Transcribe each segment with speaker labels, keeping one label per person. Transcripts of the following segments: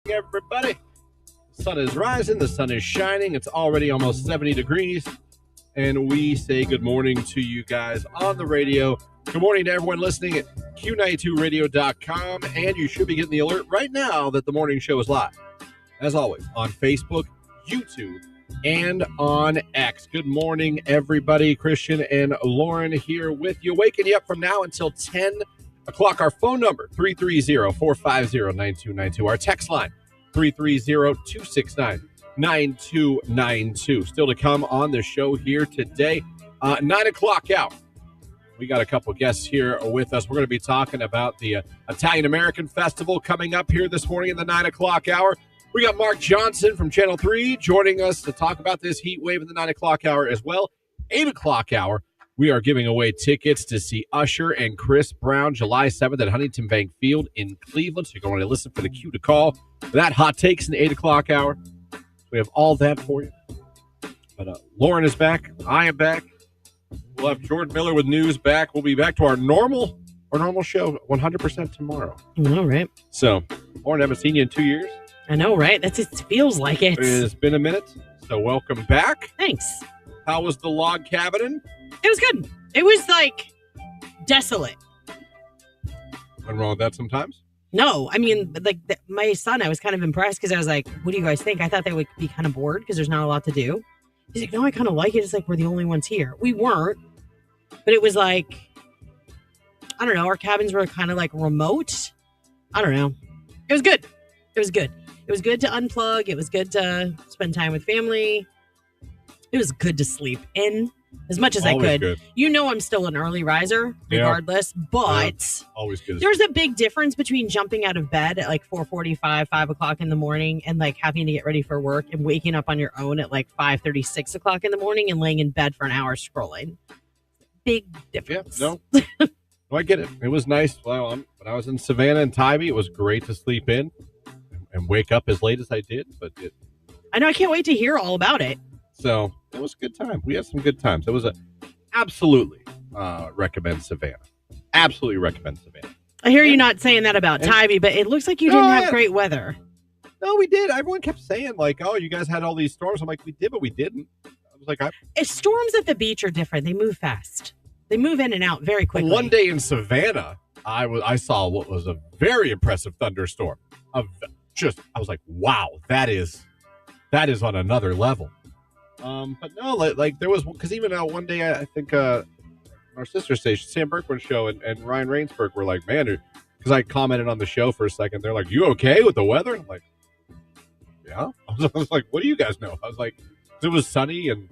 Speaker 1: Everybody, the sun is rising, the sun is shining, it's already almost 70 degrees, and we say good morning to you guys on the radio. Good morning to everyone listening at Q92radio.com, and you should be getting the alert right now that the morning show is live, as always, on Facebook, YouTube, and on X. Good morning, everybody. Christian and Lauren here with you, waking you up from now until 10 o'clock. Our phone number, 330-450-9292. Our text line, 330-269-9292. Still to come on the show here today. 9 o'clock out. We got a couple guests here with us. We're going to be talking about the Italian-American Festival coming up here this morning in the 9 o'clock hour. We got Mark Johnson from Channel 3 joining us to talk about this heat wave in the 9 o'clock hour as well. 8 o'clock hour, we are giving away tickets to see Usher and Chris Brown July 7th at Huntington Bank Field in Cleveland. So you're going to listen for the cue to call for that hot takes in the 8 o'clock hour. We have all that for you. But Lauren is back. I am back. We'll have Jordan Miller with news back. We'll be back to our normal show 100% tomorrow.
Speaker 2: All right.
Speaker 1: So, Lauren, I haven't seen you in 2 years.
Speaker 2: I know, right? It feels like it.
Speaker 1: It's been a minute. So welcome back.
Speaker 2: Thanks.
Speaker 1: How was the log cabining?
Speaker 2: It was good. It was like desolate.
Speaker 1: Nothing wrong with that sometimes?
Speaker 2: No, I mean, like my son, I was kind of impressed because I was like, what do you guys think? I thought they would be kind of bored because there's not a lot to do. He's like, no, I kind of like it. It's like we're the only ones here. We weren't, but it was like, I don't know. Our cabins were kind of like remote. I don't know. It was good. It was good. It was good to unplug. It was good to spend time with family. It was good to sleep in as much as
Speaker 1: Always
Speaker 2: I could.
Speaker 1: Good.
Speaker 2: You know, I'm still an early riser regardless, but
Speaker 1: always good.
Speaker 2: There's a big difference between jumping out of bed at like 4:45, 5 o'clock in the morning and like having to get ready for work and waking up on your own at like 5:30, 6 o'clock in the morning and laying in bed for an hour scrolling. Big difference.
Speaker 1: Yeah, no, I get it. It was nice. Well, when I was in Savannah and Tybee, it was great to sleep in and wake up as late as I did. But
Speaker 2: I know, I can't wait to hear all about it.
Speaker 1: So it was a good time. We had some good times. It was absolutely recommend Savannah. Absolutely recommend Savannah.
Speaker 2: I hear you not saying that about Tybee, but it looks like you didn't have great weather.
Speaker 1: No, we did. Everyone kept saying like, "Oh, you guys had all these storms." I'm like, "We did, but we didn't." I was like,
Speaker 2: Storms at the beach are different. They move fast. They move in and out very quickly.
Speaker 1: One day in Savannah, I saw what was a very impressive thunderstorm. I was like, "Wow, that is on another level." But no, like there was, because even one day I think our sister station, Sam Berkman show, and Ryan Rainsberg were like, man, because I commented on the show for a second, they're like, you okay with the weather? I'm like, yeah. I was like, what do you guys know? I was like, it was sunny and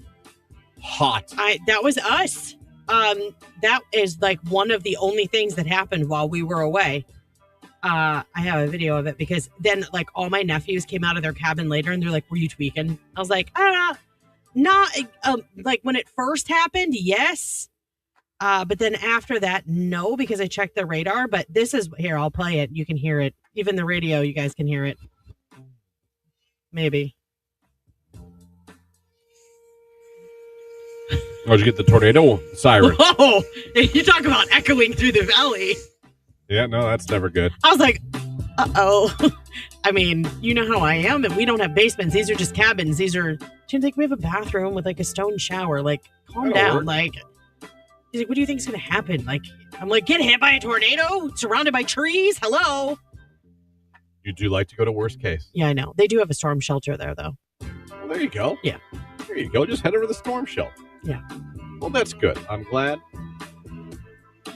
Speaker 1: hot.
Speaker 2: That was us. That is like one of the only things that happened while we were away. I have a video of it because then like all my nephews came out of their cabin later and they're like, were you tweaking? I was like, not like when it first happened, yes. But then after that, no, because I checked the radar. But this is here, I'll play it. You can hear it. Even the radio, you guys can hear it. Maybe.
Speaker 1: How'd you get the tornado siren?
Speaker 2: Oh, you talk about echoing through the valley.
Speaker 1: Yeah, no, that's never good.
Speaker 2: I was like, uh-oh. I mean, you know how I am, and we don't have basements. These are just cabins. Do you think we have a bathroom with like a stone shower? Like, calm down.
Speaker 1: Work.
Speaker 2: Like, he's like, what do you think is going to happen? Like, I'm like, get hit by a tornado, surrounded by trees. Hello.
Speaker 1: You do like to go to worst case.
Speaker 2: Yeah, I know. They do have a storm shelter there, though.
Speaker 1: Well, there you go.
Speaker 2: Yeah.
Speaker 1: There you go. Just head over to the storm shelter.
Speaker 2: Yeah.
Speaker 1: Well, that's good. I'm glad.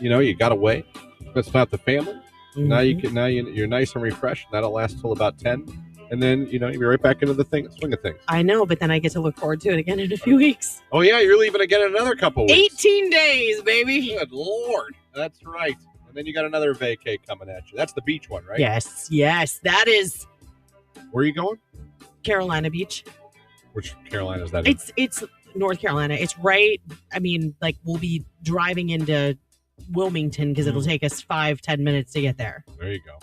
Speaker 1: You got away. That's not the family.
Speaker 2: Mm-hmm.
Speaker 1: Now you're nice and refreshed. That'll last till about 10, and then you'll be right back into the swing of things.
Speaker 2: I know, but then I get to look forward to it again in a few weeks.
Speaker 1: Oh yeah, you're leaving again in another couple weeks.
Speaker 2: 18 days, baby.
Speaker 1: Good Lord, that's right. And then you got another vacay coming at you. That's the beach one, right?
Speaker 2: Yes, that is.
Speaker 1: Where are you going?
Speaker 2: Carolina Beach.
Speaker 1: Which Carolina is that?
Speaker 2: It's North Carolina. It's right. I mean, like we'll be driving into Wilmington because it'll take us 5-10 minutes to get there.
Speaker 1: There you go.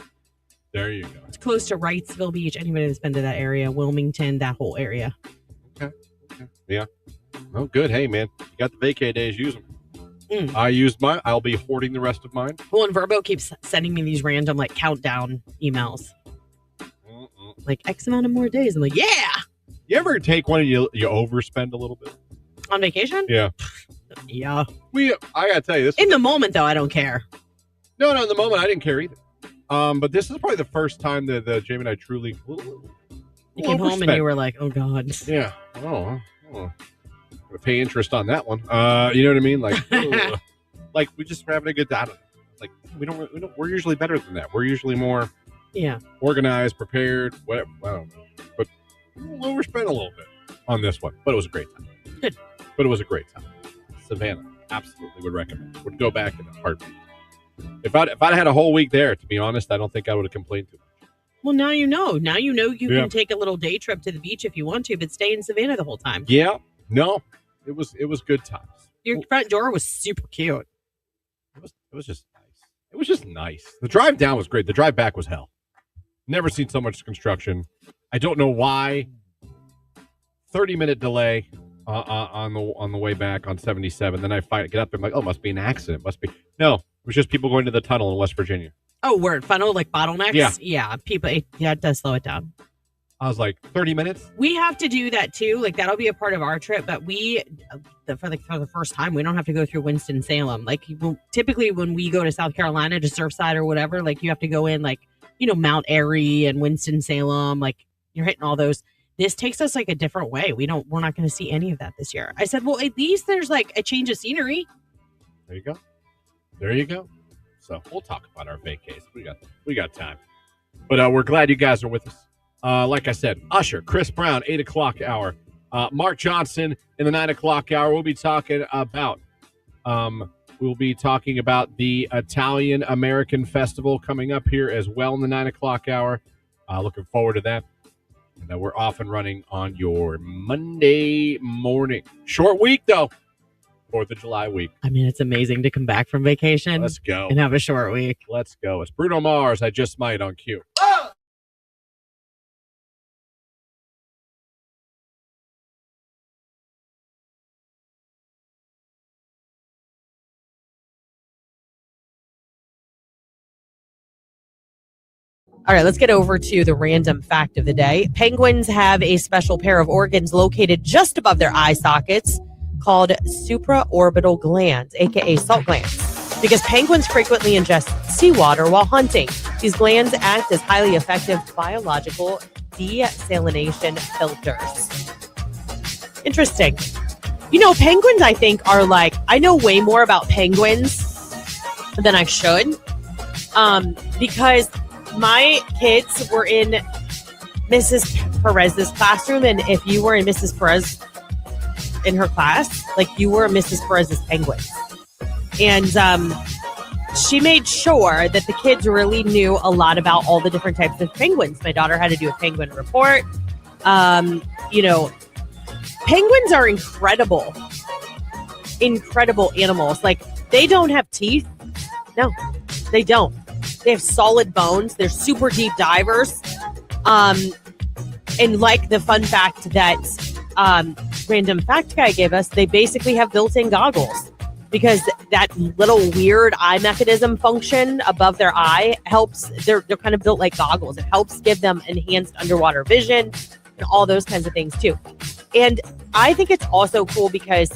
Speaker 2: It's close to Wrightsville Beach. Anybody that's been to that area, Wilmington, that whole area.
Speaker 1: Okay. Yeah. Oh, good. Hey, man, you got the vacay days. Use them. I used mine. I'll be hoarding the rest of mine.
Speaker 2: Well, and Verbo keeps sending me these random like countdown emails. like X amount of more days. I'm like, yeah.
Speaker 1: You ever take one and you overspend a little bit?
Speaker 2: On vacation?
Speaker 1: Yeah.
Speaker 2: Yeah.
Speaker 1: I gotta tell you this.
Speaker 2: In the moment, though, I don't care.
Speaker 1: No, in the moment I didn't care either. But this is probably the first time that Jamie and I truly.
Speaker 2: You came home and you were like, oh God.
Speaker 1: Yeah. Oh. Gonna pay interest on that one. You know what I mean? Like, like we just were having a good time. Like we don't. We're usually better than that. We're usually more.
Speaker 2: Yeah.
Speaker 1: Organized, prepared, whatever. I don't know. But we'll overspend a little bit on this one. But it was a great time.
Speaker 2: Good.
Speaker 1: But it was a great time. Savannah, absolutely would recommend. Would go back in a heartbeat. If I'd had a whole week there, to be honest, I don't think I would have complained too much.
Speaker 2: Well, now you know. Now you know you can take a little day trip to the beach if you want to, but stay in Savannah the whole time.
Speaker 1: Yeah. No. It was good times.
Speaker 2: Your front door was super cute.
Speaker 1: It was just nice. It was just nice. The drive down was great. The drive back was hell. Never seen so much construction. I don't know why. 30-minute delay on the way back on 77. Then I get up and I'm like, oh, must be an accident. No, it was just people going to the tunnel in West Virginia.
Speaker 2: Oh, word. Funnel, like bottlenecks?
Speaker 1: Yeah.
Speaker 2: Yeah. People, it does slow it down.
Speaker 1: I was like, 30 minutes?
Speaker 2: We have to do that too. Like that'll be a part of our trip, but for the first time, we don't have to go through Winston-Salem. Like typically when we go to South Carolina to Surfside or whatever, like you have to go in like, Mount Airy and Winston-Salem, like you're hitting all those. This takes us like a different way. We're not going to see any of that this year. I said, well, at least there's like a change of scenery.
Speaker 1: There you go. So we'll talk about our vacation. We got time. But we're glad you guys are with us. Like I said, Usher, Chris Brown, 8 o'clock hour. Mark Johnson in the 9 o'clock hour. We'll be talking about the Italian American Festival coming up here as well in the 9 o'clock hour. Looking forward to that. And we're off and running on your Monday morning. Short week, though. 4th of July week.
Speaker 2: I mean, it's amazing to come back from vacation.
Speaker 1: Let's go.
Speaker 2: And have a short week.
Speaker 1: Let's go. It's Bruno Mars. I Just Might on Q.
Speaker 2: All right, let's get over to the random fact of the day. Penguins have a special pair of organs located just above their eye sockets called supraorbital glands, aka salt glands, because penguins frequently ingest seawater while hunting. These glands act as highly effective biological desalination filters. Interesting. Penguins, I think, are like, I know way more about penguins than I should, because my kids were in Mrs. Perez's classroom, and if you were in Mrs. Perez in her class, like you were Mrs. Perez's penguin. And she made sure that the kids really knew a lot about all the different types of penguins. My daughter had to do a penguin report. Penguins are incredible animals. Like, they don't have teeth. No, they don't. They have solid bones. They're super deep divers. And like the fun fact that random fact guy gave us, they basically have built-in goggles, because that little weird eye mechanism function above their eye helps. They're kind of built like goggles. It helps give them enhanced underwater vision and all those kinds of things too. And I think it's also cool because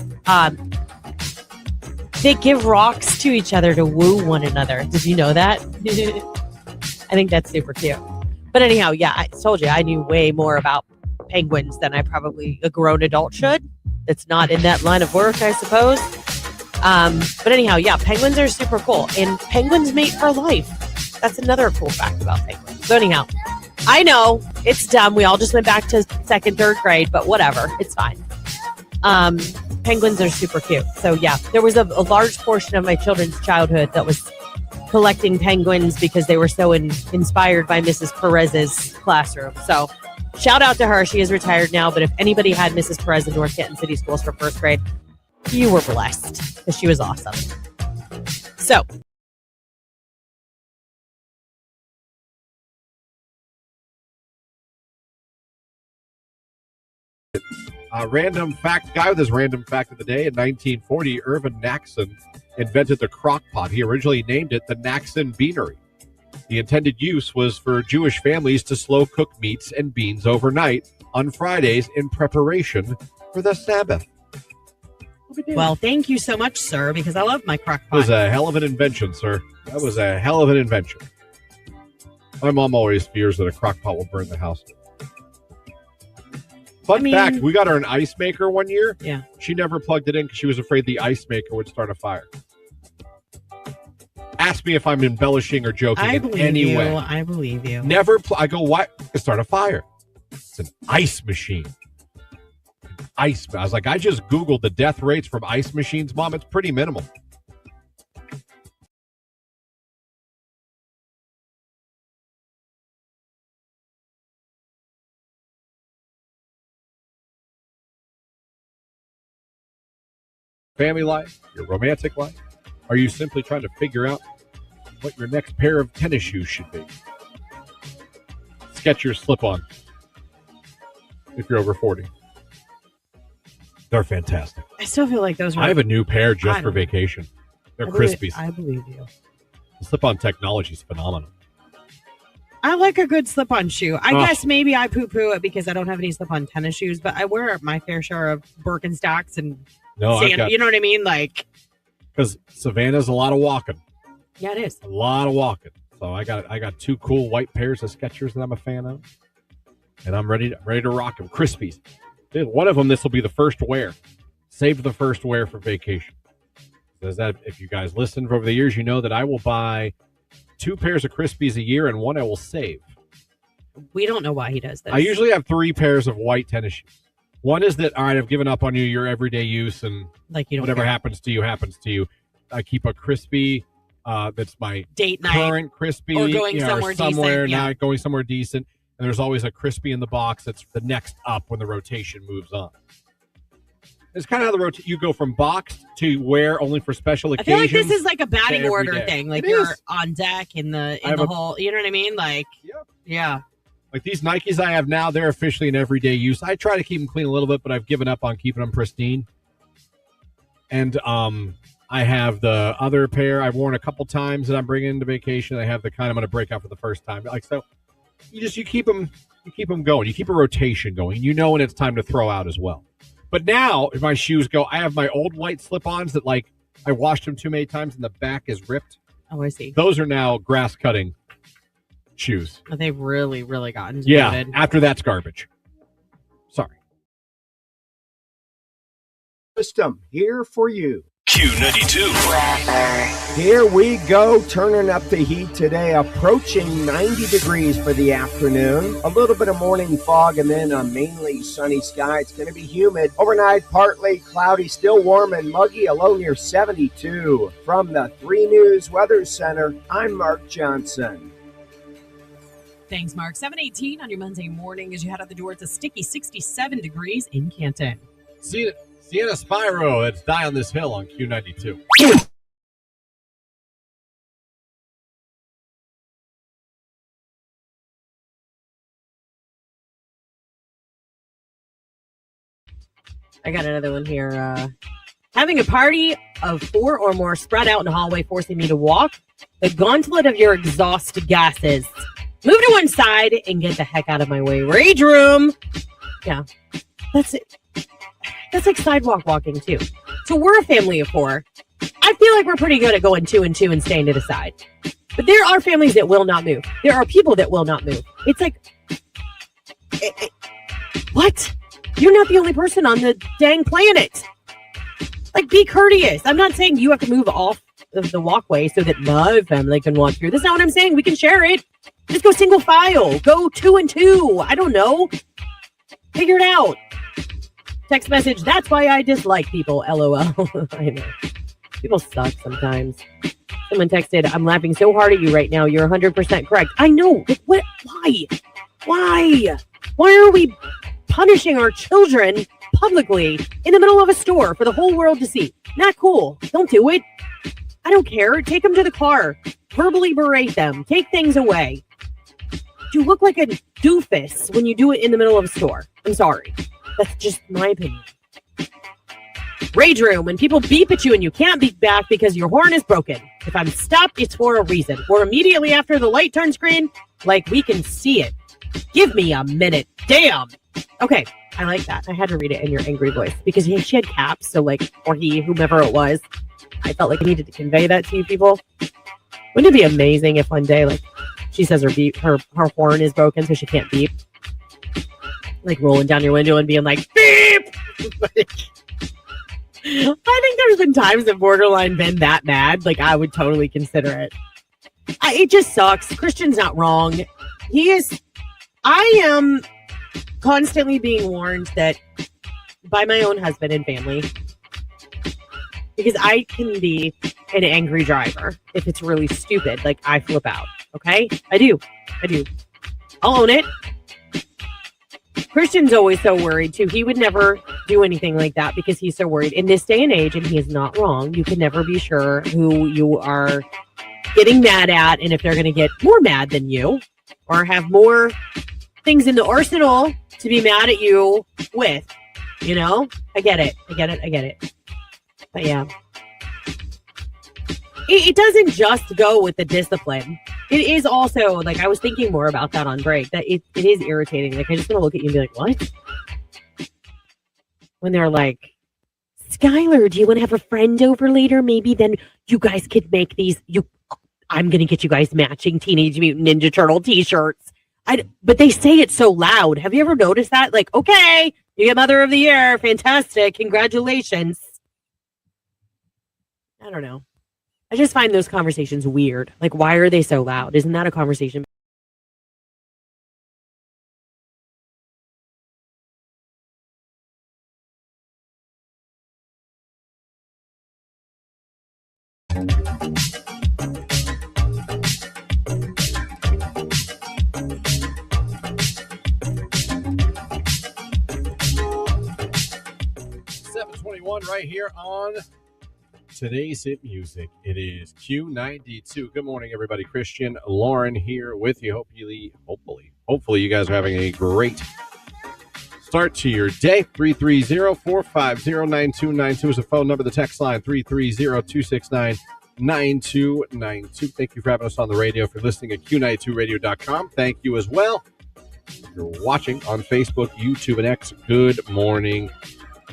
Speaker 2: they give rocks to each other to woo one another. Did you know that? I think that's super cute. But anyhow, yeah, I told you I knew way more about penguins than I probably a grown adult should. It's not in that line of work, I suppose. But anyhow, yeah, penguins are super cool. And penguins mate for life. That's another cool fact about penguins. So anyhow, I know it's dumb. We all just went back to 2nd, 3rd grade, but whatever. It's fine. Penguins are super cute. So yeah, there was a large portion of my children's childhood that was collecting penguins because they were so inspired by Mrs. Perez's classroom. So shout out to her. She is retired now, but if anybody had Mrs. Perez in North Canton City Schools for 1st grade, you were blessed because she was awesome. So
Speaker 1: Random fact guy with his random fact of the day. In 1940, Irvin Naxon invented the crock pot. He originally named it the Naxon Beanery. The intended use was for Jewish families to slow cook meats and beans overnight on Fridays in preparation for the Sabbath.
Speaker 2: Well, thank you so much, sir, because I love my crock
Speaker 1: That was
Speaker 2: pot.
Speaker 1: a hell of an invention, sir. That was a hell of an invention. My mom always fears that a crock pot will burn the house. Fun fact, we got her an ice maker one year.
Speaker 2: Yeah.
Speaker 1: She never plugged it in because she was afraid the ice maker would start a fire. Ask me if I'm embellishing or joking
Speaker 2: I
Speaker 1: in
Speaker 2: believe
Speaker 1: any
Speaker 2: you.
Speaker 1: way.
Speaker 2: I believe you.
Speaker 1: Never. I go, why? Start a fire. It's an ice machine. Ice. I was like, I just Googled the death rates from ice machines, Mom. It's pretty minimal. Family life, your romantic life? Are you simply trying to figure out what your next pair of tennis shoes should be? Skechers slip-on. If you're over 40. They're fantastic.
Speaker 2: I still feel like those are...
Speaker 1: I have a new pair just for vacation. They're Crispies.
Speaker 2: I believe you.
Speaker 1: The slip-on technology is phenomenal.
Speaker 2: I like a good slip-on shoe. I guess maybe I poo-poo it because I don't have any slip-on tennis shoes, but I wear my fair share of Birkenstocks and sand, you know what I mean? Like,
Speaker 1: because Savannah's a lot of walking.
Speaker 2: Yeah, it is.
Speaker 1: A lot of walking. So I got two cool white pairs of Skechers that I'm a fan of. And I'm ready to rock them. Crispies. Dude, one of them, this will be the first wear. Save the first wear for vacation. Because that, if you guys listen for over the years, you know that I will buy 2 pairs of Crispies a year and one I will save.
Speaker 2: We don't know why he does this.
Speaker 1: I usually have 3 pairs of white tennis shoes. One is that, all right, I've given up on you, your everyday use, and
Speaker 2: like you don't
Speaker 1: whatever
Speaker 2: care.
Speaker 1: happens to you. I keep a Crispy that's my
Speaker 2: date night,
Speaker 1: current Crispy.
Speaker 2: or going
Speaker 1: somewhere
Speaker 2: decent,
Speaker 1: not going somewhere decent. And there's always a Crispy in the box that's the next up when the rotation moves on. It's kind of how the you go from box to wear only for special occasions.
Speaker 2: I feel like this is like a batting order
Speaker 1: day.
Speaker 2: thing. Like
Speaker 1: It
Speaker 2: you're
Speaker 1: is.
Speaker 2: on deck in the whole, you know what I mean? Like,
Speaker 1: Yep.
Speaker 2: Yeah.
Speaker 1: Like these Nikes I have now, they're officially in everyday use. I try to keep them clean a little bit, but I've given up on keeping them pristine. And I have the other pair I've worn a couple times that I'm bringing into vacation. I have the kind I'm going to break out for the first time. Like, so you keep them going. You keep a rotation going. You know when it's time to throw out as well. But now, if my shoes go, I have my old white slip-ons that, like, I washed them too many times and the back is ripped.
Speaker 2: Oh, I see.
Speaker 1: Those are now grass-cutting shoes.
Speaker 2: Oh, they've really, really gotten
Speaker 1: Yeah,
Speaker 2: demoted.
Speaker 1: after that's garbage. Sorry.
Speaker 3: System here for you.
Speaker 4: Q92.
Speaker 3: Here we go, turning up the heat today, approaching 90 degrees for the afternoon. A little bit of morning fog and then a mainly sunny sky. It's going to be humid. Overnight, partly cloudy, still warm and muggy, a low near 72. From the 3 News Weather Center, I'm Mark Johnson.
Speaker 2: Thanks, Mark. 7:18 on your Monday morning as you head out the door. It's a sticky 67 degrees in Canton.
Speaker 1: Sienna Spyro, that's Die on This Hill on Q92.
Speaker 2: I got another one here. Having a party of 4 or more spread out in the hallway, forcing me to walk the gauntlet of your exhaust gases. Move to one side and get the heck out of my way. Rage room. Yeah, that's it. That's like sidewalk walking, too. So we're a family of 4. I feel like we're pretty good at going 2 and 2 and staying to the side. But there are families that will not move. There are people that will not move. It's like, what? You're not the only person on the dang planet. Like, be courteous. I'm not saying you have to move off of the walkway so that my family can walk through. That's not what I'm saying. We can share it. Just go single file. Go 2 and 2. I don't know. Figure it out. Text message, that's why I dislike people, LOL. I know. People suck sometimes. Someone texted, I'm laughing so hard at you right now. You're 100% correct. I know. But what? Why? Why? Why are we punishing our children publicly in the middle of a store for the whole world to see? Not cool. Don't do it. I don't care. Take them to the car. Verbally berate them. Take things away. You look like a doofus when you do it in the middle of a store. I'm sorry. That's just my opinion. Rage room, when people beep at you and you can't beep back because your horn is broken. If I'm stopped, it's for a reason. Or immediately after the light turns green, like we can see it. Give me a minute. Damn. Okay, I like that. I had to read it in your angry voice because she had caps. So like, or he, whomever it was, I felt like I needed to convey that to you people. Wouldn't it be amazing if one day, like, she says her horn is broken so she can't beep? Like rolling down your window and being like, beep! I think there's been times that borderline been that mad. Like, I would totally consider it. It just sucks. Christian's not wrong. I am constantly being warned that by my own husband and family, because I can be an angry driver if it's really stupid. Like, I flip out. Okay? I do. I'll own it. Christian's always so worried too. He would never do anything like that because he's so worried. In this day and age, and he is not wrong, you can never be sure who you are getting mad at and if they're going to get more mad than you or have more things in the arsenal to be mad at you with. You know? I get it. But yeah. It doesn't just go with the discipline. It is also, like, I was thinking more about that on break, that it is irritating. Like, I just want to look at you and be like, what? When they're like, Skylar, do you want to have a friend over later? Maybe then you guys could make I'm going to get you guys matching Teenage Mutant Ninja Turtle t-shirts. But they say it so loud. Have you ever noticed that? Like, okay, you get Mother of the Year. Fantastic. Congratulations. I don't know. I just find those conversations weird. Like, why are they so loud? Isn't that a conversation?
Speaker 1: Right here on Today's Hit Music. It is Q92. Good morning, everybody. Christian, Lauren here with you. Hopefully you guys are having a great start to your day. 330-450-9292 is the phone number. The text line 330-269-9292. Thank you for having us on the radio. If you're listening at Q92radio.com, thank you as well. If you're watching on Facebook, YouTube, and X, good morning.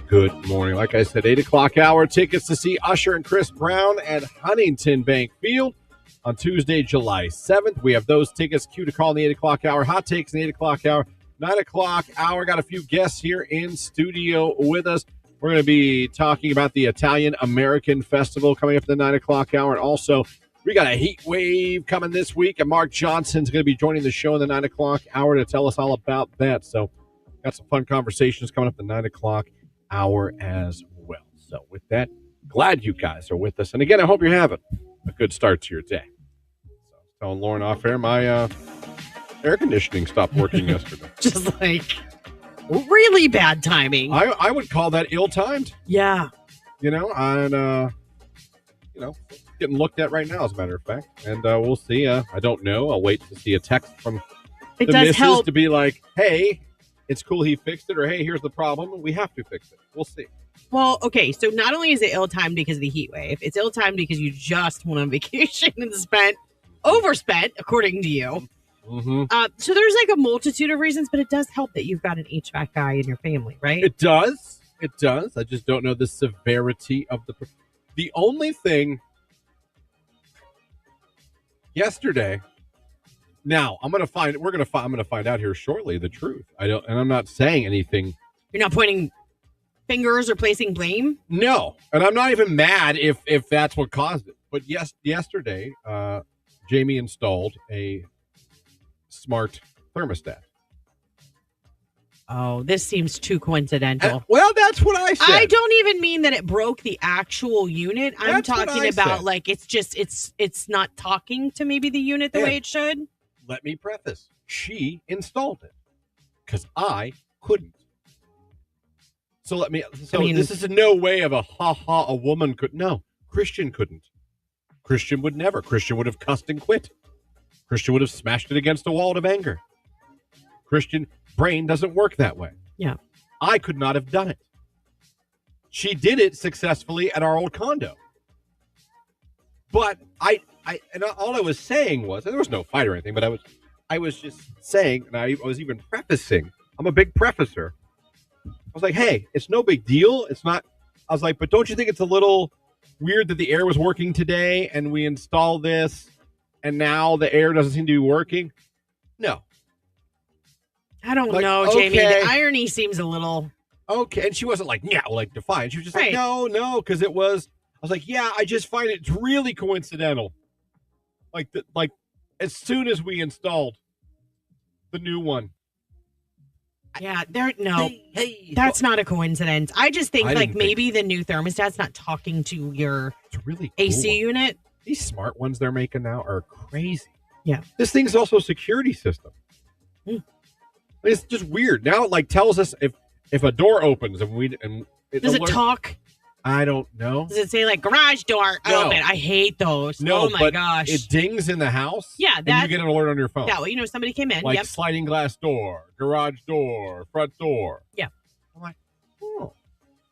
Speaker 1: Good morning. Like I said, 8 o'clock hour. Tickets to see Usher and Chris Brown at Huntington Bank Field on Tuesday, July 7th. We have those tickets. Cue to call in the 8 o'clock hour. Hot takes in the 8 o'clock hour. 9 o'clock hour. Got a few guests here in studio with us. We're going to be talking about the Italian American Festival coming up at the 9 o'clock hour. And also, we got a heat wave coming this week. And Mark Johnson's going to be joining the show in the 9 o'clock hour to tell us all about that. So, got some fun conversations coming up at the 9 o'clock hour as well. So with that, glad you guys are with us. And again, I hope you're having a good start to your day. So telling Lauren off air, my air conditioning stopped working yesterday.
Speaker 2: Just like really bad timing.
Speaker 1: I would call that ill-timed.
Speaker 2: Yeah.
Speaker 1: You know, and getting looked at right now, as a matter of fact. And we'll see. I don't know. I'll wait to see a text from the missus help to be like, hey, it's cool he fixed it, or hey, here's the problem, we have to fix it. We'll see.
Speaker 2: Well, okay, so not only is it ill-timed because of the heat wave, it's ill-timed because you just went on vacation and overspent, according to you.
Speaker 1: Mm-hmm.
Speaker 2: So there's like a multitude of reasons, but it does help that you've got an HVAC guy in your family, right?
Speaker 1: It does. I just don't know the severity of the only thing yesterday. Now, I'm going to find out here shortly the truth. I'm not saying anything.
Speaker 2: You're not pointing fingers or placing blame?
Speaker 1: No. And I'm not even mad if that's what caused it. But yesterday, Jamie installed a smart thermostat.
Speaker 2: Oh, this seems too coincidental.
Speaker 1: Well, that's what I said.
Speaker 2: I don't even mean that it broke the actual unit. I'm talking about like it's not talking to maybe the unit the way it should.
Speaker 1: Let me preface. She installed it because I couldn't. So this is no way of a woman could. No, Christian couldn't. Christian would never. Christian would have cussed and quit. Christian would have smashed it against a wall of anger. Christian brain doesn't work that way.
Speaker 2: Yeah.
Speaker 1: I could not have done it. She did it successfully at our old condo. But and all I was saying was, and there was no fight or anything, but I was just saying, and I was even prefacing. I'm a big prefacer. I was like, hey, it's no big deal. It's not. I was like, but don't you think it's a little weird that the air was working today and we installed this and now the air doesn't seem to be working? No.
Speaker 2: I don't
Speaker 1: Like,
Speaker 2: know, Jamie.
Speaker 1: okay.
Speaker 2: The irony seems a little.
Speaker 1: Okay. And she wasn't like, yeah, like defiant. She was just
Speaker 2: Right.
Speaker 1: like, no, because it was. I was like, yeah, I just find it really coincidental. Like as soon as we installed the new one.
Speaker 2: Yeah, no.
Speaker 1: Hey.
Speaker 2: That's not a coincidence. I just think
Speaker 1: I
Speaker 2: like
Speaker 1: didn't think-
Speaker 2: maybe the new thermostat's not talking to your
Speaker 1: It's really cool.
Speaker 2: AC unit.
Speaker 1: These smart ones they're making now are crazy.
Speaker 2: Yeah.
Speaker 1: This thing's also a security system. It's just weird. Now it like tells us if a door opens and
Speaker 2: Does it
Speaker 1: alert-
Speaker 2: talk?
Speaker 1: I don't know.
Speaker 2: Does it say like garage door
Speaker 1: No.
Speaker 2: open? I hate those.
Speaker 1: No,
Speaker 2: oh my
Speaker 1: but
Speaker 2: gosh.
Speaker 1: it dings in the house.
Speaker 2: Yeah,
Speaker 1: and
Speaker 2: that-
Speaker 1: you get an alert on your phone.
Speaker 2: Yeah, well, somebody came in.
Speaker 1: Like
Speaker 2: Yep.
Speaker 1: sliding glass door, garage door, front door.
Speaker 2: Yeah.
Speaker 1: I'm like, oh.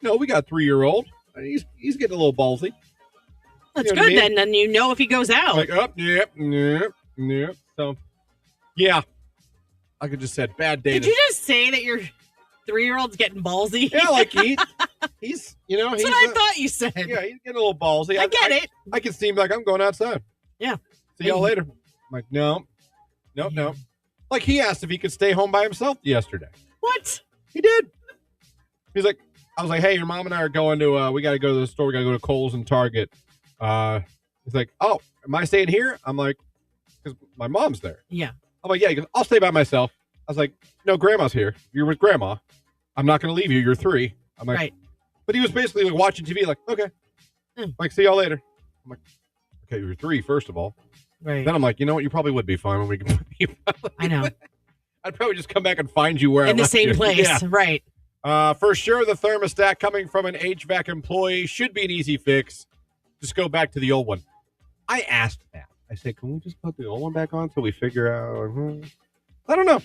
Speaker 1: No, we got a 3-year-old. He's getting a little ballsy.
Speaker 2: That's
Speaker 1: you know what I
Speaker 2: good
Speaker 1: mean?
Speaker 2: then you know if he goes out.
Speaker 1: Like, yep. So, yeah. I could just said bad day.
Speaker 2: Did you just say that your 3-year-old's getting ballsy?
Speaker 1: Yeah, like he's
Speaker 2: That's what I thought you said.
Speaker 1: Yeah, he's getting a little ballsy.
Speaker 2: I get it.
Speaker 1: I can see him like I'm going outside.
Speaker 2: Yeah.
Speaker 1: See y'all later. I'm like, no. Like he asked if he could stay home by himself yesterday.
Speaker 2: What?
Speaker 1: He did. He's like, I was like, hey, your mom and I are going to we gotta go to the store, we gotta go to Kohl's and Target. He's like, oh, am I staying here? I'm like, because my mom's there.
Speaker 2: Yeah.
Speaker 1: I'm like, yeah, he goes, I'll stay by myself. I was like, no, grandma's here. You're with grandma. I'm not gonna leave you. You're 3. I'm like,
Speaker 2: Right.
Speaker 1: But he was basically like watching TV, like, okay. Like, see y'all later. I'm like, okay, you're 3, first of all.
Speaker 2: Right.
Speaker 1: Then I'm like, you know what? You probably would be fine when we can.
Speaker 2: I know.
Speaker 1: I'd probably just come back and find you where I
Speaker 2: In the
Speaker 1: left
Speaker 2: same
Speaker 1: you.
Speaker 2: place.
Speaker 1: Yeah.
Speaker 2: Right.
Speaker 1: For sure, the thermostat coming from an HVAC employee should be an easy fix. Just go back to the old one. I asked that. I said, can we just put the old one back on so we figure out? I don't know.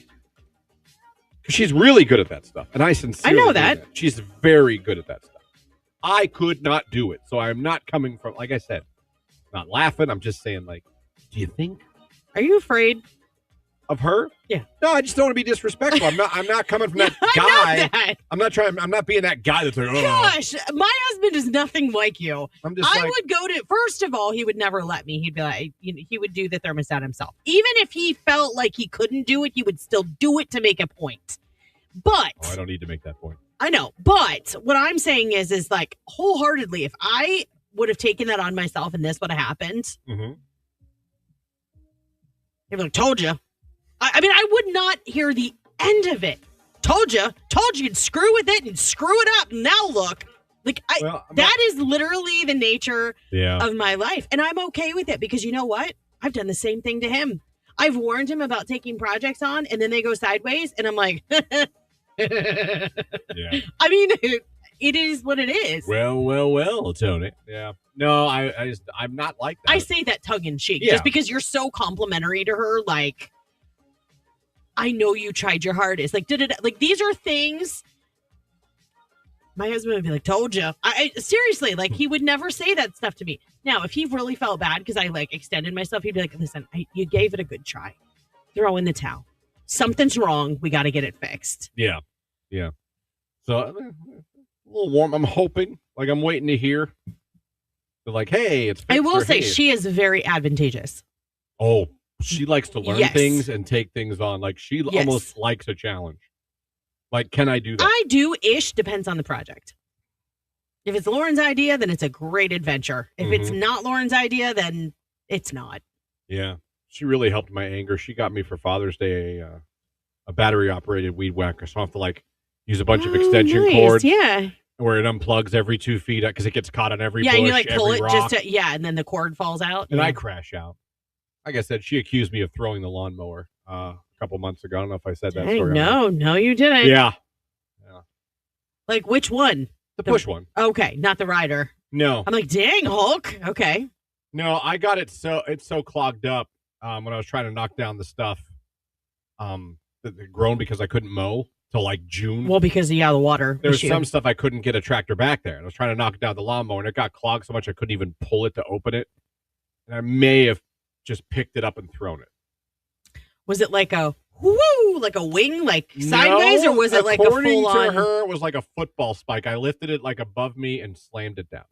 Speaker 1: Because she's really good at that stuff. And I sincerely
Speaker 2: I know
Speaker 1: mean
Speaker 2: that.
Speaker 1: She's very good at that stuff. I could not do it. So I'm not coming from, like I said, not laughing. I'm just saying, like, do you think
Speaker 2: Are you afraid?
Speaker 1: of her?
Speaker 2: Yeah.
Speaker 1: No, I just don't want to be disrespectful. I'm not coming from that
Speaker 2: I
Speaker 1: guy.
Speaker 2: know that.
Speaker 1: I'm not being that guy that's like, oh.
Speaker 2: Gosh, my husband is nothing like you.
Speaker 1: I'm just
Speaker 2: I
Speaker 1: like,
Speaker 2: would go to, first of all, he would never let me. He'd be like, he would do the thermostat himself. Even if he felt like he couldn't do it, he would still do it to make a point. But
Speaker 1: oh, I don't need to make that point.
Speaker 2: I know. But what I'm saying is like wholeheartedly, if I would have taken that on myself and this would have happened,
Speaker 1: Mm-hmm.
Speaker 2: he'd be like, told you. I mean, I would not hear the end of it. Told you you'd screw with it and screw it up. Now look, like that is literally the nature of my life. And I'm okay with it because you know what? I've done the same thing to him. I've warned him about taking projects on and then they go sideways. And I'm like,
Speaker 1: Yeah.
Speaker 2: I mean, it is what it is.
Speaker 1: Well, Tony. Yeah. No, I'm not like that.
Speaker 2: I say that tongue in cheek
Speaker 1: Yeah.
Speaker 2: just because you're so complimentary to her. Like, I know you tried your hardest. Like, like these are things. My husband would be like, "Told you." I seriously, like, he would never say that stuff to me. Now, if he really felt bad because I like extended myself, he'd be like, "Listen, you gave it a good try. Throw in the towel. Something's wrong. We got to get it fixed."
Speaker 1: Yeah. So a little warm. I'm hoping. Like I'm waiting to hear. They're like, hey, it's.
Speaker 2: I
Speaker 1: fixed,
Speaker 2: will
Speaker 1: or,
Speaker 2: say
Speaker 1: hey,
Speaker 2: she is very advantageous.
Speaker 1: Oh, she likes to learn
Speaker 2: Yes.
Speaker 1: things and take things on. Like she
Speaker 2: Yes.
Speaker 1: almost likes a challenge. Like, can I do that?
Speaker 2: I do ish. Depends on the project. If it's Lauren's idea, then it's a great adventure. If it's not Lauren's idea, then it's not.
Speaker 1: Yeah, she really helped my anger. She got me for Father's Day a battery operated weed whacker, so I don't have to like use a bunch of extension
Speaker 2: nice.
Speaker 1: cords.
Speaker 2: Yeah.
Speaker 1: Where it unplugs every 2 feet because it gets caught on every
Speaker 2: Yeah,
Speaker 1: bush,
Speaker 2: and you like pull
Speaker 1: every
Speaker 2: it
Speaker 1: rock,
Speaker 2: just to, and then the cord falls out.
Speaker 1: and
Speaker 2: Yeah.
Speaker 1: I crash out. Like I said, she accused me of throwing the lawnmower a couple months ago. I don't know if I said that
Speaker 2: Dang,
Speaker 1: story.
Speaker 2: no, you didn't.
Speaker 1: Yeah.
Speaker 2: Like which one?
Speaker 1: The push one.
Speaker 2: Okay, not the rider.
Speaker 1: No.
Speaker 2: I'm like, dang, Hulk. Okay.
Speaker 1: No, I got it it's so clogged up when I was trying to knock down the stuff that had grown because I couldn't mow till like June.
Speaker 2: Well, because of the water
Speaker 1: There was
Speaker 2: issue.
Speaker 1: some stuff I couldn't get a tractor back there. And I was trying to knock down the lawnmower and it got clogged so much I couldn't even pull it to open it. and I may have just picked it up and thrown it.
Speaker 2: Was it like a whoo, like a wing, like sideways, or was it like a full on?
Speaker 1: According to her, it was like a football spike. I lifted it like above me and slammed it down.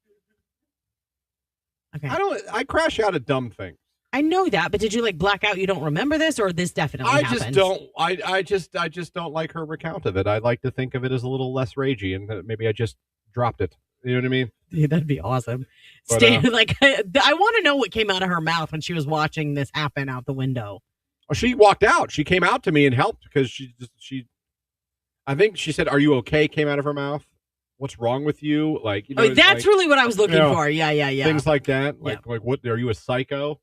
Speaker 2: Okay.
Speaker 1: I crash out at dumb things.
Speaker 2: I know that, but did you like black out? You don't remember this, or this definitely happened?
Speaker 1: I just don't like her recount of it. I like to think of it as a little less ragey, and that maybe I just dropped it. You know what I mean?
Speaker 2: Yeah, that'd be awesome.
Speaker 1: But,
Speaker 2: I want to know what came out of her mouth when she was watching this happen out the window.
Speaker 1: Well, she walked out. She came out to me and helped because I think she said, "Are you okay?" Came out of her mouth. What's wrong with you? Like, you know,
Speaker 2: that's really what I was looking for. Yeah.
Speaker 1: Things like that. Like what? Are you a psycho?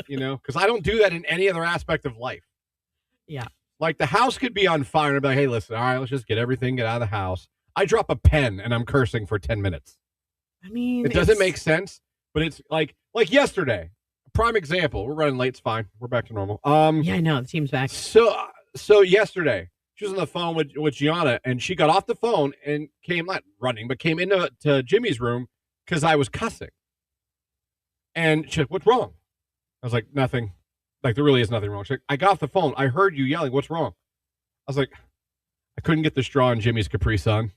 Speaker 1: You know, because I don't do that in any other aspect of life.
Speaker 2: Yeah.
Speaker 1: Like the house could be on fire and I'd be like, hey, listen, all right, let's just get out of the house. I drop a pen and I'm cursing for 10 minutes.
Speaker 2: I mean,
Speaker 1: it doesn't make sense, but it's like yesterday. Prime example. We're running late. It's fine. We're back to normal.
Speaker 2: Yeah, I know. The team's back.
Speaker 1: So yesterday, she was on the phone with Gianna, and she got off the phone and came not running, but came into Jimmy's room because I was cussing. And she said, "What's wrong?" I was like, "Nothing. Like, there really is nothing wrong." She's like, "I got off the phone. I heard you yelling. What's wrong?" I was like, "I couldn't get the straw in Jimmy's Capri Sun."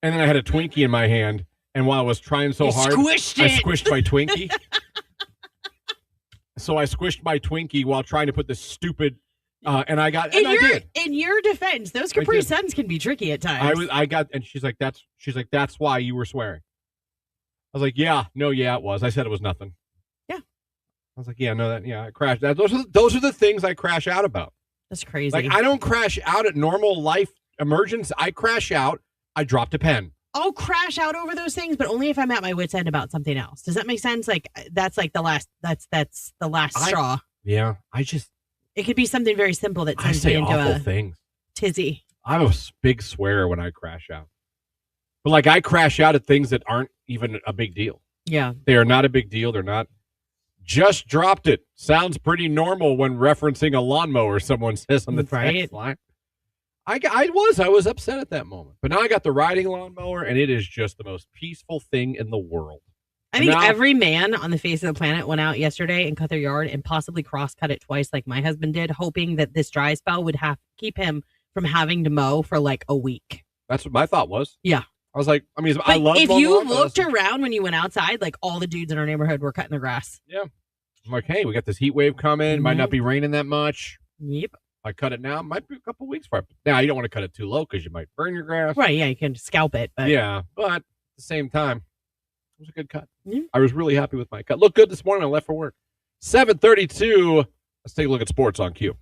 Speaker 1: And then I had a Twinkie in my hand. And while I was trying so hard, I squished my Twinkie. So I squished my Twinkie while trying to put this stupid, and I did.
Speaker 2: In your defense, those Capri Suns can be tricky at times.
Speaker 1: And she's like, that's why you were swearing. I was like, yeah, it was. I said it was nothing.
Speaker 2: Yeah.
Speaker 1: I was like, I crashed. Those are the things I crash out about.
Speaker 2: That's crazy.
Speaker 1: Like, I don't crash out at normal life emergence. I crash out. I dropped a pen.
Speaker 2: I'll crash out over those things, but only if I'm at my wit's end about something else. Does that make sense? Like that's like the last straw.
Speaker 1: Yeah,
Speaker 2: it could be something very simple that sends me into a
Speaker 1: things.
Speaker 2: Tizzy.
Speaker 1: I'm a big swearer when I crash out, but like I crash out at things that aren't even a big deal.
Speaker 2: Yeah,
Speaker 1: they are not a big deal. They're not. Just dropped it. Sounds pretty normal when referencing a lawnmower. Someone says on the text line. I was upset at that moment, but now I got the riding lawnmower, and it is just the most peaceful thing in the world.
Speaker 2: I think every man on the face of the planet went out yesterday and cut their yard and possibly cross-cut it twice like my husband did, hoping that this dry spell would keep him from having to mow for like a week.
Speaker 1: That's what my thought was.
Speaker 2: Yeah.
Speaker 1: I was like, I love
Speaker 2: if you looked around when you went outside, like all the dudes in our neighborhood were cutting their grass.
Speaker 1: Yeah. I'm like, hey, we got this heat wave coming. Might not be raining that much.
Speaker 2: Yep.
Speaker 1: I cut it now, it might be a couple weeks for it. Now, you don't want to cut it too low because you might burn your grass.
Speaker 2: Right, yeah, you can scalp it. But
Speaker 1: yeah, but at the same time, it was a good cut.
Speaker 2: Yeah.
Speaker 1: I was really happy with my cut. Looked good this morning. I left for work. 7:32. Let's take a look at sports on Q.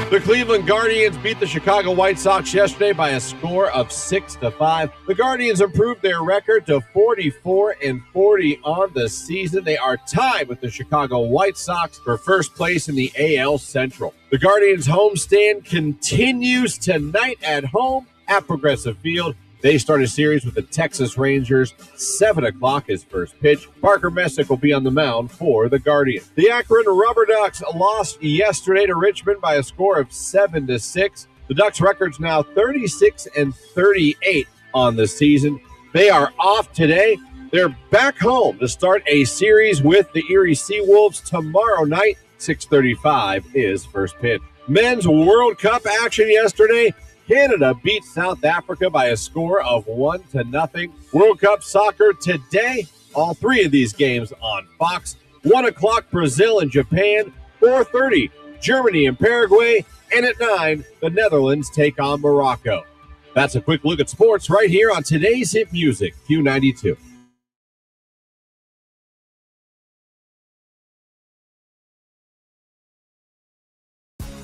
Speaker 1: The Cleveland Guardians beat the Chicago White Sox yesterday by a score of 6-5. The Guardians improved their record to 44-40 on the season. They are tied with the Chicago White Sox for first place in the AL Central. The Guardians' homestand continues tonight at home at Progressive Field. They start a series with the Texas Rangers. 7 o'clock is first pitch. Parker Messick will be on the mound for the Guardians. The Akron Rubber Ducks lost yesterday to Richmond by a score of 7-6. The Ducks' record's now 36-38 on the season. They are off today. They're back home to start a series with the Erie Seawolves tomorrow night. 6:35 is first pitch. Men's World Cup action yesterday. Canada beat South Africa by a score of 1-0. World Cup soccer today. All three of these games on Fox. 1 o'clock, Brazil and Japan. 4:30, Germany and Paraguay. And at 9, the Netherlands take on Morocco. That's a quick look at sports right here on today's hit music, Q92.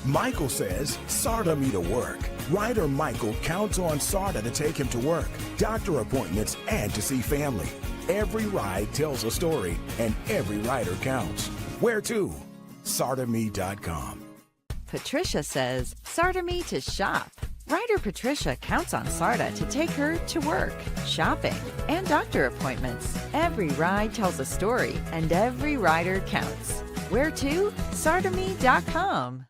Speaker 4: Michael says SARTA me to work. Writer Michael counts on SARTA to take him to work, doctor appointments, and to see family. Every ride tells a story, and every rider counts. Where to? SARTAme.com.
Speaker 5: Patricia says SARTA me to shop. Writer Patricia counts on SARTA to take her to work, shopping, and doctor appointments. Every ride tells a story, and every rider counts. Where to? SARTAme.com.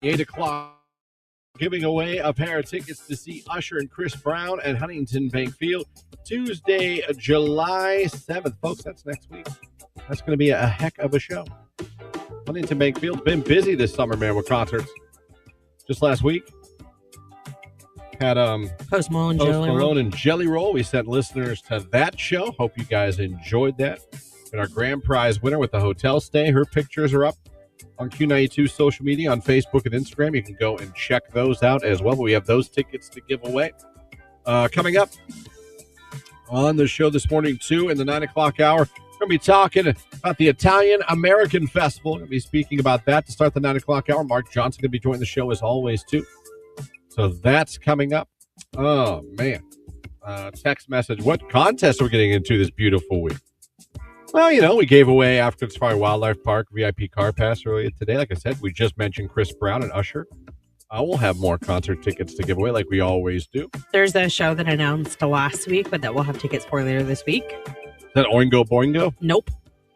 Speaker 1: 8 o'clock, giving away a pair of tickets to see Usher and Chris Brown at Huntington Bank Field Tuesday, July 7th. Folks, that's next week. That's going to be a heck of a show. Huntington Bank Field's been busy this summer, man, with concerts. Just last week, had
Speaker 2: Post Malone,
Speaker 1: and Jelly Roll. We sent listeners to that show. Hope you guys enjoyed that. And our grand prize winner with the hotel stay, her pictures are up on Q92 social media, on Facebook and Instagram. You can go and check those out as well. But we have those tickets to give away. Coming up on the show this morning, too, in the 9 o'clock hour, we're going to be talking about the Italian American Festival. We're going to be speaking about that to start the 9 o'clock hour. Mark Johnson going to be joining the show as always, too. So that's coming up. Oh, man. Text message. What contest are we getting into this beautiful week? Well, you know, we gave away African Safari Wildlife Park VIP car pass earlier today. Like I said, we just mentioned Chris Brown and Usher. We'll have more concert tickets to give away like we always do.
Speaker 2: There's a show that announced last week, but that we'll have tickets for later this week.
Speaker 1: Is that Oingo Boingo?
Speaker 2: Nope.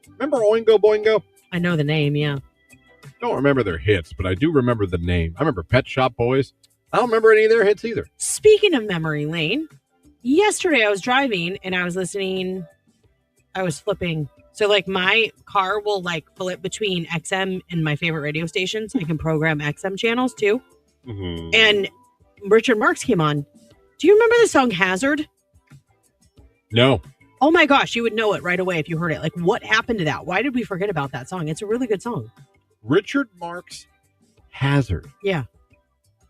Speaker 1: Remember Oingo Boingo?
Speaker 2: I know the name, yeah.
Speaker 1: Don't remember their hits, but I do remember the name. I remember Pet Shop Boys. I don't remember any of their hits either.
Speaker 2: Speaking of memory lane, yesterday I was driving and I was flipping. So like my car will like flip between XM and my favorite radio stations. I can program XM channels too.
Speaker 1: Mm-hmm.
Speaker 2: And Richard Marx came on. Do you remember the song Hazard?
Speaker 1: No.
Speaker 2: Oh my gosh, you would know it right away if you heard it. Like, what happened to that? Why did we forget about that song? It's a really good song.
Speaker 1: Richard Marx, Hazard.
Speaker 2: Yeah.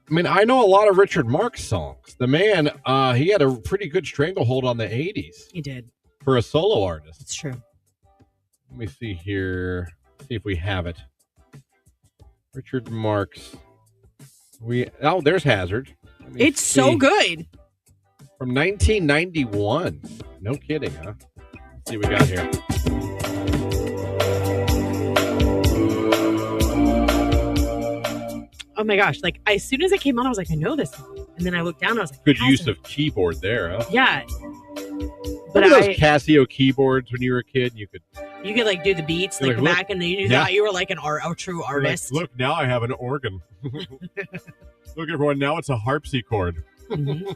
Speaker 1: I mean, I know a lot of Richard Marx songs. The man, he had a pretty good stranglehold on the 80s.
Speaker 2: He did.
Speaker 1: For a solo artist.
Speaker 2: It's true.
Speaker 1: Let me see here. See if we have it. Richard Marx. There's Hazard.
Speaker 2: It's so good.
Speaker 1: From 1991. No kidding, huh? Let's see what we got here.
Speaker 2: Oh my gosh. Like, as soon as it came on, I was like, I know this song. And then I looked down and I was like,
Speaker 1: good use of keyboard there, huh?
Speaker 2: Yeah. But
Speaker 1: remember those Casio keyboards when you were a kid? You could
Speaker 2: like do the beats, like
Speaker 1: look,
Speaker 2: back, and you thought you were like a true artist.
Speaker 1: Like, look, now I have an organ. Look, everyone, now it's a harpsichord.
Speaker 2: Mm-hmm.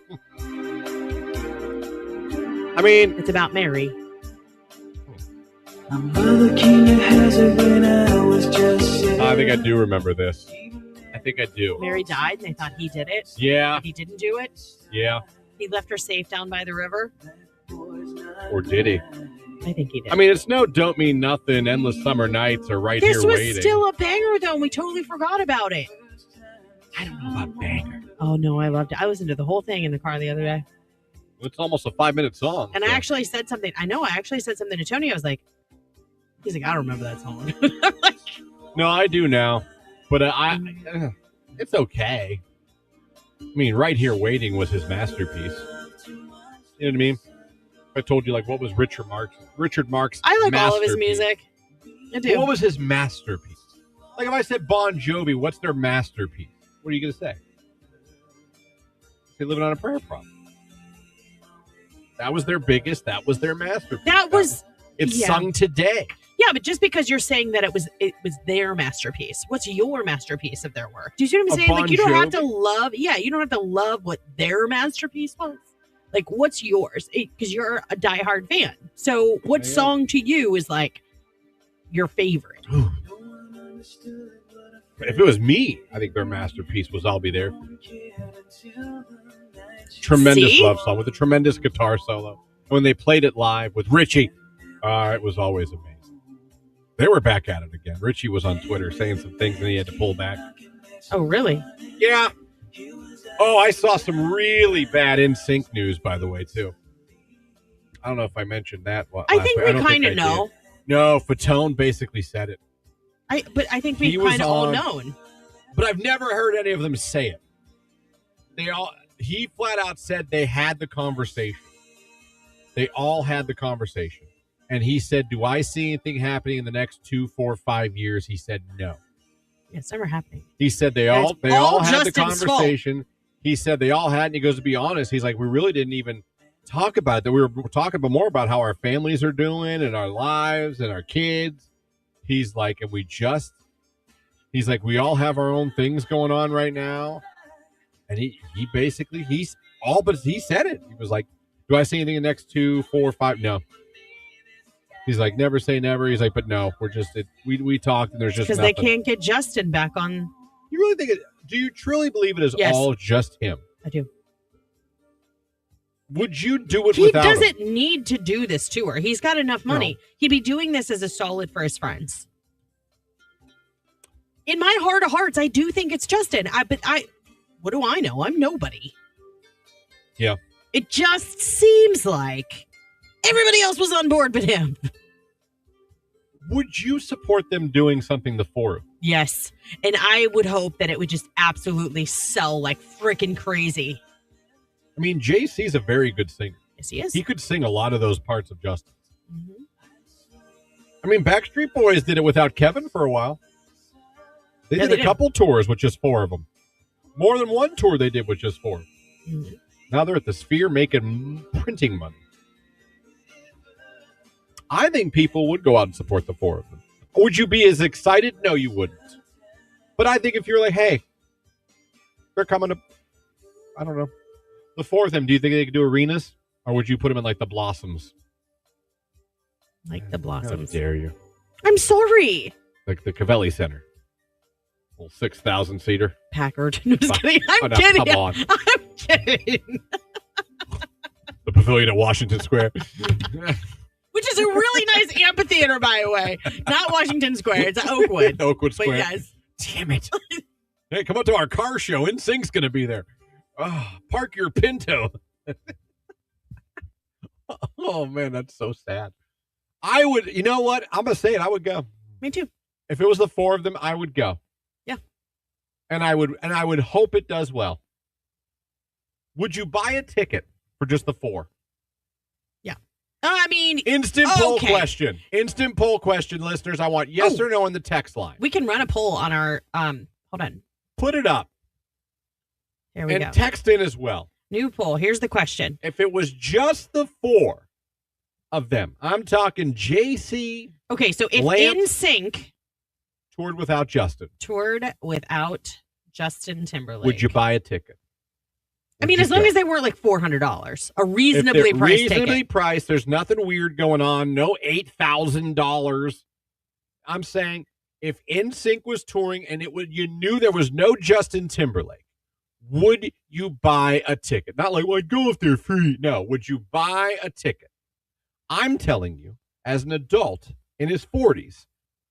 Speaker 1: I mean,
Speaker 2: it's about Mary.
Speaker 1: I think I do remember this. I think I do.
Speaker 2: Mary died, and they thought he did it.
Speaker 1: Yeah.
Speaker 2: But he didn't do it.
Speaker 1: Yeah.
Speaker 2: He left her safe down by the river.
Speaker 1: Or did he?
Speaker 2: I think he did.
Speaker 1: I mean, it's no Don't Mean Nothing, Endless Summer Nights are right here waiting.
Speaker 2: This was still a banger, though, and we totally forgot about it.
Speaker 1: I don't know about banger.
Speaker 2: Oh, no, I loved it. I listened to the whole thing in the car the other day.
Speaker 1: It's almost a 5-minute song.
Speaker 2: And I actually said something. I actually said something to Tony. I was like, he's like, I don't remember that song. Like,
Speaker 1: no, I do now. But it's okay. I mean, Right Here Waiting was his masterpiece. You know what I mean? I told you, like, what was Richard Marx?
Speaker 2: I like all of his music. I do.
Speaker 1: What was his masterpiece? Like, if I said Bon Jovi, what's their masterpiece? What are you going to say? They're Living on a Prayer, probably. That was their biggest. That was their masterpiece.
Speaker 2: It's
Speaker 1: sung today.
Speaker 2: Yeah, but just because you're saying that it was their masterpiece, what's your masterpiece of their work? Do you see what I'm saying?
Speaker 1: Bon
Speaker 2: Like, you don't have
Speaker 1: Jovi?
Speaker 2: to love. Yeah, you don't have to love what their masterpiece was. Like, what's yours? Because you're a diehard fan. So, what
Speaker 1: I am.
Speaker 2: song to you is like your favorite?
Speaker 1: If it was me, I think their masterpiece was "I'll Be There." Tremendous
Speaker 2: See?
Speaker 1: love song with a tremendous guitar solo. When they played it live with Richie, it was always amazing. They were back at it again. Richie was on Twitter saying some things and he had to pull back.
Speaker 2: Oh, really?
Speaker 1: Yeah. Oh, I saw some really bad NSYNC news, by the way, too. I don't know if I mentioned that.
Speaker 2: I think we
Speaker 1: don't
Speaker 2: kind
Speaker 1: I
Speaker 2: of know.
Speaker 1: did. No, Fatone basically said it.
Speaker 2: But I think
Speaker 1: He
Speaker 2: we
Speaker 1: was
Speaker 2: kind of all
Speaker 1: on-
Speaker 2: known.
Speaker 1: But I've never heard any of them say it. He flat out said they had the conversation. They all had the conversation. And he said, do I see anything happening in the next 2, 4, 5 years? He said no.
Speaker 2: Yeah, it's never happening.
Speaker 1: He said they
Speaker 2: It's
Speaker 1: all
Speaker 2: all
Speaker 1: had the
Speaker 2: Justin's fault.
Speaker 1: conversation. He said they all had, and he goes, to be honest, he's like, we really didn't even talk about it. That we were talking about more about how our families are doing and our lives and our kids. He's like, and he's like, we all have our own things going on right now. And he basically, he said it. He was like, do I see anything in the next 2, 4, 5? No. He's like, never say never. He's like, but no, we're just, we talked and there's just
Speaker 2: Because
Speaker 1: nothing.
Speaker 2: they can't get Justin back on.
Speaker 1: You really think do you truly believe it is
Speaker 2: Yes.
Speaker 1: all just him?
Speaker 2: I do.
Speaker 1: Would you do it
Speaker 2: He
Speaker 1: without him?
Speaker 2: doesn't need to do this tour. He's got enough money. He'd be doing this as a solid for his friends. In my heart of hearts, I do think it's Justin. What do I know? I'm nobody.
Speaker 1: Yeah.
Speaker 2: It just seems like everybody else was on board but him.
Speaker 1: Would you support them doing something the four of them?
Speaker 2: Yes. And I would hope that it would just absolutely sell like freaking crazy.
Speaker 1: I mean, JC's a very good singer.
Speaker 2: Yes, he is.
Speaker 1: He could sing a lot of those parts of Justin's.
Speaker 2: Mhm.
Speaker 1: I mean, Backstreet Boys did it without Kevin for a while. They
Speaker 2: Yeah,
Speaker 1: did
Speaker 2: they
Speaker 1: a
Speaker 2: did.
Speaker 1: couple tours with just four of them. More than one tour they did with just four.
Speaker 2: Mhm.
Speaker 1: Now they're at the Sphere making printing money. I think people would go out and support the four of them. Would you be as excited? No, you wouldn't. But I think if you're like, hey, they're coming to, I don't know, the four of them, do you think they could do arenas? Or would you put them in like the Blossoms?
Speaker 2: Like the
Speaker 1: How
Speaker 2: Blossoms.
Speaker 1: dare you?
Speaker 2: I'm sorry.
Speaker 1: Like the Cavelli Center. Little 6,000 seater.
Speaker 2: Packard. No, just kidding.
Speaker 1: Oh,
Speaker 2: I'm
Speaker 1: no,
Speaker 2: kidding.
Speaker 1: come on.
Speaker 2: I'm kidding.
Speaker 1: The Pavilion at Washington Square.
Speaker 2: Which is a really nice amphitheater, by the way. Not Washington Square. It's at Oakwood.
Speaker 1: Oakwood
Speaker 2: But
Speaker 1: Square.
Speaker 2: yes.
Speaker 1: Damn it. Hey, come up to our car show. NSYNC's going to be there. Oh, park your Pinto. Oh, man, that's so sad. I would, you know what? I'm going to say it. I would go.
Speaker 2: Me too.
Speaker 1: If it was the four of them, I would go.
Speaker 2: Yeah.
Speaker 1: And I would hope it does well. Would you buy a ticket for just the four?
Speaker 2: I mean,
Speaker 1: Instant poll
Speaker 2: Okay.
Speaker 1: question. Instant poll question, listeners. I want yes or no in the text line.
Speaker 2: we can run a poll on our, hold on.
Speaker 1: Put it up
Speaker 2: Here we
Speaker 1: and
Speaker 2: go.
Speaker 1: text in as well.
Speaker 2: New poll. Here's the question.
Speaker 1: If it was just the four of them, I'm talking JC
Speaker 2: Okay, so if
Speaker 1: Lamp.
Speaker 2: NSYNC
Speaker 1: toured without Justin,
Speaker 2: toured without Justin Timberlake,
Speaker 1: would you buy a ticket?
Speaker 2: I mean, as long as they weren't like $400, a
Speaker 1: if
Speaker 2: reasonably
Speaker 1: they're
Speaker 2: priced
Speaker 1: reasonably
Speaker 2: ticket.
Speaker 1: priced, there's nothing weird going on. No $8,000. I'm saying if NSYNC was touring and you knew there was no Justin Timberlake, would you buy a ticket? Not like, well, I'd go if they're free. No, would you buy a ticket? I'm telling you, as an adult in his 40s,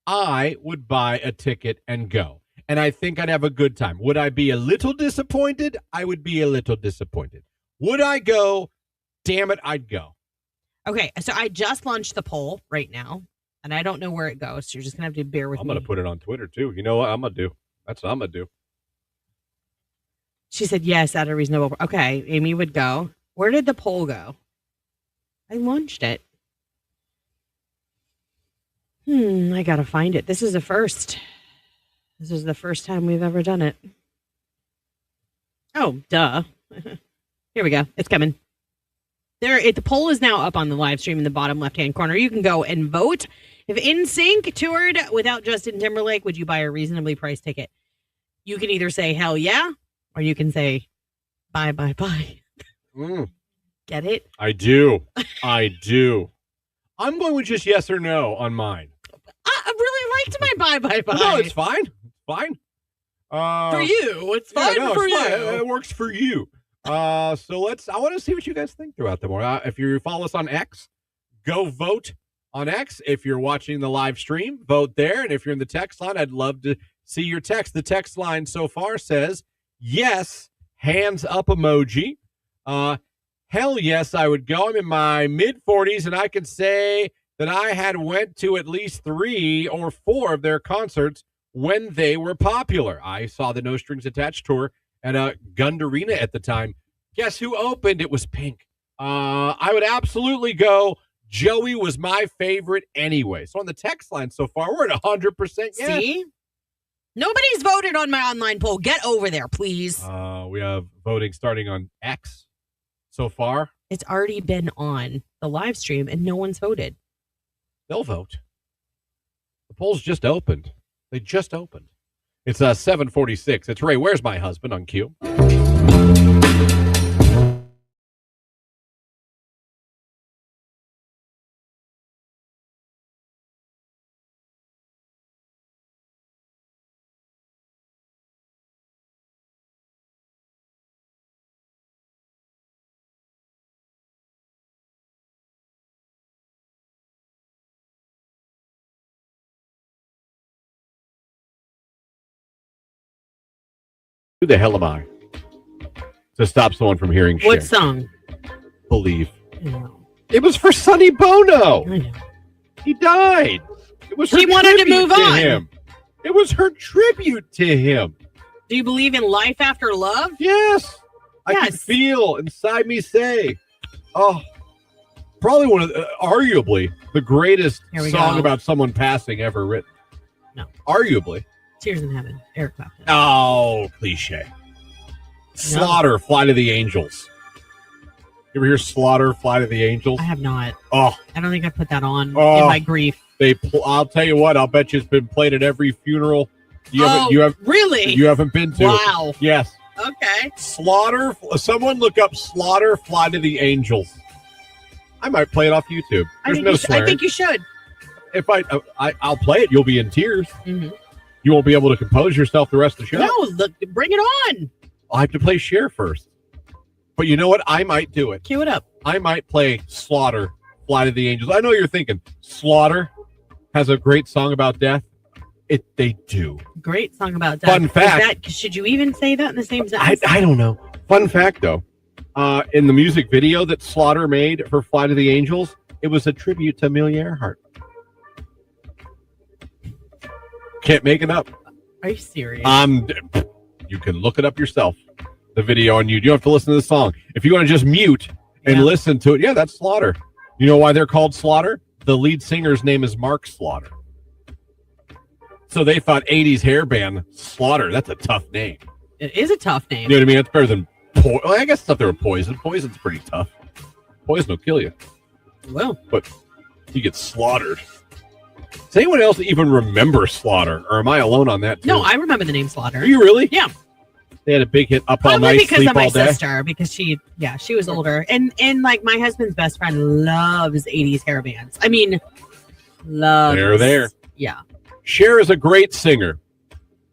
Speaker 1: I would buy a ticket and go. And I think I'd have a good time. Would I be a little disappointed? I would be a little disappointed. Would I go? Damn it, I'd go.
Speaker 2: Okay, so I just launched the poll right now, and I don't know where it goes. So you're just gonna have to bear with
Speaker 1: I'm
Speaker 2: me.
Speaker 1: going to put it on Twitter, too. You know what I'm going to do? That's what I'm going to do.
Speaker 2: She said yes at a reasonable. Okay, Amy would go. Where did the poll go? I launched it. I gotta find it. This is a first. This is the first time we've ever done it. Oh, duh. Here we go. It's coming. The poll is now up on the live stream in the bottom left-hand corner. You can go and vote. If NSYNC toured without Justin Timberlake, would you buy a reasonably priced ticket? You can either say hell yeah, or you can say bye, bye, bye. Get it?
Speaker 1: I do. I do. I'm going with just yes or no on mine.
Speaker 2: I really liked my bye, bye, bye.
Speaker 1: No, it's fine. It's fine.
Speaker 2: For you. It's fine for you.
Speaker 1: It works for you. I want to see what you guys think throughout the morning. If you follow us on X, go vote on X. If you're watching the live stream, vote there. And if you're in the text line, I'd love to see your text. The text line so far says, yes, hands up emoji. Hell yes, I would go. I'm in my mid-40s, and I can say that I had went to at least 3 or 4 of their concerts when they were popular. I saw the No Strings Attached tour at Gund Arena at the time. Guess who opened? It was Pink. I would absolutely go. Joey was my favorite anyway. So on the text line so far, we're at 100% yes.
Speaker 2: See? Nobody's voted on my online poll. Get over there, please.
Speaker 1: We have voting starting on X so far.
Speaker 2: It's already been on the live stream, and no one's voted.
Speaker 1: They'll vote. The polls just opened. They just opened. It's 7:46. It's Ray, Where's My Husband on Q. Who the hell am I to stop someone from hearing Cher?
Speaker 2: What song?
Speaker 1: Believe.
Speaker 2: No.
Speaker 1: It was for Sonny Bono.
Speaker 2: I know.
Speaker 1: He died. It was her
Speaker 2: She wanted to
Speaker 1: tribute
Speaker 2: move on.
Speaker 1: him. It was her tribute to him.
Speaker 2: Do you believe in life after love?
Speaker 1: Yes. I can
Speaker 2: Yes.
Speaker 1: feel inside me say, probably one of arguably the greatest
Speaker 2: Here we
Speaker 1: song
Speaker 2: go.
Speaker 1: about someone passing ever written.
Speaker 2: No.
Speaker 1: Arguably.
Speaker 2: Tears in Heaven. Eric Clapton.
Speaker 1: Oh, cliche. Slaughter, Fly to the Angels. You ever hear Slaughter, Fly to the Angels?
Speaker 2: I have not.
Speaker 1: Oh,
Speaker 2: I don't think I put that on
Speaker 1: Oh.
Speaker 2: in my grief.
Speaker 1: I'll tell you what, I'll bet you it's been played at every funeral you
Speaker 2: really?
Speaker 1: haven't been to.
Speaker 2: Wow.
Speaker 1: Yes.
Speaker 2: Okay.
Speaker 1: Slaughter, someone look up Slaughter, Fly to the Angels. I might play it off YouTube. There's no
Speaker 2: I
Speaker 1: swearing.
Speaker 2: think you should.
Speaker 1: If I'll play it, you'll be in tears.
Speaker 2: Mm-hmm.
Speaker 1: You won't be able to compose yourself the rest of the show.
Speaker 2: No, look, bring it on.
Speaker 1: I'll have to play Cher first. But you know what? I might do it.
Speaker 2: Cue it up.
Speaker 1: I might play Slaughter, Fly to the Angels. I know you're thinking, Slaughter has a great song about death. They do.
Speaker 2: Great song about death.
Speaker 1: Fun fact.
Speaker 2: Should you even say that in the same sentence?
Speaker 1: I don't know. Fun fact, though. In the music video that Slaughter made for Fly to the Angels, it was a tribute to Amelia Earhart. Can't make it up.
Speaker 2: Are you serious?
Speaker 1: You can look it up yourself. The video on YouTube. You don't have to listen to the song. If you want to just mute and listen to it, that's Slaughter. You know why they're called Slaughter? The lead singer's name is Mark Slaughter. So they thought 80s hair band Slaughter. That's a tough name.
Speaker 2: It is a tough name.
Speaker 1: You know what I mean? It's better than I guess it's up there with Poison. Poison's pretty tough. Poison will kill you.
Speaker 2: Well,
Speaker 1: but you get slaughtered. Does anyone else even remember Slaughter? Or am I alone on that too?
Speaker 2: no, I remember the name Slaughter.
Speaker 1: Are you really?
Speaker 2: Yeah.
Speaker 1: They had a big hit, Up All
Speaker 2: Probably
Speaker 1: Night,
Speaker 2: because
Speaker 1: Sleep
Speaker 2: of my
Speaker 1: All Day.
Speaker 2: sister, because she was older. And like my husband's best friend loves 80s hair bands. I mean, loves.
Speaker 1: They're there.
Speaker 2: Yeah.
Speaker 1: Cher is a great singer.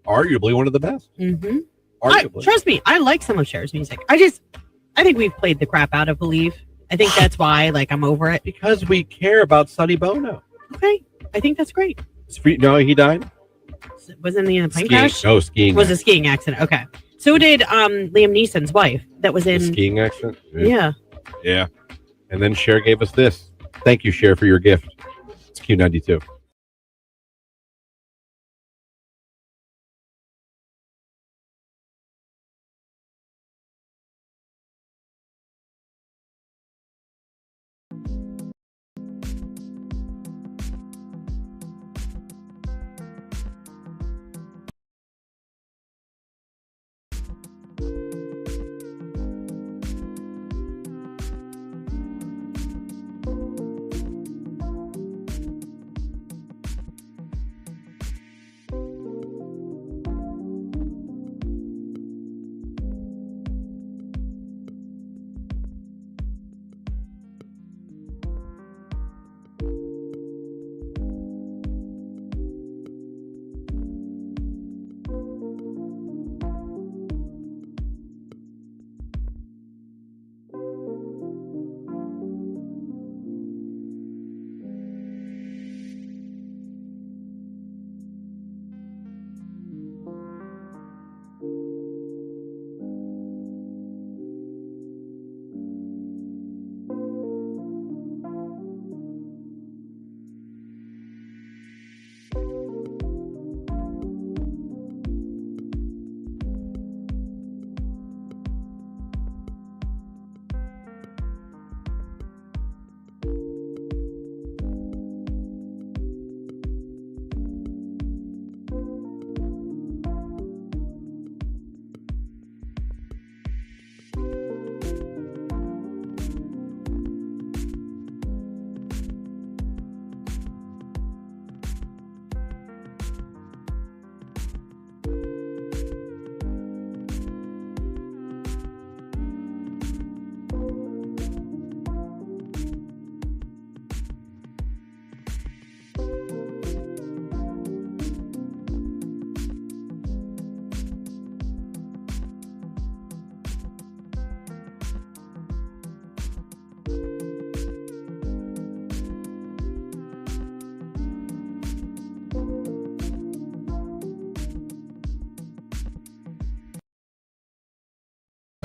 Speaker 1: Arguably one of the best.
Speaker 2: Mm-hmm.
Speaker 1: Arguably.
Speaker 2: Trust me, I like some of Cher's music. I think we've played the crap out of Believe. I think that's why, I'm over it.
Speaker 1: Because we care about Sonny Bono.
Speaker 2: Okay. I think that's great.
Speaker 1: No, he died?
Speaker 2: Wasn't he in a plane
Speaker 1: Skiing.
Speaker 2: crash?
Speaker 1: No, skiing.
Speaker 2: It was a skiing accident. Okay. So did Liam Neeson's wife that was in...
Speaker 1: The skiing accident?
Speaker 2: Yeah.
Speaker 1: Yeah. And then Cher gave us this. Thank you, Cher, for your gift. It's Q92.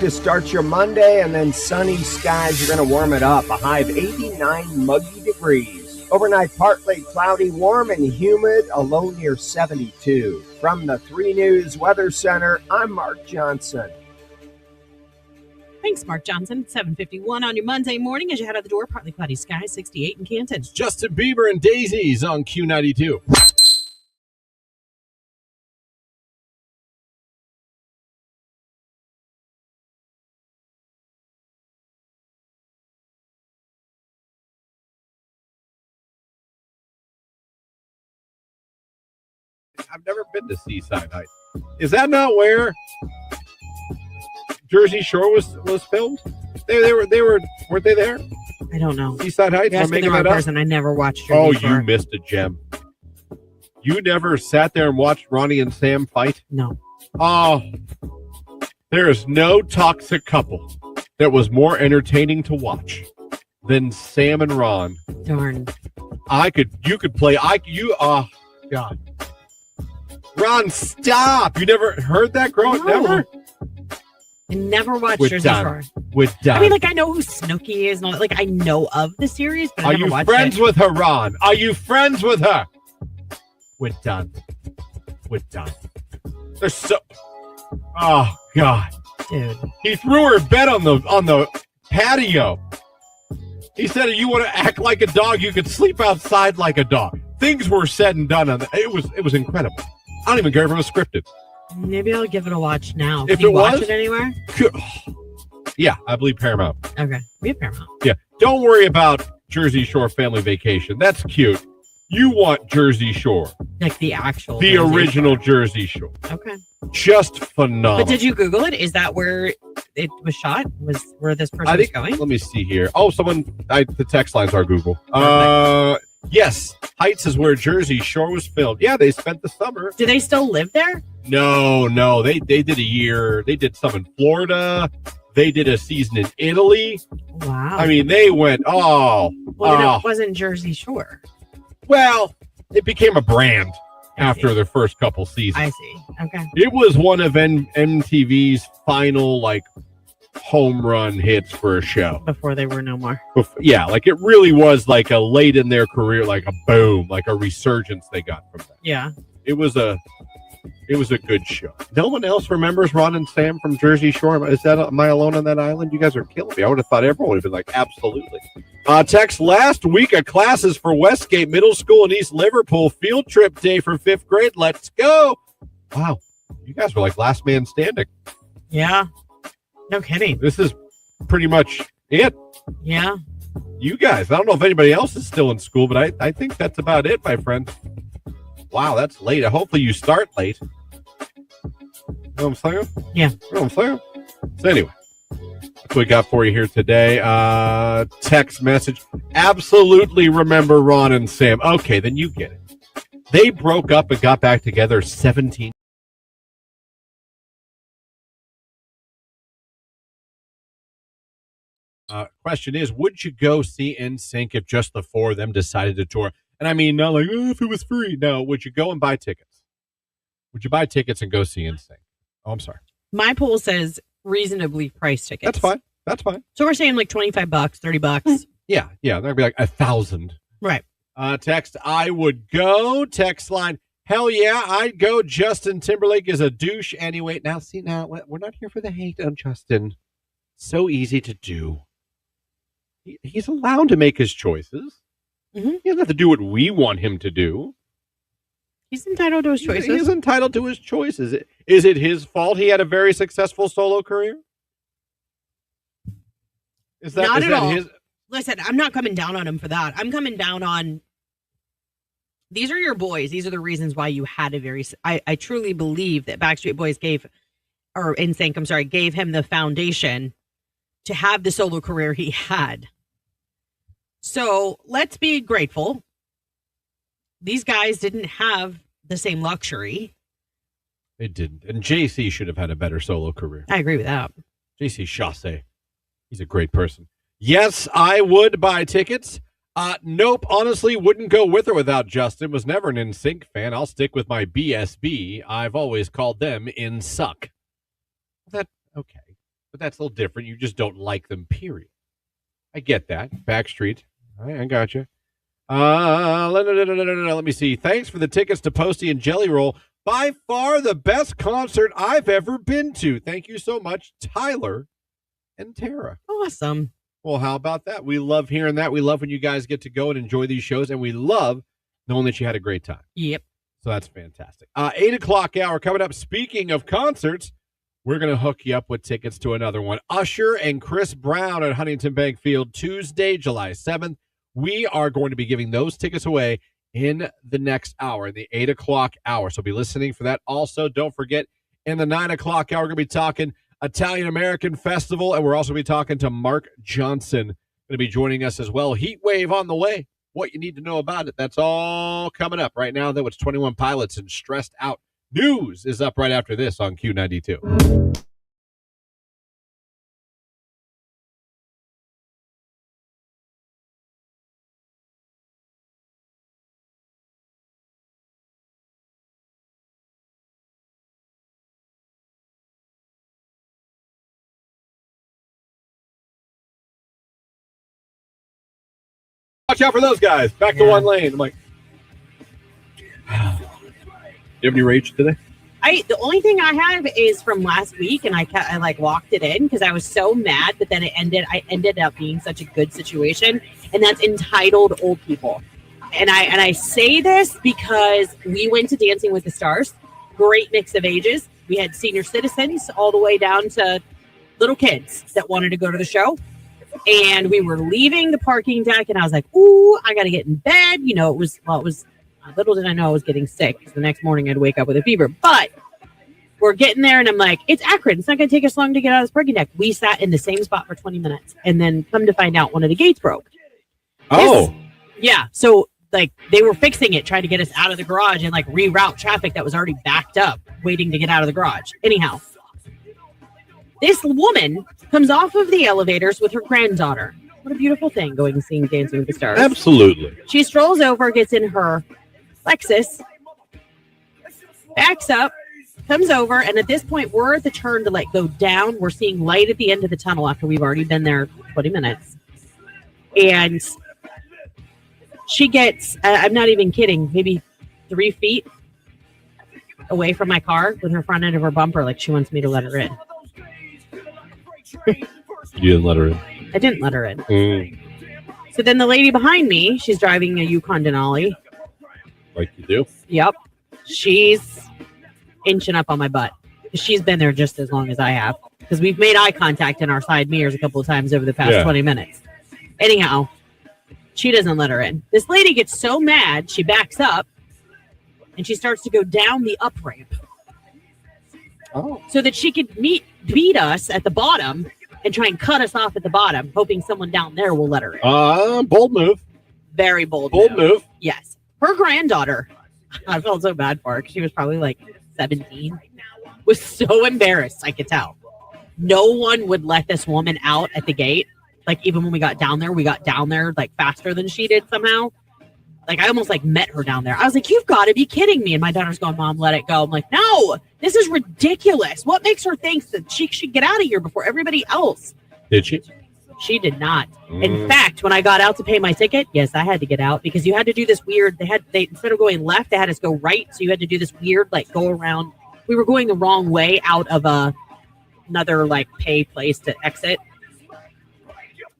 Speaker 3: to start your Monday, and then sunny skies are going to warm it up. A high of 89 muggy degrees. Overnight, partly cloudy, warm and humid, a low near 72. From the 3 News Weather Center, I'm Mark Johnson.
Speaker 2: Thanks, Mark Johnson. 7:51 on your Monday morning as you head out the door. Partly cloudy skies, 68 in Canton.
Speaker 1: Justin Bieber and Daisies on Q92. I've never been to Seaside Heights. Is that not where Jersey Shore was filmed? They were weren't they there?
Speaker 2: I don't know.
Speaker 1: Seaside Heights.
Speaker 2: You're
Speaker 1: I'm
Speaker 2: asking
Speaker 1: making
Speaker 2: the wrong
Speaker 1: that up.
Speaker 2: person. I never watched
Speaker 1: Oh,
Speaker 2: Jersey Shore.
Speaker 1: you missed a gem. You never sat there and watched Ronnie and Sam fight?
Speaker 2: No.
Speaker 1: Oh, there is no toxic couple that was more entertaining to watch than Sam and Ron.
Speaker 2: Darn.
Speaker 1: You could play. Oh, God. Ron, stop. You never heard that growing up?
Speaker 2: No.
Speaker 1: Never?
Speaker 2: I never watched
Speaker 1: We're
Speaker 2: Jersey
Speaker 1: done.
Speaker 2: Shore.
Speaker 1: We're done.
Speaker 2: I mean, like, I know who Snooki is and all that. Like, I know of the series, but I
Speaker 1: Are
Speaker 2: never
Speaker 1: you
Speaker 2: watched
Speaker 1: friends
Speaker 2: it.
Speaker 1: with her, Ron? Are you friends with her? We're done. We're done. They're so... Oh, God.
Speaker 2: Dude.
Speaker 1: He threw her bed on the patio. He said, if you want to act like a dog, you could sleep outside like a dog. Things were said and done on that. It was incredible. I don't even care if it was scripted.
Speaker 2: Maybe I'll give it a watch now.
Speaker 1: If
Speaker 2: Can you
Speaker 1: it
Speaker 2: watch
Speaker 1: was-
Speaker 2: it anywhere?
Speaker 1: Yeah, I believe Paramount.
Speaker 2: Okay. We have Paramount.
Speaker 1: Yeah. Don't worry about Jersey Shore Family Vacation. That's cute. You want Jersey Shore.
Speaker 2: Like the actual.
Speaker 1: The
Speaker 2: Jersey
Speaker 1: original
Speaker 2: Shore.
Speaker 1: Jersey Shore.
Speaker 2: Okay.
Speaker 1: Just phenomenal.
Speaker 2: But did you Google it? Is that where it was shot? Was where this person
Speaker 1: I
Speaker 2: was
Speaker 1: think,
Speaker 2: going?
Speaker 1: let me see here. Oh, the text lines are Google. Yes, Heights is where Jersey Shore was filmed. Yeah, they spent the summer.
Speaker 2: Do they still live there?
Speaker 1: No, they did a year. They did some in Florida. They did a season in Italy.
Speaker 2: Wow.
Speaker 1: I mean, they went,
Speaker 2: well, it wasn't Jersey Shore.
Speaker 1: well, it became a brand
Speaker 2: I
Speaker 1: after
Speaker 2: see.
Speaker 1: their first couple seasons.
Speaker 2: I see. Okay.
Speaker 1: It was one of MTV's final, like, home run hits for a show.
Speaker 2: Before they were no more.
Speaker 1: Yeah, like it really was like a late in their career, like a boom, like a resurgence they got from that.
Speaker 2: Yeah.
Speaker 1: It was a good show. No one else remembers Ron and Sam from Jersey Shore. Am I alone on that island? You guys are killing me. I would have thought everyone would have been like, absolutely. Text, last week of classes for Westgate Middle School in East Liverpool. Field trip day for 5th grade. Let's go. Wow. You guys were like last man standing.
Speaker 2: Yeah. No kidding.
Speaker 1: This is pretty much it.
Speaker 2: Yeah.
Speaker 1: You guys. I don't know if anybody else is still in school, but I think that's about it, my friend. Wow, that's late. Hopefully you start late. You know what I'm saying?
Speaker 2: Yeah.
Speaker 1: You know what I'm saying? So anyway, that's what we got for you here today. Text message. Absolutely remember Ron and Sam. Okay, then you get it. They broke up and got back together 17. Question is, would you go see NSYNC if just the four of them decided to tour? And I mean, not like, if it was free. No, would you go and buy tickets? Would you buy tickets and go see NSYNC? Oh, I'm sorry.
Speaker 2: My poll says reasonably priced tickets.
Speaker 1: That's fine. That's fine.
Speaker 2: So we're saying like $25, $30.
Speaker 1: Yeah. That'd be like 1,000.
Speaker 2: Right.
Speaker 1: Text, I would go. Text line, hell yeah, I'd go. Justin Timberlake is a douche anyway. Now, we're not here for the hate on Justin. So easy to do. He's allowed to make his choices.
Speaker 2: Mm-hmm.
Speaker 1: He doesn't have to do what we want him to do.
Speaker 2: He's entitled to his choices.
Speaker 1: He's entitled to his choices. Is it his fault he had a very successful solo career?
Speaker 2: Not at all.
Speaker 1: His?
Speaker 2: Listen, I'm not coming down on him for that. I'm coming down on, these are your boys. These are the reasons why you had a very, I truly believe that Backstreet Boys gave him the foundation to have the solo career he had. So let's be grateful. These guys didn't have the same luxury.
Speaker 1: They didn't. And JC should have had a better solo career.
Speaker 2: I agree with that.
Speaker 1: JC Chasez. He's a great person. Yes, I would buy tickets. Nope, honestly, wouldn't go with or without Justin. Was never an NSYNC fan. I'll stick with my BSB. I've always called them in suck. Okay. but that's a little different. You just don't like them, period. I get that. Backstreet. I got you. Let me see. Thanks for the tickets to Posty and Jelly Roll. By far the best concert I've ever been to. Thank you so much, Tyler and Tara.
Speaker 2: Awesome.
Speaker 1: Well, how about that? We love hearing that. We love when you guys get to go and enjoy these shows, and we love knowing that you had a great time.
Speaker 2: Yep.
Speaker 1: So that's fantastic. 8 o'clock hour coming up. Speaking of concerts, we're going to hook you up with tickets to another one. Usher and Chris Brown at Huntington Bank Field, Tuesday, July 7th. We are going to be giving those tickets away in the next hour, in the 8 o'clock hour. So be listening for that. Also, don't forget, in the 9 o'clock hour, we're going to be talking Italian American Festival, and we're also going to be talking to Mark Johnson, going to be joining us as well. Heat Wave on the way. What you need to know about it. That's all coming up right now, though. It's 21 Pilots and Stressed Out. News is up right after this on Q92. Watch out for those guys. Back to one lane. I'm like, do you have any rage today?
Speaker 2: The only thing I have is from last week, and I walked it in because I was so mad, but then I ended up being such a good situation, and that's entitled old people. And I say this because we went to Dancing with the Stars, great mix of ages. We had senior citizens all the way down to little kids that wanted to go to the show. And we were leaving the parking deck, and I was like, ooh, I got to get in bed. You know, it was little did I know I was getting sick, because the next morning I'd wake up with a fever. But we're getting there, and I'm like, it's Akron. It's not going to take us long to get out of this parking deck. We sat in the same spot for 20 minutes, and then come to find out one of the gates broke. Yeah. So, like, they were fixing it, trying to get us out of the garage and, like, reroute traffic that was already backed up, waiting to get out of the garage. Anyhow, this woman comes off of the elevators with her granddaughter. What a beautiful thing, going and seeing Dancing with the Stars.
Speaker 1: Absolutely.
Speaker 2: She strolls over, gets in her Lexus, backs up, comes over, and at this point, we're at the turn to like go down. We're seeing light at the end of the tunnel after we've already been there 20 minutes. And she gets, I'm not even kidding, maybe 3 feet away from my car with her front end of her bumper, like she wants me to let her in.
Speaker 1: You didn't let her in?
Speaker 2: I didn't let her in. So then the lady behind me, she's driving a Yukon Denali.
Speaker 1: Like you do?
Speaker 2: Yep. She's inching up on my butt. She's been there just as long as I have. Because we've made eye contact in our side mirrors a couple of times over the past 20 minutes. Anyhow, she doesn't let her in. This lady gets so mad, she backs up, and she starts to go down the up ramp.
Speaker 3: Oh.
Speaker 2: So that she could beat us at the bottom and try and cut us off at the bottom, hoping someone down there will let her in.
Speaker 1: Bold move.
Speaker 2: Very bold
Speaker 1: move.
Speaker 2: Yes. Her granddaughter, I felt so bad for her. She was probably like 17. Was so embarrassed, I could tell. No one would let this woman out at the gate. Like, even when we got down there like faster than she did somehow. Like, I almost like met her down there. I was like, you've got to be kidding me. And my daughter's going, Mom, let it go. I'm like, no, this is ridiculous. What makes her think that she should get out of here before everybody else?
Speaker 1: Did she?
Speaker 2: She did not. In fact, when I got out to pay my ticket, yes, I had to get out because you had to do this weird, they instead of going left, they had us go right. So you had to do this weird, like, go around. We were going the wrong way out of another like pay place to exit.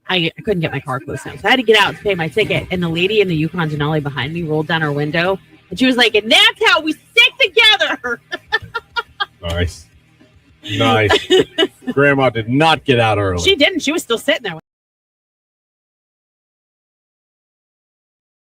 Speaker 2: I couldn't get my car close enough. So I had to get out to pay my ticket. And the lady in the Yukon Denali behind me rolled down her window. And she was like, and that's how we stick together.
Speaker 1: Nice. Grandma did not get out early.
Speaker 2: She didn't. She was still sitting there.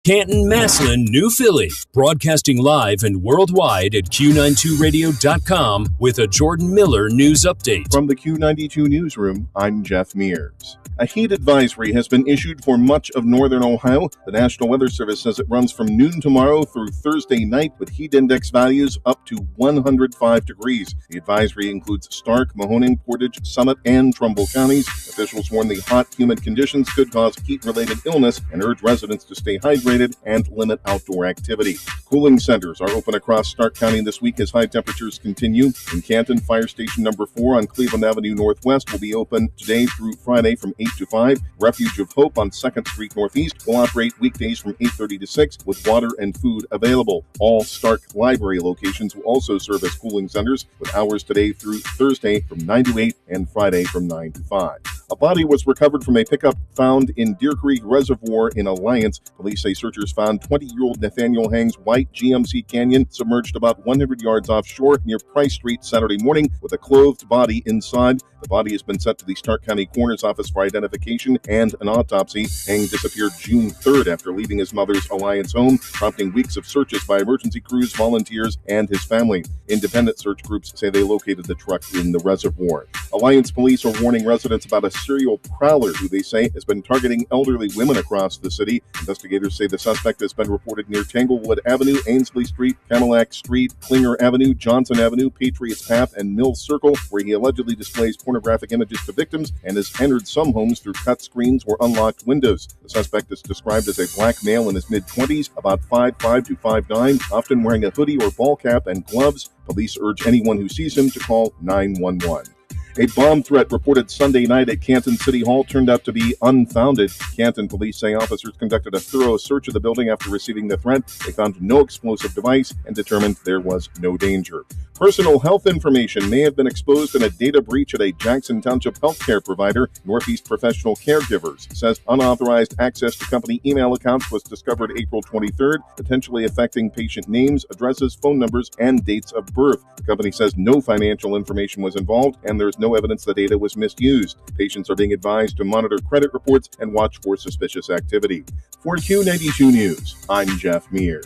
Speaker 6: Canton, Massillon, New Philly, broadcasting live and worldwide at Q92radio.com with a Jordan Miller news update.
Speaker 7: From the Q92 newsroom, I'm Jeff Mears. A heat advisory has been issued for much of northern Ohio. The National Weather Service says it runs from noon tomorrow through Thursday night with heat index values up to 105 degrees. The advisory includes Stark, Mahoning, Portage, Summit, and Trumbull counties. Officials warn the hot, humid conditions could cause heat-related illness and urge residents to stay hydrated rated and limit outdoor activity. Cooling centers are open across Stark County this week as high temperatures continue. In Canton, Fire Station number 4 on Cleveland Avenue Northwest will be open today through Friday from 8 to 5. Refuge of Hope on 2nd Street Northeast will operate weekdays from 8:30 to 6 with water and food available. All Stark Library locations will also serve as cooling centers with hours today through Thursday from 9 to 8 and Friday from 9 to 5. A body was recovered from a pickup found in Deer Creek Reservoir in Alliance. Police say searchers found 20-year-old Nathaniel Hang's white GMC Canyon submerged about 100 yards offshore near Price Street Saturday morning with a clothed body inside. The body has been sent to the Stark County Coroner's Office for identification and an autopsy. Hang disappeared June 3rd after leaving his mother's Alliance home, prompting weeks of searches by emergency crews, volunteers, and his family. Independent search groups say they located the truck in the reservoir. Alliance police are warning residents about a serial prowler who they say has been targeting elderly women across the city. Investigators say the suspect has been reported near Tanglewood Avenue, Ainsley Street, Cadillac Street, Klinger Avenue, Johnson Avenue, Patriots Path, and Mills Circle, where he allegedly displays pornographic images to victims and has entered some homes through cut screens or unlocked windows. The suspect is described as a black male in his mid-20s, about 5'5" to 5'9", often wearing a hoodie or ball cap and gloves. Police urge anyone who sees him to call 911. A bomb threat reported Sunday night at Canton City Hall turned out to be unfounded. Canton police say officers conducted a thorough search of the building after receiving the threat. They found no explosive device and determined there was no danger. Personal health information may have been exposed in a data breach at a Jackson Township healthcare provider. Northeast Professional Caregivers says unauthorized access to company email accounts was discovered April 23rd, potentially affecting patient names, addresses, phone numbers, and dates of birth. The company says no financial information was involved, and there's no evidence the data was misused. Patients are being advised to monitor credit reports and watch for suspicious activity. For Q92 News, I'm Jeff Mears.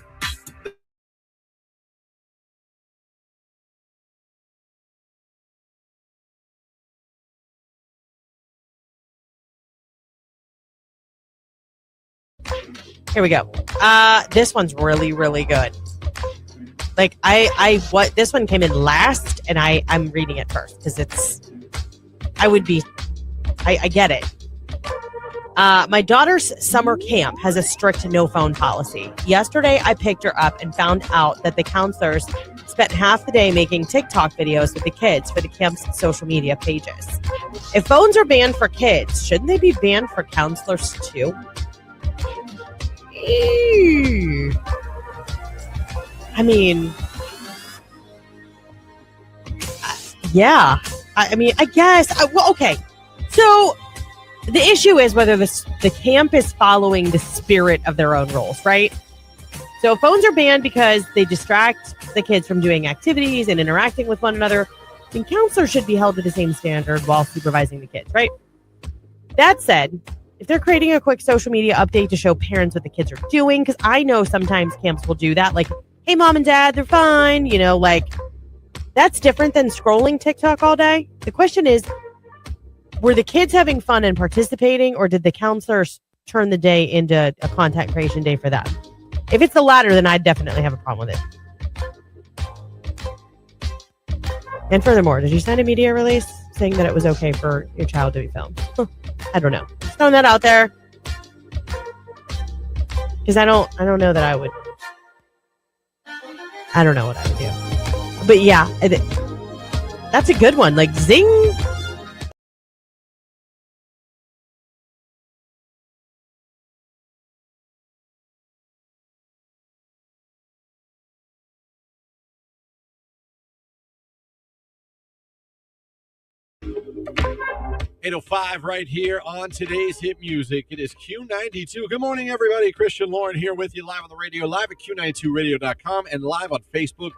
Speaker 2: Here we go. This one's really, really good. Like this one came in last, and I'm reading it first because I get it. My daughter's summer camp has a strict no phone policy. Yesterday, I picked her up and found out that the counselors spent half the day making TikTok videos with the kids for the camp's social media pages. If phones are banned for kids, shouldn't they be banned for counselors too? I mean, yeah. I mean, I guess. Well, okay. So the issue is whether the camp is following the spirit of their own rules, right? So phones are banned because they distract the kids from doing activities and interacting with one another. And counselors should be held to the same standard while supervising the kids, right? That said, if they're creating a quick social media update to show parents what the kids are doing, because I know sometimes camps will do that, like, hey, mom and dad, they're fine, like, that's different than scrolling TikTok all day. The question is, were the kids having fun and participating, or did the counselors turn the day into a content creation day for them? If it's the latter, then I'd definitely have a problem with it. And furthermore, did you send a media release saying that it was okay for your child to be filmed? I don't know. Just throwing that out there. Because I don't know that I would. I don't know what I would do. But yeah, that's a good one. Like, zing.
Speaker 1: .805 right here on today's hit music. It is Q92. Good morning, everybody. Christian Lauren here with you live on the radio, live at Q92radio.com, and live on Facebook,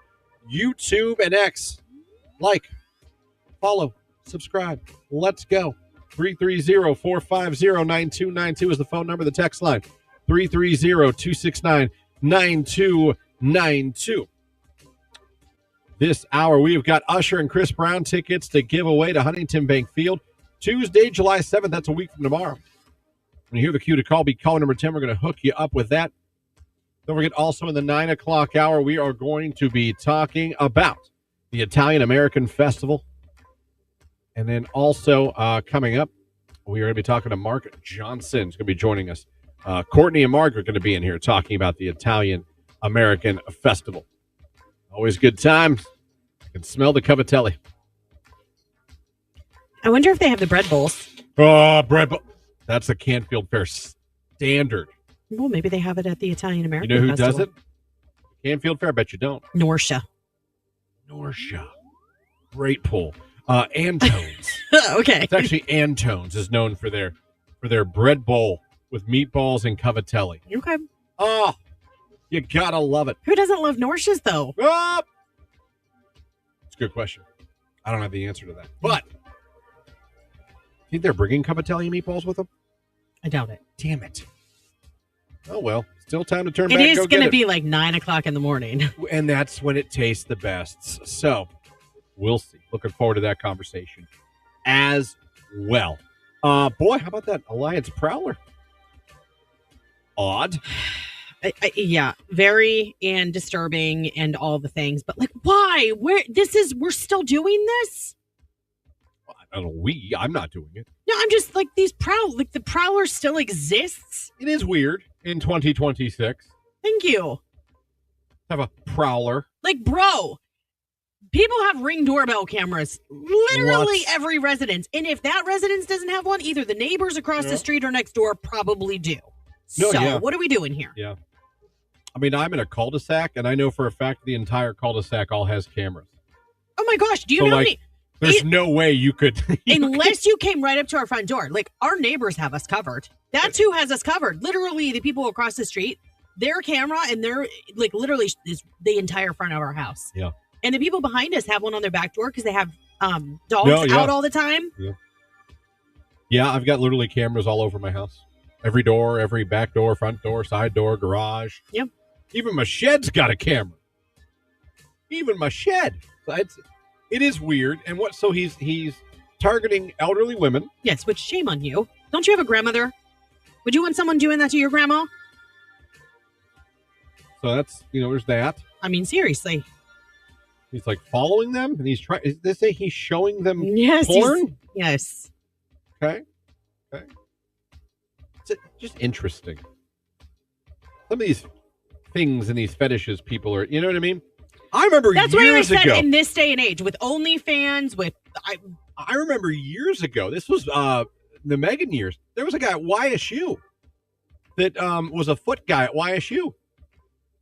Speaker 1: YouTube, and X. Like, follow, subscribe. Let's go. 330-450-9292 is the phone number, the text line. 330-269-9292. This hour, we've got Usher and Chris Brown tickets to give away to Huntington Bank Field. Tuesday, July 7th. That's a week from tomorrow. When you hear the cue to call, be caller number 10. We're going to hook you up with that. Don't forget, also in the 9 o'clock hour, we are going to be talking about the Italian American Festival. And then also coming up, we are going to be talking to Mark Johnson. He's going to be joining us Courtney and Margaret going to be in here talking about the Italian American Festival. Always good times. I can smell the cavatelli.
Speaker 2: I wonder if they have the bread bowls.
Speaker 1: Oh, bread bowl. That's a Canfield Fair standard.
Speaker 2: Well, maybe they have it at the Italian American
Speaker 1: You know who
Speaker 2: Festival.
Speaker 1: does it? Canfield Fair. I bet you don't.
Speaker 2: Norsha.
Speaker 1: Great pull. Antone's.
Speaker 2: Okay.
Speaker 1: It's actually Antone's is known for their bread bowl with meatballs and cavatelli.
Speaker 2: Okay.
Speaker 1: Oh, you gotta love it.
Speaker 2: Who doesn't love Norsha's, though?
Speaker 1: Oh! It's a good question. I don't have the answer to that. But think they're bringing cavatelli meatballs with them?
Speaker 2: I doubt it.
Speaker 1: Damn it. Oh, well. Still time to turn
Speaker 2: It
Speaker 1: back.
Speaker 2: is
Speaker 1: Go
Speaker 2: going
Speaker 1: get
Speaker 2: to
Speaker 1: it.
Speaker 2: be like 9 o'clock in the morning.
Speaker 1: And that's when it tastes the best. So we'll see. Looking forward to that conversation as well. Boy, how about that Alliance Prowler? Odd.
Speaker 2: Yeah, very and disturbing and all the things. But like, why? We're still doing this?
Speaker 1: I don't know. I'm not doing it.
Speaker 2: No, I'm just like the Prowler still exists.
Speaker 1: It is weird in 2026.
Speaker 2: Thank you.
Speaker 1: Have a Prowler.
Speaker 2: Like, bro, people have Ring doorbell cameras. Literally
Speaker 1: What?
Speaker 2: every residence. And if that residence doesn't have one, either the neighbors across the street or next door probably do.
Speaker 1: No,
Speaker 2: So
Speaker 1: yeah.
Speaker 2: what are we doing here?
Speaker 1: Yeah. I mean, I'm in a cul-de-sac, and I know for a fact the entire cul-de-sac all has cameras.
Speaker 2: Oh my gosh, do you
Speaker 1: So,
Speaker 2: know
Speaker 1: like,
Speaker 2: any?
Speaker 1: There's no way you could.
Speaker 2: Unless you came right up to our front door. Like, our neighbors have us covered. That's who has us covered. Literally, the people across the street, their camera and their, like, literally is the entire front of our house.
Speaker 1: Yeah.
Speaker 2: And the people behind us have one on their back door because they have dogs out all the time.
Speaker 1: Yeah, I've got literally cameras all over my house. Every door, every back door, front door, side door, garage.
Speaker 2: Yep.
Speaker 1: Even my shed's got a camera. Even my shed. It is weird. And so he's targeting elderly women.
Speaker 2: Yes, which shame on you. Don't you have a grandmother? Would you want someone doing that to your grandma?
Speaker 1: So that's, there's that.
Speaker 2: I mean, seriously.
Speaker 1: He's like following them, and he's trying. Did they say he's showing them
Speaker 2: Yes.
Speaker 1: porn?
Speaker 2: Yes.
Speaker 1: Okay. It's just interesting. Some of these things and these fetishes people are, you know what I mean? I remember
Speaker 2: That's why I
Speaker 1: years
Speaker 2: said
Speaker 1: ago.
Speaker 2: in this day and age with OnlyFans,
Speaker 1: I remember years ago. This was the Megan years. There was a guy at YSU that was a foot guy at YSU.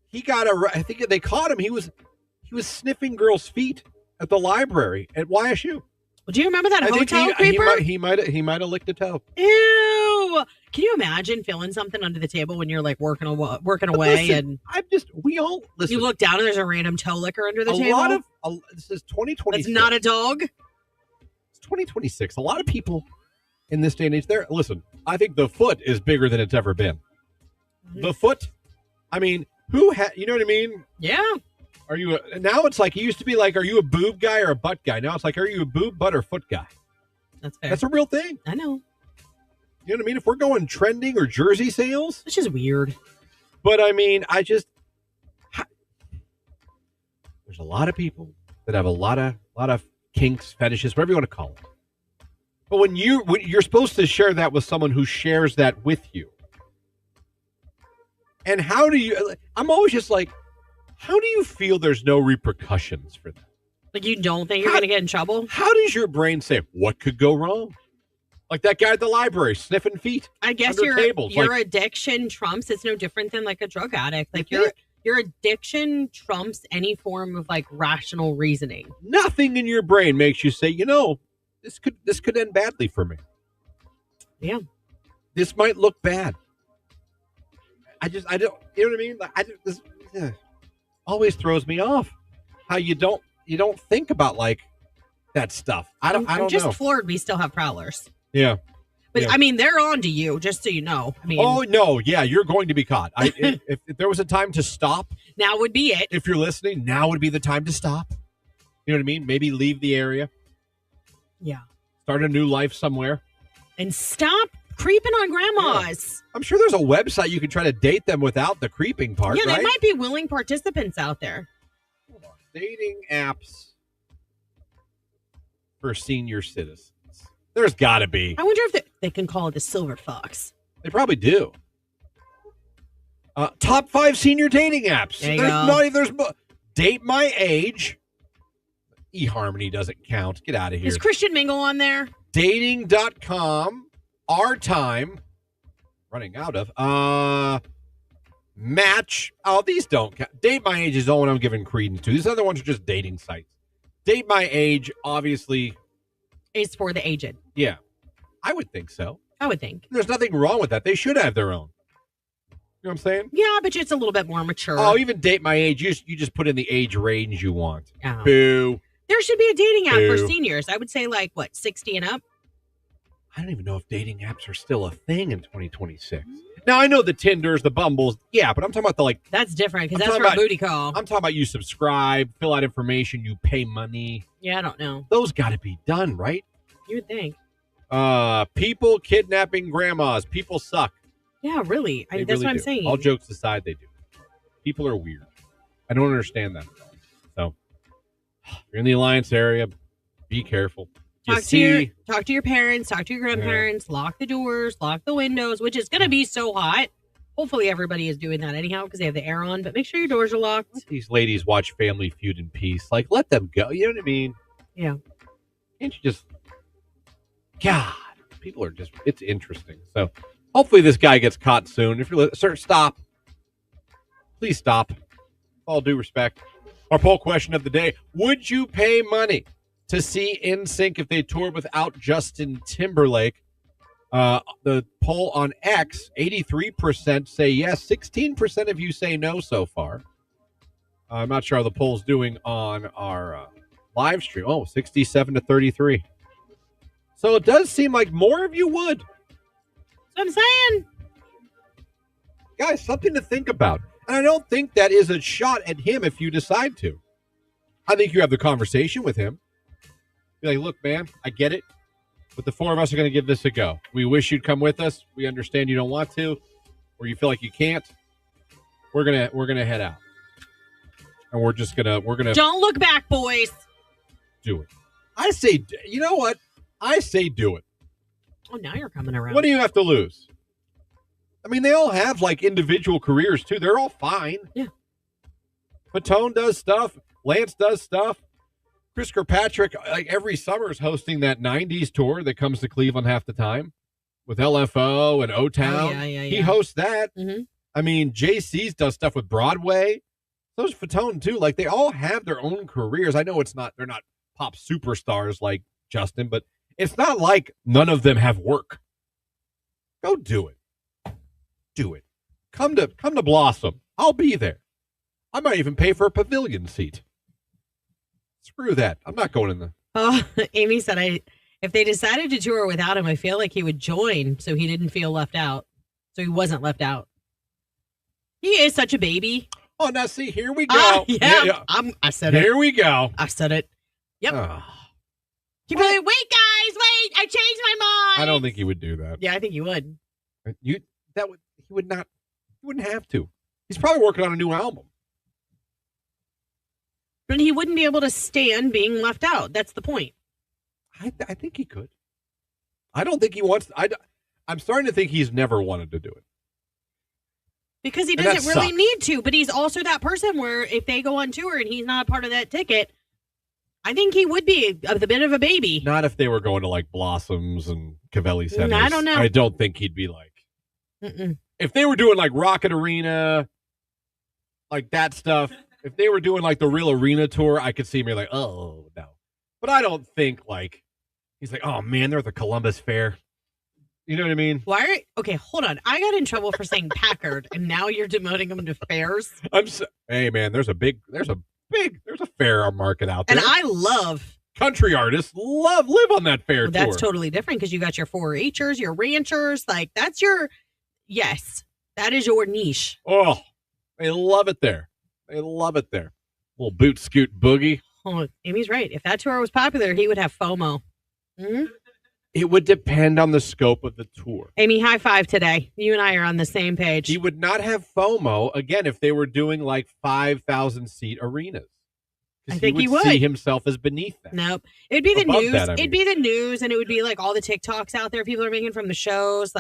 Speaker 1: He got I think they caught him. He was sniffing girls' feet at the library at YSU.
Speaker 2: do you remember that
Speaker 1: I think
Speaker 2: hotel creeper?
Speaker 1: He might have licked a toe.
Speaker 2: Ew! Can you imagine feeling something under the table when you're like working away
Speaker 1: Listen,
Speaker 2: and
Speaker 1: we all listen.
Speaker 2: you look down and there's a random toe licker under the
Speaker 1: a
Speaker 2: table?
Speaker 1: lot of this is 2026.
Speaker 2: That's not a dog.
Speaker 1: It's 2026. A lot of people in this day and age. Listen, I think the foot is bigger than it's ever been. The foot. I mean, you know what I mean?
Speaker 2: Yeah.
Speaker 1: Are you now? It's like it used to be like, are you a boob guy or a butt guy? Now it's like, are you a boob, butt, or foot guy?
Speaker 2: That's fair.
Speaker 1: That's a real thing.
Speaker 2: I know.
Speaker 1: You know what I mean? If we're going trending or jersey sales,
Speaker 2: It's just weird.
Speaker 1: but I mean, there's a lot of people that have a lot of kinks, fetishes, whatever you want to call it. But when you're supposed to share that with someone who shares that with you, and how do you? I'm always just like, how do you feel there's no repercussions for that?
Speaker 2: Like, you don't think you're going to get in trouble?
Speaker 1: How does your brain say, what could go wrong? Like that guy at the library sniffing feet.
Speaker 2: I guess
Speaker 1: under tables.
Speaker 2: your
Speaker 1: Like,
Speaker 2: addiction trumps. It's no different than like a drug addict. Like
Speaker 1: You
Speaker 2: your addiction trumps any form of like rational reasoning.
Speaker 1: nothing in your brain makes you say, this could end badly for me.
Speaker 2: Yeah.
Speaker 1: This might look bad. I don't, you know what I mean? Like, this always throws me off. How you don't think about like that stuff. I don't
Speaker 2: I'm just
Speaker 1: know.
Speaker 2: floored we still have prowlers.
Speaker 1: Yeah.
Speaker 2: But
Speaker 1: Yeah.
Speaker 2: I mean, they're on to you, just so you know. I mean,
Speaker 1: Oh no, yeah, you're going to be caught. If there was a time to stop,
Speaker 2: now would be it.
Speaker 1: if you're listening, now would be the time to stop. You know what I mean? Maybe leave the area,
Speaker 2: Yeah.
Speaker 1: start a new life somewhere.
Speaker 2: And stop creeping on grandmas.
Speaker 1: I'm sure there's a website you can try to date them without the creeping part,
Speaker 2: Yeah,
Speaker 1: right?
Speaker 2: there might be willing participants out there.
Speaker 1: Hold on. Dating apps for senior citizens. There's got to be.
Speaker 2: I wonder if they can call it the Silver Fox.
Speaker 1: They probably do. Top 5 senior dating apps.
Speaker 2: There you go.
Speaker 1: There's Date My Age. eHarmony doesn't count. Get out of here.
Speaker 2: Is Christian Mingle on there?
Speaker 1: Dating.com. Our Time. Running out of. Match. Oh, these don't count. Date My Age is the one I'm giving credence to. These other ones are just dating sites. Date My Age, obviously.
Speaker 2: Is for the aged.
Speaker 1: Yeah. I would think so.
Speaker 2: I would think.
Speaker 1: There's nothing wrong with that. They should have their own. You know what I'm saying?
Speaker 2: Yeah, but it's a little bit more mature.
Speaker 1: Oh, even Date My Age, you just put in the age range you want.
Speaker 2: Oh.
Speaker 1: Boo.
Speaker 2: There should be a dating app for
Speaker 1: Boo.
Speaker 2: seniors. I would say 60 and up.
Speaker 1: I don't even know if dating apps are still a thing in 2026. Now, I know the Tinders, the Bumbles, yeah, but I'm talking about
Speaker 2: That's different because
Speaker 1: I'm
Speaker 2: that's
Speaker 1: talking
Speaker 2: for a
Speaker 1: about-
Speaker 2: booty call.
Speaker 1: I'm talking about you subscribe, fill out information, you pay money.
Speaker 2: Yeah, I don't know.
Speaker 1: Those got to be done, right?
Speaker 2: You would think.
Speaker 1: People kidnapping grandmas. People suck.
Speaker 2: Yeah, really.
Speaker 1: They
Speaker 2: That's
Speaker 1: really
Speaker 2: what I'm
Speaker 1: do.
Speaker 2: saying.
Speaker 1: All jokes aside, they do. People are weird. I don't understand that. So, if you're in the Alliance area, be careful. You
Speaker 2: Talk to your parents, talk to your grandparents, lock the doors, lock the windows, which is going to be so hot. Hopefully everybody is doing that anyhow because they have the air on, but make sure your doors are locked.
Speaker 1: Let these ladies watch Family Feud in peace. Let them go. You know what I mean?
Speaker 2: Yeah.
Speaker 1: Can't you just... God, people are just... It's interesting. So, hopefully this guy gets caught soon. If you're... Sir, stop. Please stop. With all due respect. Our poll question of the day. Would you pay money to see NSYNC if they toured without Justin Timberlake? The poll on X, 83% say yes. 16% of you say no so far. I'm not sure how the poll's doing on our live stream. Oh, 67 to 33. So it does seem like more of you would.
Speaker 2: That's what I'm saying.
Speaker 1: Guys, something to think about. And I don't think that is a shot at him if you decide to. I think you have the conversation with him. Be like, look, man, I get it, but the four of us are going to give this a go. We wish you'd come with us. We understand you don't want to, or you feel like you can't. We're gonna head out, and we're gonna
Speaker 2: Don't look back, boys.
Speaker 1: do it. I say, you know what? I say do it.
Speaker 2: Oh, now you're coming around.
Speaker 1: What do you have to lose? I mean, they all have individual careers too. They're all fine.
Speaker 2: Yeah.
Speaker 1: Patone does stuff. Lance does stuff. Chris Kirkpatrick, every summer, is hosting that 90s tour that comes to Cleveland half the time with LFO and O-Town.
Speaker 2: Oh, yeah.
Speaker 1: He hosts that.
Speaker 2: Mhm.
Speaker 1: I mean, JC's does stuff with Broadway. So does Fatone, too. They all have their own careers. I know they're not pop superstars like Justin, but it's not like none of them have work. Go do it. Do it. Come to Blossom. I'll be there. I might even pay for a pavilion seat. Screw that. I'm not going in the...
Speaker 2: Oh, Amy said, if they decided to tour without him, I feel like he would join so he didn't feel left out. So he wasn't left out. He is such a baby.
Speaker 1: Oh, now see, here we go.
Speaker 2: Yeah. I said it.
Speaker 1: Here we go.
Speaker 2: I said it. Yep.
Speaker 1: Ah,
Speaker 2: He'd be like, wait, guys, wait. I changed my mind.
Speaker 1: I don't think he would do that.
Speaker 2: Yeah, I think you would.
Speaker 1: He wouldn't have to. He's probably working on a new album.
Speaker 2: But he wouldn't be able to stand being left out. That's the point.
Speaker 1: I think he could. I don't think he wants... I'm starting to think he's never wanted to do it.
Speaker 2: Because he
Speaker 1: And that
Speaker 2: doesn't really
Speaker 1: sucks.
Speaker 2: need to. But he's also that person where if they go on tour and he's not a part of that ticket, I think he would be a bit of a baby.
Speaker 1: Not if they were going to Blossoms and Cavelli Centers.
Speaker 2: I don't know.
Speaker 1: I don't think he'd be
Speaker 2: Mm-mm.
Speaker 1: if they were doing Rocket Arena, that stuff. If they were doing the real arena tour, I could see him be oh no. But I don't think he's oh man, they're at the Columbus Fair. You know what I mean?
Speaker 2: Why? Okay, hold on. I got in trouble for saying Packard, and now you're demoting him to fairs.
Speaker 1: Hey man, there's a fair market out there.
Speaker 2: And I love.
Speaker 1: Country artists live on that fair tour.
Speaker 2: That's totally different because you got your 4-H'ers, your ranchers. That's your. Yes, that is your niche.
Speaker 1: Oh, they love it there. They love it there. Little boot scoot boogie.
Speaker 2: Oh, Amy's right. If that tour was popular, he would have FOMO. Mm-hmm.
Speaker 1: It would depend on the scope of the tour.
Speaker 2: Amy, high five today. You and I are on the same page.
Speaker 1: He would not have FOMO, again, if they were doing 5,000-seat arenas.
Speaker 2: I think he would
Speaker 1: see himself as beneath that.
Speaker 2: Nope. It'd be the
Speaker 1: Above
Speaker 2: news.
Speaker 1: that, I
Speaker 2: It'd
Speaker 1: mean.
Speaker 2: be the news, and it would be all the TikToks out there people are making from the shows.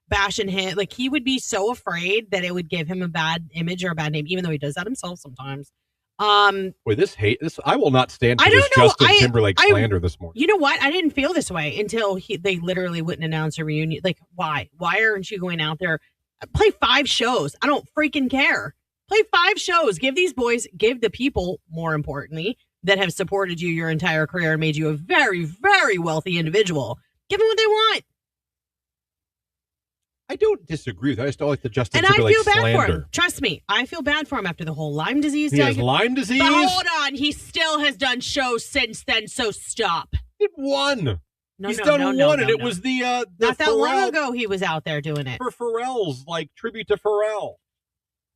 Speaker 2: bashing him. Like, he would be so afraid that it would give him a bad image or a bad name, even though he does that himself sometimes.
Speaker 1: Wait, this I will not stand for
Speaker 2: I
Speaker 1: this
Speaker 2: don't know.
Speaker 1: Justin Timberlake slander this morning.
Speaker 2: You know what? I didn't feel this way until they literally wouldn't announce a reunion. Like, why? Why aren't you going out there? Play 5 shows. I don't freaking care. Play 5 shows. Give the people, more importantly, that have supported you your entire career and made you a very, very wealthy individual. Give them what they want.
Speaker 1: I don't disagree with that. I just don't like the Justin
Speaker 2: And
Speaker 1: Timberlake
Speaker 2: I feel bad
Speaker 1: slander.
Speaker 2: for him. Trust me, I feel bad for him after the whole Lyme disease.
Speaker 1: He has Lyme disease?
Speaker 2: But hold on. He still has done shows since then, so stop.
Speaker 1: He done one, and it was the
Speaker 2: not that
Speaker 1: Pharrell,
Speaker 2: long ago he was out there doing it.
Speaker 1: For Pharrell's, like, tribute to Pharrell.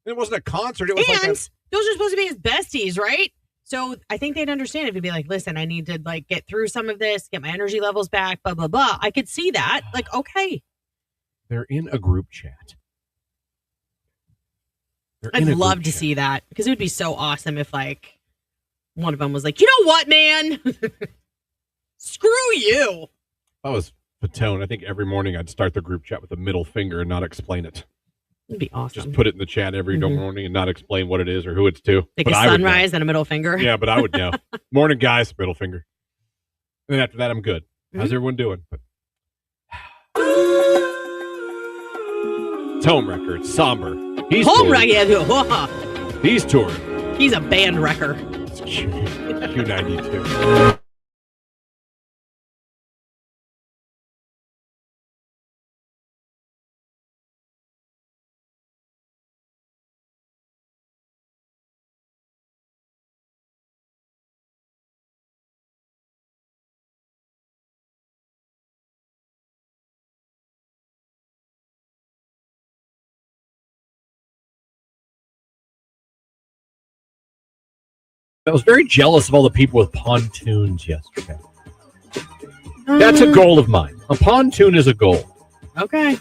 Speaker 1: It wasn't a concert. It was
Speaker 2: and
Speaker 1: like
Speaker 2: those are supposed to be his besties, right? So I think they'd understand if he'd be like, listen, I need to, like, get through some of this, get my energy levels back, blah, blah, blah. I could see that. Like, okay.
Speaker 1: They're in a group chat.
Speaker 2: I'd love to see that, because it would be so awesome if, like, one of them was like, you know what, man? Screw you.
Speaker 1: If I was Fatone, I think every morning I'd start the group chat with a middle finger and not explain it.
Speaker 2: It'd be awesome.
Speaker 1: Just put it in the chat every morning and not explain what it is or who it's to.
Speaker 2: Like a sunrise and a middle finger.
Speaker 1: Yeah, but I would know. Morning, guys, middle finger. And then after that, I'm good. How's everyone doing? But Tome Records, Somber. He's
Speaker 2: Record.
Speaker 1: He's touring.
Speaker 2: He's a band wrecker.
Speaker 1: It's Q92. I was very jealous of all the people with pontoons yesterday. That's a goal of mine. A pontoon is a goal.
Speaker 2: Okay.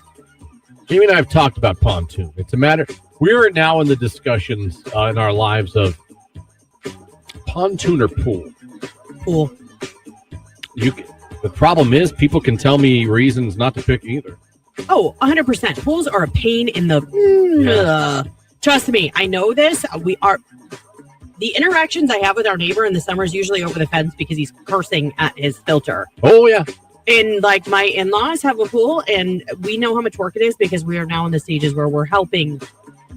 Speaker 1: Jamie and I have talked about pontoon. It's a matter. We are now in the discussions in our lives of pontoon or pool.
Speaker 2: Pool.
Speaker 1: The problem is people can tell me reasons not to pick either.
Speaker 2: Oh, 100%. Pools are a pain in the... Trust me, I know this. The interactions I have with our neighbor in the summer is usually over the fence because he's cursing at his filter.
Speaker 1: Oh, yeah.
Speaker 2: And, like, my in-laws have a pool, and we know how much work it is because we are now in the stages where we're helping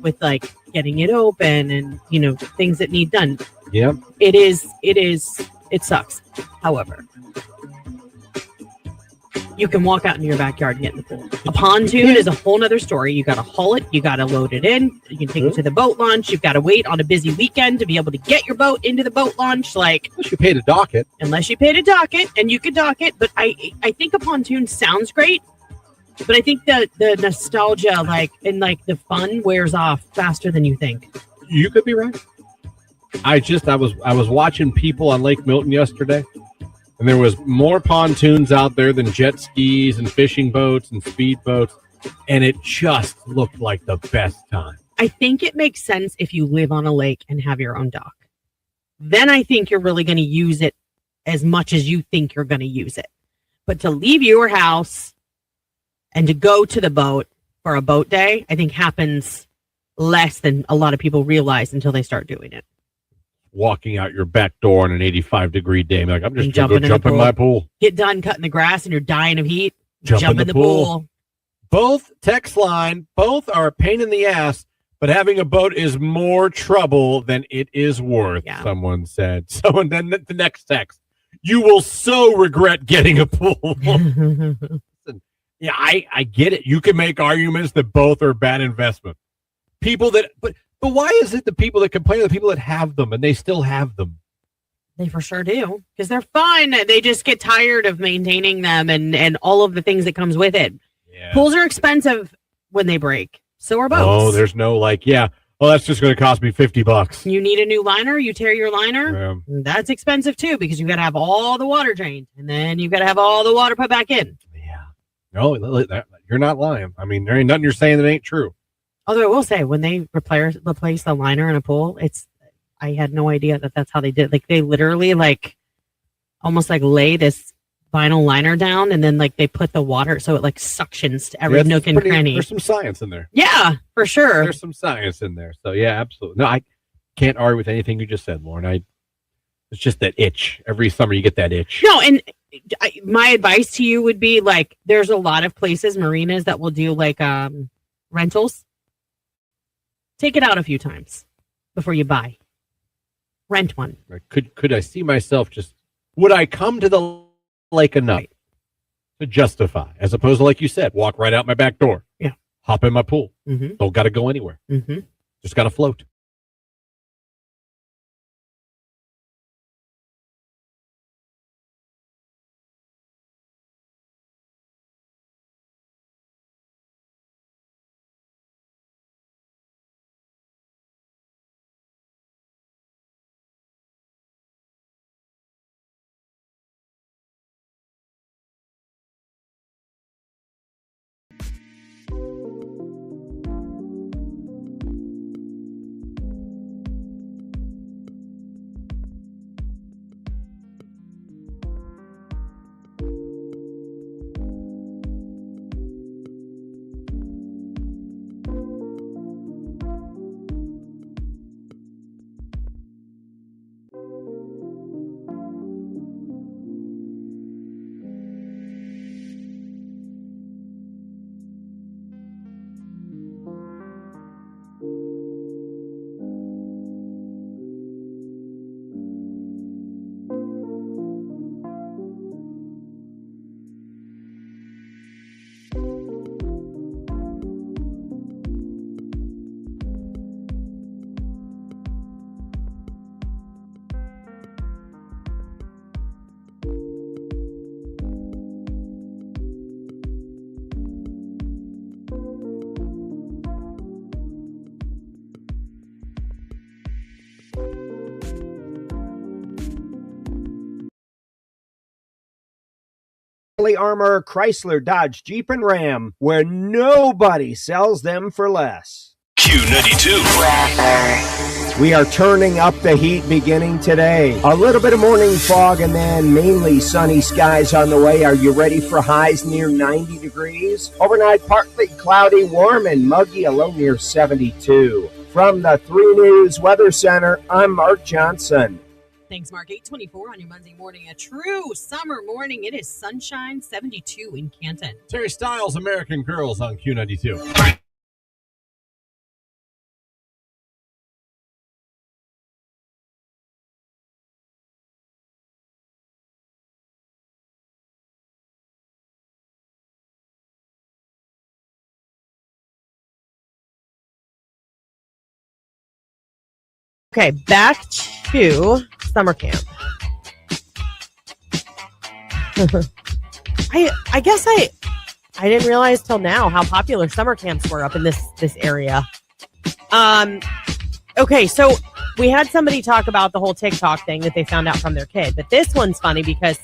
Speaker 2: with, like, getting it open and, you know, things that need done.
Speaker 1: Yeah.
Speaker 2: It sucks. However, you can walk out into your backyard and get in the pool. A pontoon is a whole nother story. You got to haul it. You got to load it in. You can take it to the boat launch. You've got to wait on a busy weekend to be able to get your boat into the boat launch. Like,
Speaker 1: unless you pay to dock it.
Speaker 2: And you could dock it. But I think a pontoon sounds great. But I think the nostalgia, like, and like the fun wears off faster than you think.
Speaker 1: You could be right. I was watching people on Lake Milton yesterday. And there was more pontoons out there than jet skis and fishing boats and speed boats. And it just looked like the best time.
Speaker 2: I think it makes sense if you live on a lake and have your own dock. Then I think you're really going to use it as much as you think you're going to use it. But to leave your house and to go to the boat for a boat day, I think happens less than a lot of people realize until they start doing it.
Speaker 1: Walking out your back door on an 85-degree day. Like, I'm just going to go jump in my pool.
Speaker 2: Get done cutting the grass and you're dying of heat.
Speaker 1: Jump in the pool. Both text line, both are a pain in the ass, but having a boat is more trouble than it is worth, someone said. So, and then the next text, you will so regret getting a pool. Yeah, I get it. You can make arguments that both are bad investment. But why is it the people that complain are the people that have them and they still have them?
Speaker 2: They for sure do, because they're fun. They just get tired of maintaining them and all of the things that comes with it. Yeah. Pools are expensive when they break. So are boats.
Speaker 1: Oh, there's no that's just going to cost me $50.
Speaker 2: You need a new liner. You tear your liner. Yeah. That's expensive too, because you got to have all the water drained and then you got to have all the water put back in.
Speaker 1: Yeah. No, you're not lying. I mean, there ain't nothing you're saying that ain't true.
Speaker 2: Although I will say, when they replace the liner in a pool, I had no idea that's how they did. Like, they literally, like, almost like lay this vinyl liner down, and then like they put the water so it like suctions to every nook and cranny.
Speaker 1: There's some science in there.
Speaker 2: Yeah, for sure.
Speaker 1: There's some science in there. So yeah, absolutely. No, I can't argue with anything you just said, Lauren. It's just that itch. Every summer you get that itch.
Speaker 2: No, and my advice to you would be like, there's a lot of places, marinas, that will do like rentals. Take it out a few times before you buy. Rent one.
Speaker 1: Could I see myself would I come to the lake enough to justify, as opposed to, like you said, walk right out my back door.
Speaker 2: Yeah.
Speaker 1: Hop in my pool.
Speaker 2: Mm-hmm.
Speaker 1: Don't got to go anywhere.
Speaker 2: Mm-hmm.
Speaker 1: Just got to float.
Speaker 3: Armor, Chrysler, Dodge, Jeep, and Ram, where nobody sells them for less.
Speaker 6: Q92.
Speaker 3: We are turning up the heat beginning today. A little bit of morning fog and then mainly sunny skies on the way. Are you ready for highs near 90 degrees? Overnight, partly cloudy, warm and muggy, a low near 72. From the 3 News Weather Center, I'm Mark Johnson.
Speaker 2: Thanks, Mark. 8:24 on your Monday morning. A true summer morning. It is sunshine, 72 in Canton.
Speaker 1: Terry Styles, American Girls on Q92.
Speaker 2: Okay, back to summer camp. I guess I didn't realize till now how popular summer camps were up in this area. Okay, so we had somebody talk about the whole TikTok thing that they found out from their kid, but this one's funny because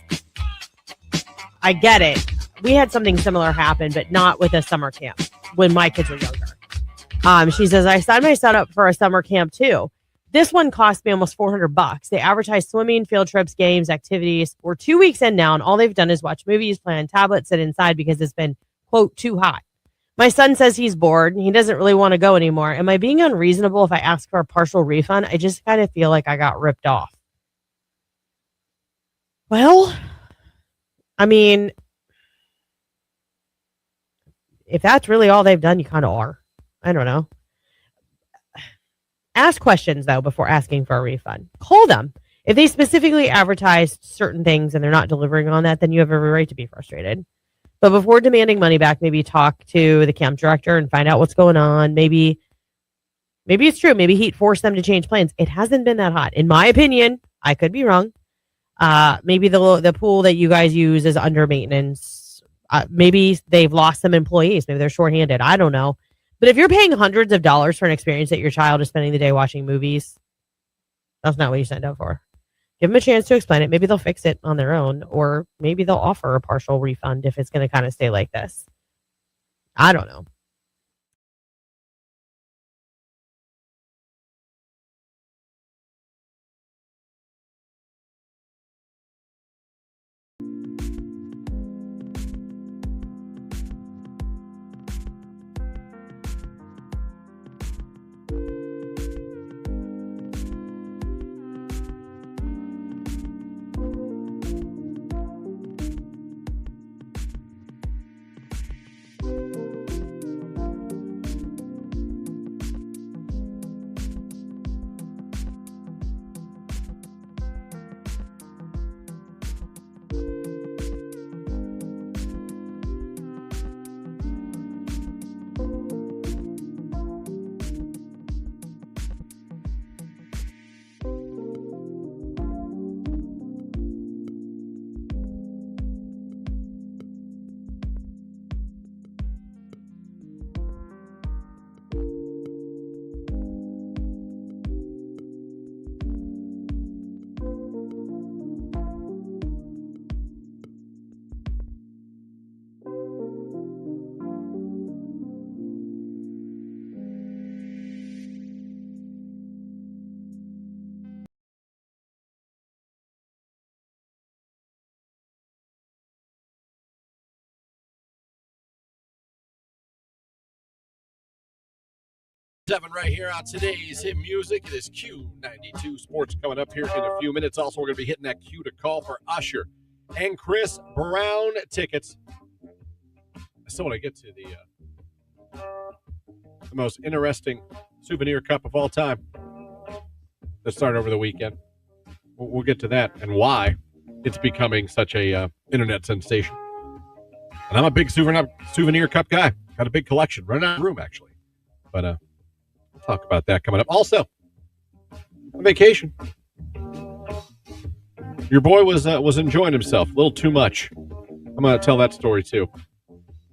Speaker 2: I get it. We had something similar happen, but not with a summer camp when my kids were younger. She says, I signed my son up for a summer camp too. This one cost me almost $400. They advertise swimming, field trips, games, activities. We're 2 weeks in now, and all they've done is watch movies, play on tablets, sit inside because it's been, quote, too hot. My son says he's bored and he doesn't really want to go anymore. Am I being unreasonable if I ask for a partial refund? I just kind of feel like I got ripped off. Well, I mean, if that's really all they've done, you kind of are. I don't know. Ask questions, though, before asking for a refund. Call them. If they specifically advertised certain things and they're not delivering on that, then you have every right to be frustrated. But before demanding money back, maybe talk to the camp director and find out what's going on. Maybe it's true. Maybe heat forced them to change plans. It hasn't been that hot. In my opinion, I could be wrong. Maybe the pool that you guys use is under maintenance. Maybe they've lost some employees. Maybe they're shorthanded. I don't know. But if you're paying hundreds of dollars for an experience that your child is spending the day watching movies, that's not what you signed up for. Give them a chance to explain it. Maybe they'll fix it on their own, or maybe they'll offer a partial refund if it's going to kind of stay like this. I don't know.
Speaker 1: 7 right here on today's hit music. It is Q92 Sports coming up here in a few minutes. Also, we're going to be hitting that Q to call for Usher and Chris Brown tickets. I still want to get to the most interesting souvenir cup of all time that started over the weekend. We'll get to that and why it's becoming such a internet sensation. And I'm a big souvenir cup guy. Got a big collection. Running out of room, actually. But we'll talk about that coming up. Also, on vacation. Your boy was enjoying himself a little too much. I'm going to tell that story, too.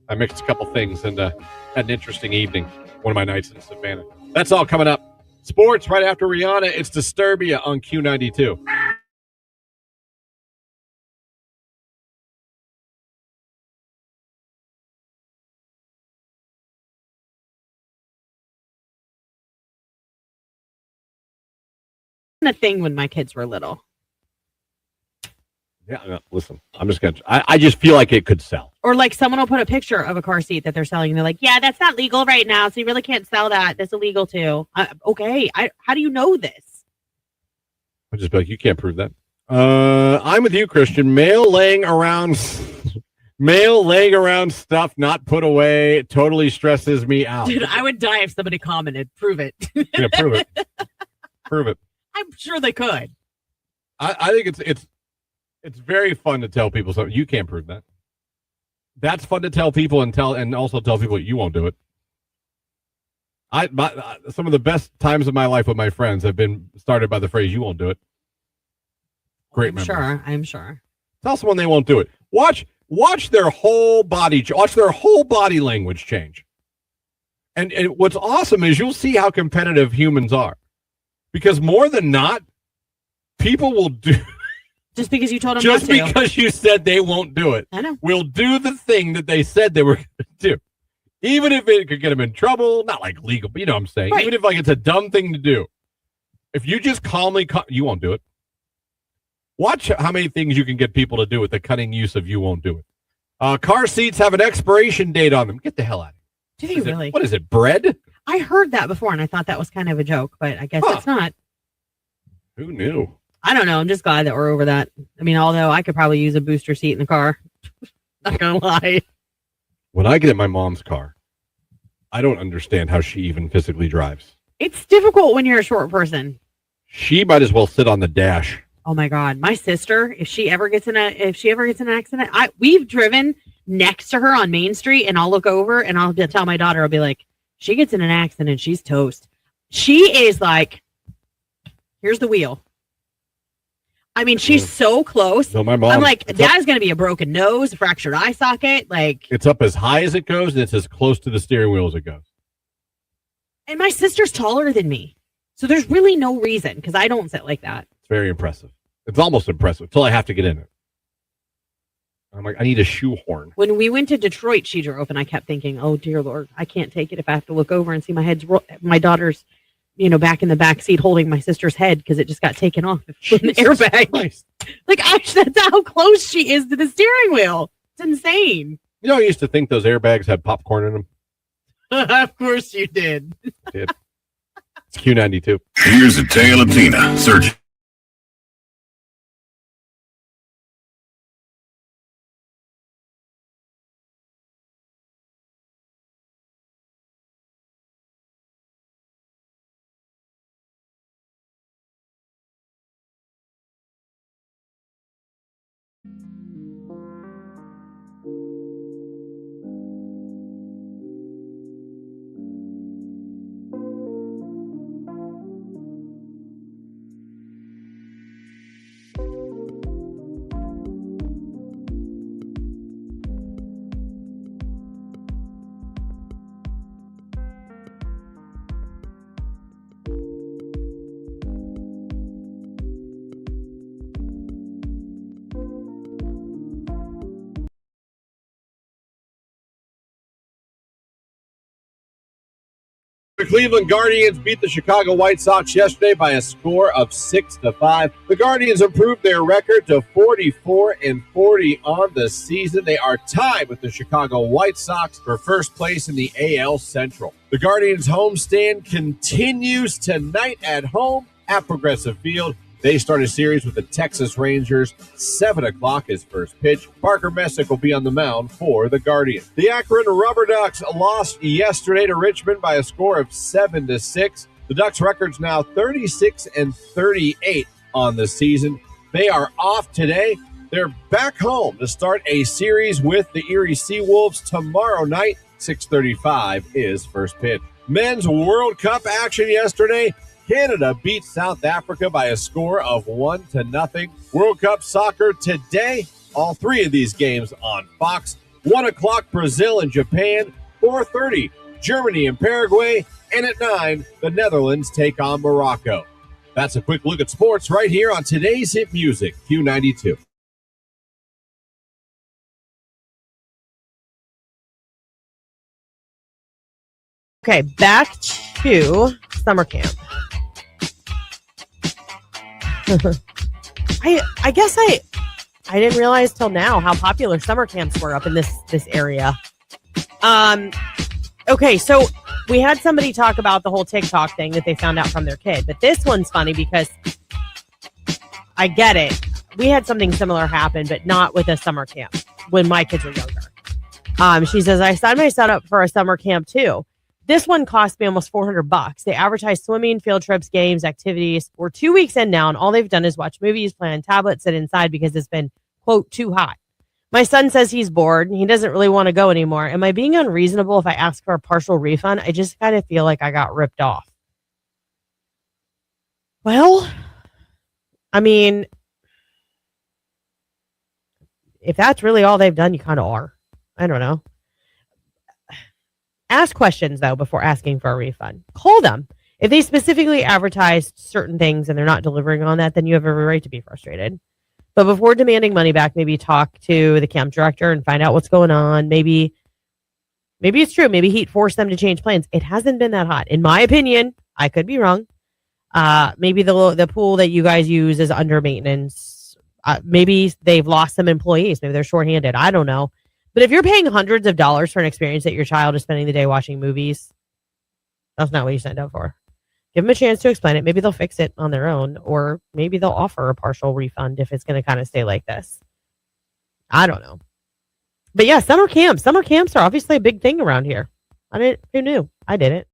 Speaker 1: I mixed a couple things and had an interesting evening. One of my nights in Savannah. That's all coming up. Sports right after Rihanna. It's Disturbia on Q92.
Speaker 2: A thing when my kids were little.
Speaker 1: Yeah, no, listen, I just feel like it could sell.
Speaker 2: Or like someone will put a picture of a car seat that they're selling and they're like, yeah, that's not legal right now, so you really can't sell that. That's illegal too. Okay, how do you know this?
Speaker 1: I'll just be like, you can't prove that. I'm with you, Christian. Mail laying around stuff not put away totally stresses me out.
Speaker 2: Dude, I would die if somebody commented, prove it.
Speaker 1: Yeah, prove it. Prove it.
Speaker 2: I'm sure they could.
Speaker 1: I think it's very fun to tell people something. You can't prove that. That's fun to tell people and also tell people you won't do it. Some of the best times of my life with my friends have been started by the phrase "you won't do it." Great memories.
Speaker 2: I'm sure.
Speaker 1: Tell someone they won't do it. Watch their whole body. Watch their whole body language change. And what's awesome is you'll see how competitive humans are, because more than not, people will do.
Speaker 2: Just because you told them
Speaker 1: just
Speaker 2: not to.
Speaker 1: because you said they won't do it.
Speaker 2: I know.
Speaker 1: Will do the thing that they said they were going to do. Even if it could get them in trouble, not like legal, but you know what I'm saying.
Speaker 2: Right.
Speaker 1: Even if like it's a dumb thing to do. If you just calmly, you won't do it. Watch how many things you can get people to do with the cunning use of you won't do it. Car seats have an expiration date on them. Get the hell out of here.
Speaker 2: Do they really?
Speaker 1: What is it, bread?
Speaker 2: I heard that before and I thought that was kind of a joke, but I guess it's not.
Speaker 1: Who knew?
Speaker 2: I don't know. I'm just glad that we're over that. I mean, although I could probably use a booster seat in the car. Not gonna lie.
Speaker 1: When I get in my mom's car, I don't understand how she even physically drives.
Speaker 2: It's difficult when you're a short person.
Speaker 1: She might as well sit on the dash.
Speaker 2: Oh my God. My sister, if she ever gets in an accident, we've driven next to her on Main Street and I'll look over and I'll tell my daughter, I'll be like, she gets in an accident, she's toast. She is like, here's the wheel. I mean, she's so close.
Speaker 1: No, my mom.
Speaker 2: I'm like, that is going to be a broken nose, a fractured eye socket. Like,
Speaker 1: it's up as high as it goes, and it's as close to the steering wheel as it goes.
Speaker 2: And my sister's taller than me, so there's really no reason because I don't sit like that.
Speaker 1: It's very impressive. It's almost impressive until I have to get in it. I'm like, I need a shoehorn.
Speaker 2: When we went to Detroit, she drove, and I kept thinking, oh dear Lord, I can't take it if I have to look over and see my daughter's, back in the back seat holding my sister's head because it just got taken off from the airbag.
Speaker 1: Christ.
Speaker 2: Like, that's how close she is to the steering wheel. It's insane.
Speaker 1: I used to think those airbags had popcorn in them.
Speaker 2: Of course you did.
Speaker 1: It's Q92.
Speaker 8: Here's a tale of Tina. Search.
Speaker 1: The Cleveland Guardians beat the Chicago White Sox yesterday by a score of 6-5. The Guardians improved their record to 44-40 on the season. They are tied with the Chicago White Sox for first place in the AL Central. The Guardians' homestand continues tonight at home at Progressive Field. They start a series with the Texas Rangers. 7 o'clock is first pitch. Parker Messick will be on the mound for the Guardians. The Akron Rubber Ducks lost yesterday to Richmond by a score of 7-6. The Ducks' record's now 36-38 on the season. They are off today. They're back home to start a series with the Erie Seawolves tomorrow night. 6:35 is first pitch. Men's World Cup action yesterday. Canada beat South Africa by a score of 1-0. World Cup soccer today. All 3 of these games on Fox. 1 o'clock, Brazil and Japan. 4:30, Germany and Paraguay. And at 9, the Netherlands take on Morocco. That's a quick look at sports right here on today's Hit Music, Q92.
Speaker 2: Okay, back to summer camp. I guess I didn't realize till now how popular summer camps were up in this area. Okay, so we had somebody talk about the whole TikTok thing that they found out from their kid, but this one's funny because I get it. We had something similar happen, but not with a summer camp when my kids were younger. She says, I signed my son up for a summer camp too. This one cost me almost $400. They advertise swimming, field trips, games, activities. We're 2 weeks in now, and all they've done is watch movies, play on tablets, sit inside because it's been, quote, too hot. My son says he's bored and he doesn't really want to go anymore. Am I being unreasonable if I ask for a partial refund? I just kind of feel like I got ripped off. Well, I mean, if that's really all they've done, you kind of are. I don't know. Ask questions, though, before asking for a refund. Call them. If they specifically advertised certain things and they're not delivering on that, then you have every right to be frustrated. But before demanding money back, maybe talk to the camp director and find out what's going on. Maybe it's true. Maybe he'd force them to change plans. It hasn't been that hot. In my opinion, I could be wrong. Maybe the pool that you guys use is under maintenance. Maybe they've lost some employees. Maybe they're shorthanded. I don't know. But if you're paying hundreds of dollars for an experience that your child is spending the day watching movies, that's not what you signed up for. Give them a chance to explain it. Maybe they'll fix it on their own, or maybe they'll offer a partial refund if it's going to kind of stay like this. I don't know. But yeah, summer camps. Summer camps are obviously a big thing around here. Who knew? I didn't.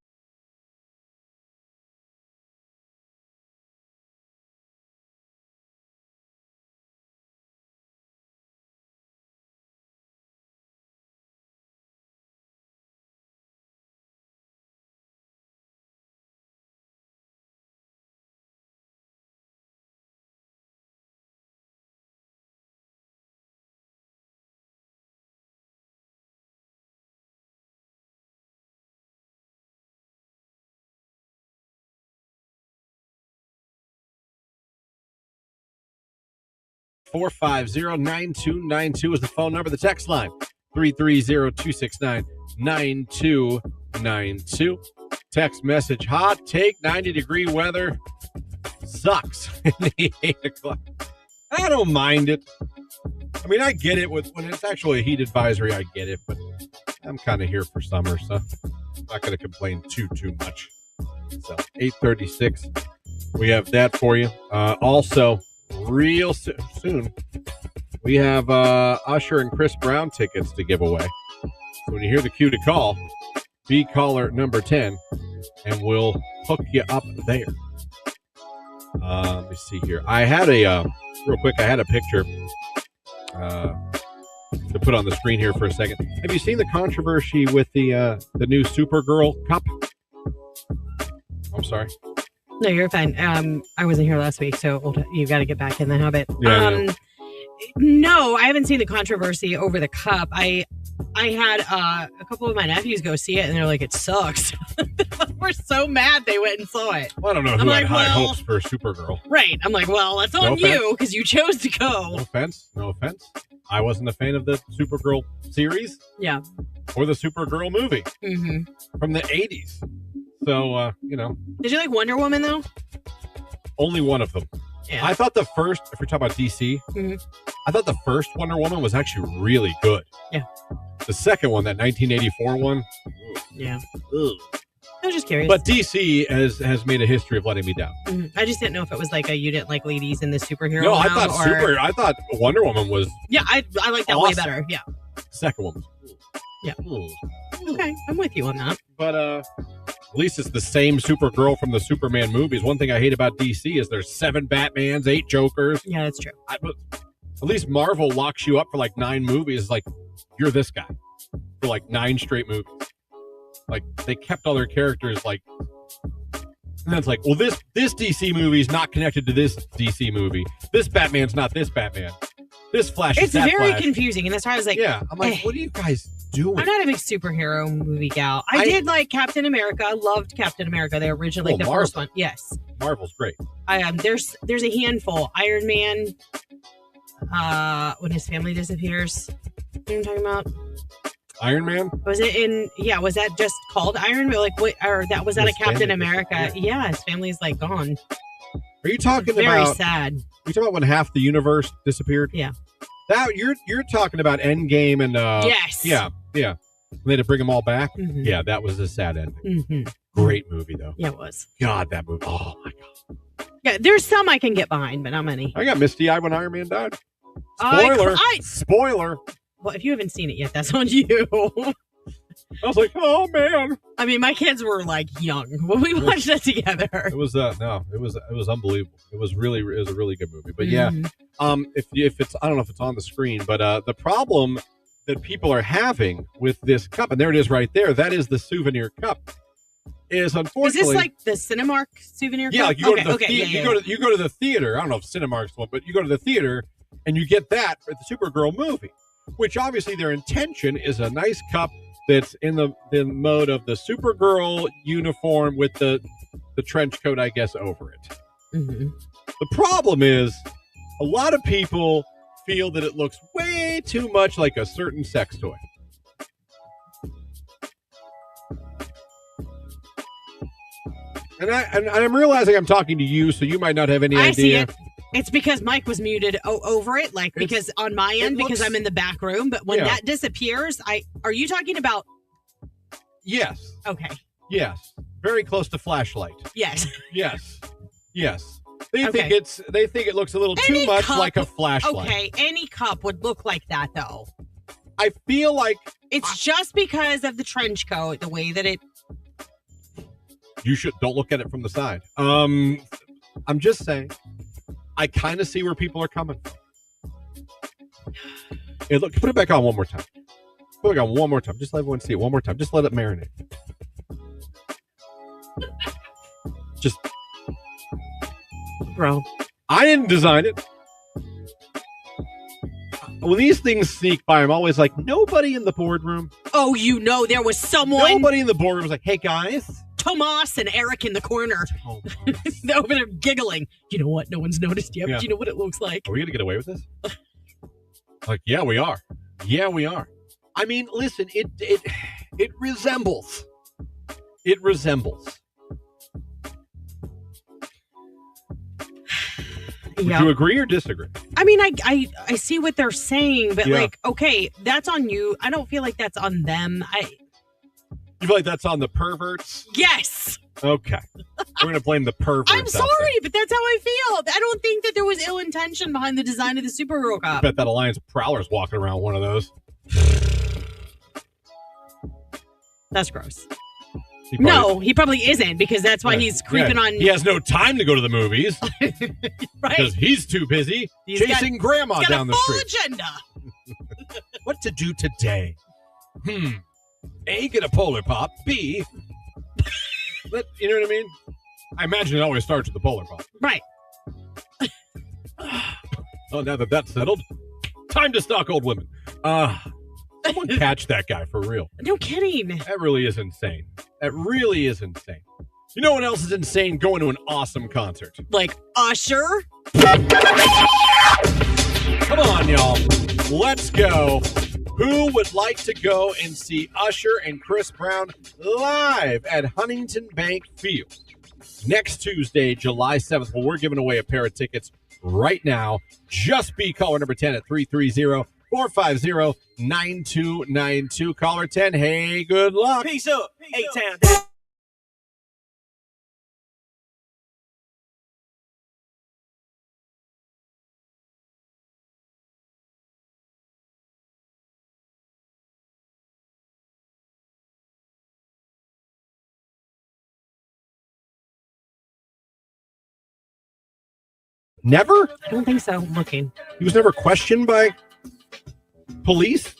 Speaker 1: (450-9292) is the phone number. The text line 330-269-9292. Text message: hot take, 90-degree weather sucks in the 8 o'clock. I don't mind it. I mean, I get it when it's actually a heat advisory. I get it, but I'm kind of here for summer, so I'm not going to complain too much. So 8:36, we have that for you. Also, real soon, we have Usher and Chris Brown tickets to give away. So when you hear the cue to call, be caller number 10, and we'll hook you up there. Let me see here. I had a picture to put on the screen here for a second. Have you seen the controversy with the new Supergirl cup? I'm sorry.
Speaker 2: No, you're fine. I wasn't here last week, so you got to get back in the habit.
Speaker 1: Yeah.
Speaker 2: No, I haven't seen the controversy over the cup. I had a couple of my nephews go see it, and they're like, "It sucks." We're so mad they went and saw it.
Speaker 1: Well, I don't know who had high hopes for Supergirl.
Speaker 2: Right. I'm like, well, that's on you because you chose to go.
Speaker 1: No offense. I wasn't a fan of the Supergirl series.
Speaker 2: Yeah.
Speaker 1: Or the Supergirl movie.
Speaker 2: Mm-hmm.
Speaker 1: From the 80s. So,
Speaker 2: Did you like Wonder Woman though?
Speaker 1: only one of them.
Speaker 2: Yeah.
Speaker 1: I thought the first, if you're talking about DC, I thought the first Wonder Woman was actually really good.
Speaker 2: Yeah.
Speaker 1: The second one, that 1984 one,
Speaker 2: Yeah.
Speaker 1: ugh.
Speaker 2: I was just curious.
Speaker 1: But DC has made a history of letting me down.
Speaker 2: I just didn't know if it was like you didn't like ladies in the superhero.
Speaker 1: No, I
Speaker 2: realm,
Speaker 1: thought Wonder Woman was
Speaker 2: Yeah, I like that way better. Yeah.
Speaker 1: second one.
Speaker 2: Yeah.
Speaker 1: Ugh.
Speaker 2: Okay, I'm with you on that.
Speaker 1: But at least it's the same Supergirl from the Superman movies. One thing I hate about DC is there's 7 Batmans, 8 Jokers.
Speaker 2: Yeah, that's true.
Speaker 1: But at least Marvel locks you up for like 9 movies. Like, you're this guy for like 9 straight movies. Like, they kept all their characters like, and then it's like, well, this DC movie is not connected to this DC movie. This Batman's not this Batman. This Flash is
Speaker 2: It's
Speaker 1: that
Speaker 2: very
Speaker 1: Flash.
Speaker 2: confusing, and that's why I was like,
Speaker 1: Yeah, I'm like, what are you guys doing?
Speaker 2: I'm not a big superhero movie gal. I did like Captain America. I loved Captain America. The original, like the first one. Yes.
Speaker 1: Marvel's great.
Speaker 2: There's a handful. Iron Man. When his family disappears. You know what I'm talking about?
Speaker 1: Iron Man?
Speaker 2: Was it in? Yeah, was that just called Iron Man? Like, what? Or that was that
Speaker 1: His
Speaker 2: a Captain
Speaker 1: family
Speaker 2: America? Yeah, his family's like gone.
Speaker 1: Are you talking
Speaker 2: Very
Speaker 1: about?
Speaker 2: sad.
Speaker 1: You talking about when half the universe disappeared?
Speaker 2: Yeah.
Speaker 1: That you're talking about Endgame and
Speaker 2: Yes.
Speaker 1: Yeah. They had to bring them all back.
Speaker 2: Mhm.
Speaker 1: Yeah, that was a sad ending.
Speaker 2: Mm-hmm.
Speaker 1: Great movie though.
Speaker 2: Yeah, it was.
Speaker 1: God, that movie. Oh my god.
Speaker 2: Yeah, there's some I can get behind, but not many.
Speaker 1: I got misty-eyed when Iron Man died. Spoiler. Spoiler.
Speaker 2: Well, if you haven't seen it yet, that's on you.
Speaker 1: I was like, oh man.
Speaker 2: I mean, my kids were like young when we watched it together.
Speaker 1: It was it was unbelievable. It was a really good movie. But yeah,
Speaker 2: Mhm.
Speaker 1: if it's, I don't know if it's on the screen, but the problem that people are having with this cup, and there it is right there, that is the souvenir cup, is unfortunately.
Speaker 2: Is this like the Cinemark souvenir?
Speaker 1: Yeah,
Speaker 2: cup?
Speaker 1: like you go to the
Speaker 2: okay,
Speaker 1: you go to the theater. I don't know if Cinemark's one, but you go to the theater and you get that at the Supergirl movie, which obviously their intention is a nice cup that's in the mode of the Supergirl uniform with the trench coat, I guess, over it.
Speaker 2: Mm-hmm.
Speaker 1: The problem is a lot of people feel that it looks way too much like a certain sex toy. And I'm realizing I'm talking to you, so you might not have any idea.
Speaker 2: I see it. It's because Mike was muted over it, like because on my end, because I'm in the back room. But when that disappears, are you talking about?
Speaker 1: Yes.
Speaker 2: Okay.
Speaker 1: Yes. Very close to flashlight.
Speaker 2: Yes.
Speaker 1: Yes. Yes. They think it looks a little too much like a flashlight.
Speaker 2: Okay, any cup would look like that though.
Speaker 1: I feel like
Speaker 2: it's just because of the trench coat, the way that it.
Speaker 1: You don't look at it from the side. I'm just saying. I kind of see where people are coming from. Hey, look, put it back on one more time. Put it back on one more time. Just let everyone see it one more time. Just let it marinate. Just,
Speaker 2: bro.
Speaker 1: I didn't design it. When these things sneak by, I'm always like, nobody in the boardroom.
Speaker 2: Oh, there was someone.
Speaker 1: Nobody in the boardroom was like, hey, guys.
Speaker 2: Tomas and Eric in the corner. They're over there giggling. You know what? No one's noticed yet, but you know what it looks like.
Speaker 1: Are we going to get away with this? Like, yeah, we are. Yeah, we are. I mean, listen, it resembles. It resembles. Would you agree or disagree?
Speaker 2: I mean, I see what they're saying, but like, okay, that's on you. I don't feel like that's on them.
Speaker 1: You feel like that's on the perverts?
Speaker 2: Yes.
Speaker 1: Okay. We're going to blame the perverts.
Speaker 2: I'm sorry, but that's how I feel. I don't think that there was ill intention behind the design of the Supergirl cup.
Speaker 1: I bet that Alliance Prowler's walking around one of those.
Speaker 2: That's gross. He probably isn't, because that's why he's creeping on.
Speaker 1: He has no time to go to the movies.
Speaker 2: Right.
Speaker 1: Because he's too busy chasing grandma down the street.
Speaker 2: He's got a full agenda.
Speaker 1: What to do today? A, get a Polar Pop. B, you know what I mean? I imagine it always starts with the Polar Pop.
Speaker 2: Right.
Speaker 1: Oh, now that that's settled, time to stalk old women. Someone catch that guy for real.
Speaker 2: No kidding.
Speaker 1: That really is insane. That really is insane. You know what else is insane? Going to an awesome concert.
Speaker 2: Like Usher?
Speaker 1: Come on, y'all. Let's go. Who would like to go and see Usher and Chris Brown live at Huntington Bank Field next Tuesday, July 7th? Well, we're giving away a pair of tickets right now. Just be caller number 10 at 330-450-9292. Caller 10, hey, good luck.
Speaker 9: Peace up. A-Town.
Speaker 1: Never?
Speaker 2: I don't think so. Looking.
Speaker 1: He was never questioned by police?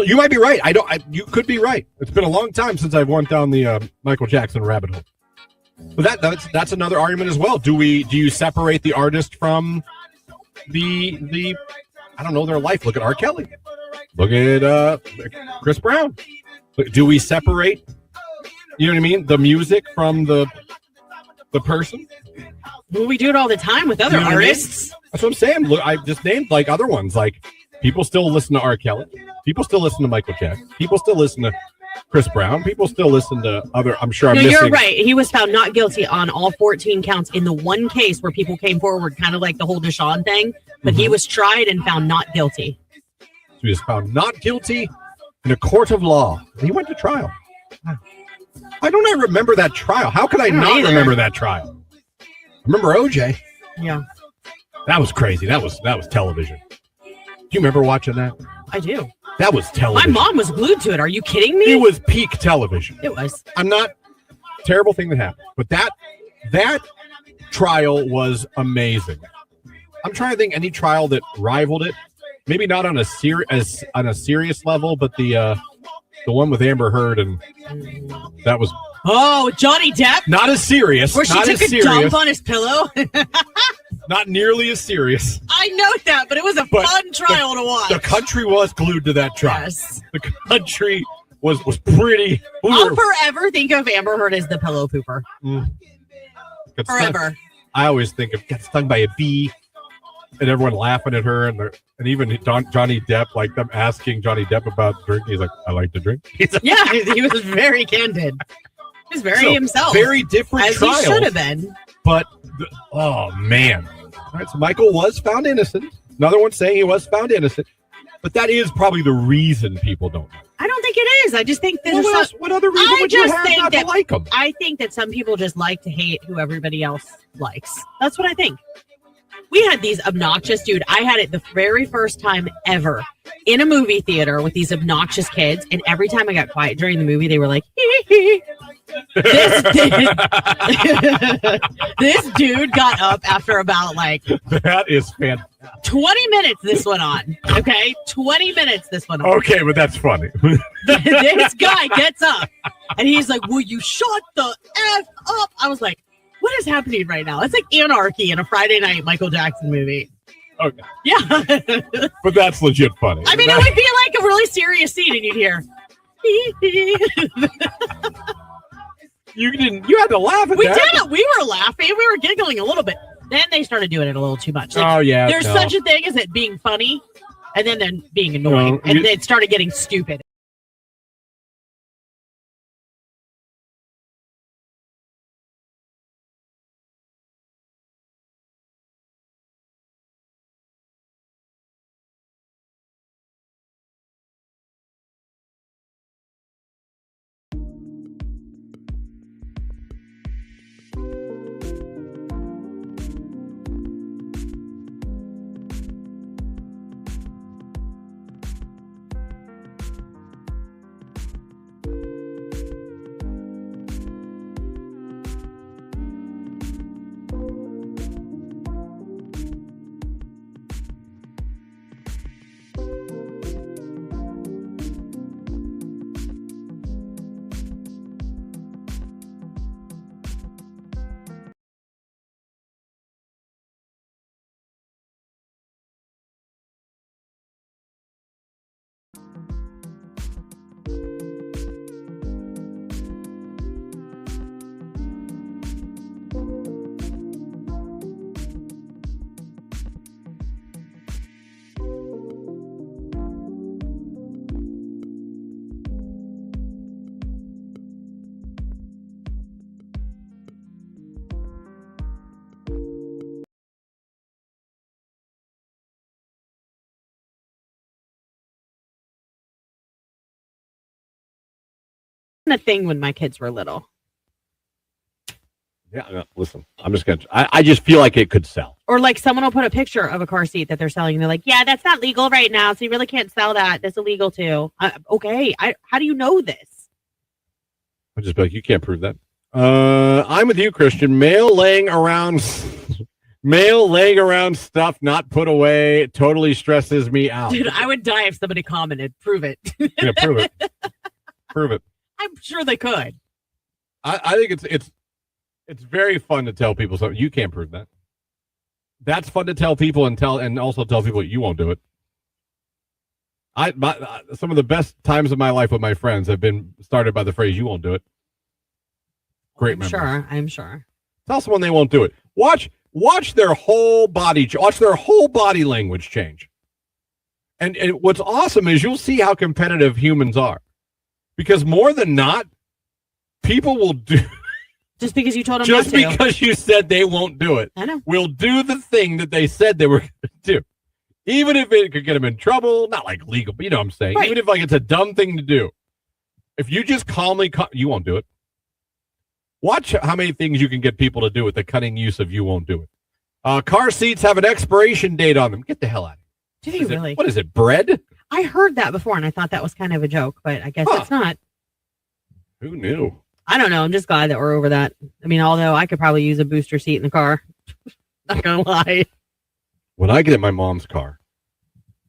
Speaker 1: You might be right. You could be right. It's been a long time since I've went down the Michael Jackson rabbit hole. But that's another argument as well. Do you separate the artist from the I don't know, their life? Look at R. Kelly. Look at Chris Brown. Do we separate, you know what I mean, the music from the person?
Speaker 2: Well, we do it all the time with other artists.
Speaker 1: That's what I'm saying. Look, I just named like other ones. Like people still listen to R. Kelly. People still listen to Michael Jackson. People still listen to Chris Brown. People still listen to other. I'm sure I'm missing.
Speaker 2: You're right. He was found not guilty on all 14 counts in the one case where people came forward, kind of like the whole Deshaun thing. But he was tried and found not guilty.
Speaker 1: So he was found not guilty in a court of law. He went to trial. Why don't I remember that trial? How could I not remember that trial? Remember OJ?
Speaker 2: Yeah.
Speaker 1: That was crazy. That was television. Do you remember watching that?
Speaker 2: I do.
Speaker 1: That was television.
Speaker 2: My mom was glued to it. Are you kidding me?
Speaker 1: It was peak television.
Speaker 2: It was.
Speaker 1: I'm not terrible thing that happened, but that trial was amazing. I'm trying to think any trial that rivaled it. Maybe not on a serious level, but the one with Amber Heard, and that was.
Speaker 2: Oh, Johnny Depp?
Speaker 1: Not as serious.
Speaker 2: Where she
Speaker 1: not
Speaker 2: took
Speaker 1: as
Speaker 2: a dump on his pillow?
Speaker 1: Not nearly as serious.
Speaker 2: I know that, but it was a fun trial to watch.
Speaker 1: The country was glued to that trial.
Speaker 2: Yes.
Speaker 1: The country was pretty.
Speaker 2: I'll forever think of Amber Heard as the pillow pooper. Forever.
Speaker 1: I always think of got stung by a bee, and everyone laughing at her, and even Johnny Depp, like them asking Johnny Depp about drinking. He's like, I like to drink.
Speaker 2: Yeah, he was very candid. He was very himself.
Speaker 1: Very different
Speaker 2: as
Speaker 1: trials.
Speaker 2: He should have been.
Speaker 1: But, oh, man. All right, so Michael was found innocent. Another one saying he was found innocent. But that is probably the reason people don't know.
Speaker 2: I don't think it is. I just think there's
Speaker 1: what other reason would you have not to like him?
Speaker 2: I think that some people just like to hate who everybody else likes. That's what I think. We had these obnoxious, dude. I had it the very first time ever in a movie theater with these obnoxious kids. And every time I got quiet during the movie, they were like, hee hee hee. This dude got up after about
Speaker 1: that is fantastic.
Speaker 2: 20 minutes this went on. Okay, 20 minutes this went on.
Speaker 1: Okay, but that's funny.
Speaker 2: This guy gets up and he's like, will you shut the F up? I was like, what is happening right now? It's like anarchy in a Friday night Michael Jackson movie.
Speaker 1: Okay.
Speaker 2: Yeah.
Speaker 1: But that's legit funny.
Speaker 2: I mean, it would be like a really serious scene and you'd hear
Speaker 1: You had to laugh at
Speaker 2: we
Speaker 1: that.
Speaker 2: did. We were laughing. We were giggling a little bit. Then they started doing it a little too much.
Speaker 1: Oh, yeah.
Speaker 2: There's such a thing as it being funny and then being annoying. And it started getting stupid. a thing when my kids were little.
Speaker 1: Yeah, no, listen, I'm just going to, I just feel like it could sell.
Speaker 2: Or like someone will put a picture of a car seat that they're selling and they're like, yeah, that's not legal right now. So you really can't sell that. That's illegal too. Okay. How do you know this?
Speaker 1: I'll just be like, you can't prove that. I'm with you, Christian. Mail laying around stuff not put away totally stresses me out.
Speaker 2: Dude, I would die if somebody commented. Prove it.
Speaker 1: Yeah, prove it. Prove it.
Speaker 2: I'm sure they could.
Speaker 1: I think it's very fun to tell people something. You can't prove that. That's fun to tell people and also tell people you won't do it. Some of the best times of my life with my friends have been started by the phrase "you won't do it." Great memory.
Speaker 2: I'm sure.
Speaker 1: Tell someone they won't do it. Watch their whole body. Watch their whole body language change. And what's awesome is you'll see how competitive humans are, because more than not, people will do.
Speaker 2: Just because you told them
Speaker 1: Just
Speaker 2: not to.
Speaker 1: because you said they won't do it.
Speaker 2: I know.
Speaker 1: Will do the thing that they said they were going to do. Even if it could get them in trouble, not like legal, but you know what I'm saying.
Speaker 2: Right.
Speaker 1: Even if like it's a dumb thing to do. If you just calmly, you won't do it. Watch how many things you can get people to do with the cunning use of you won't do it. Car seats have an expiration date on them. Get the hell out of here.
Speaker 2: Do they really?
Speaker 1: What is it, bread?
Speaker 2: I heard that before and I thought that was kind of a joke, but I guess it's not.
Speaker 1: Who knew?
Speaker 2: I don't know. I'm just glad that we're over that. I mean, although I could probably use a booster seat in the car. Not gonna lie.
Speaker 1: When I get in my mom's car,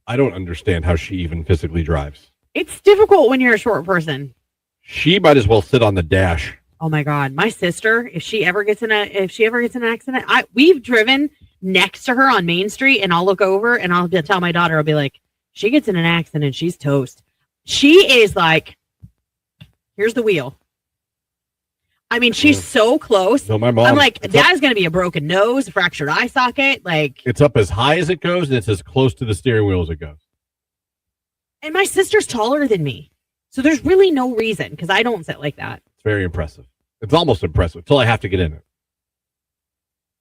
Speaker 1: I don't understand how she even physically drives.
Speaker 2: It's difficult when you're a short person.
Speaker 1: She might as well sit on the dash.
Speaker 2: Oh my God. My sister, if she ever gets in an accident, we've driven next to her on Main Street and I'll look over and I'll tell my daughter, I'll be like, she gets in an accident, she's toast. She is like, here's the wheel. I mean, she's so close.
Speaker 1: No, my mom.
Speaker 2: I'm like, that is going to be a broken nose, a fractured eye socket. Like,
Speaker 1: it's up as high as it goes, and it's as close to the steering wheel as it goes.
Speaker 2: and my sister's taller than me. So there's really no reason because I don't sit like that.
Speaker 1: It's very impressive. It's almost impressive until I have to get in it.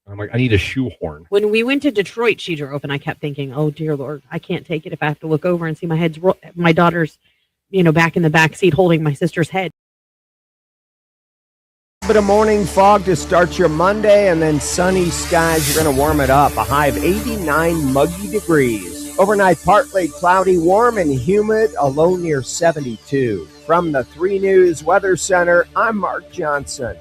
Speaker 1: I'm like, I need a shoehorn.
Speaker 2: When we went to Detroit, she drove, and I kept thinking, oh, dear Lord, I can't take it if I have to look over and see my daughter's, back in the back seat holding my sister's head.
Speaker 3: Bit of morning fog to start your Monday, and then sunny skies. You're going to warm it up. A high of 89 muggy degrees. Overnight, partly cloudy, warm and humid, a low near 72. From the 3 News Weather Center, I'm Mark Johnson.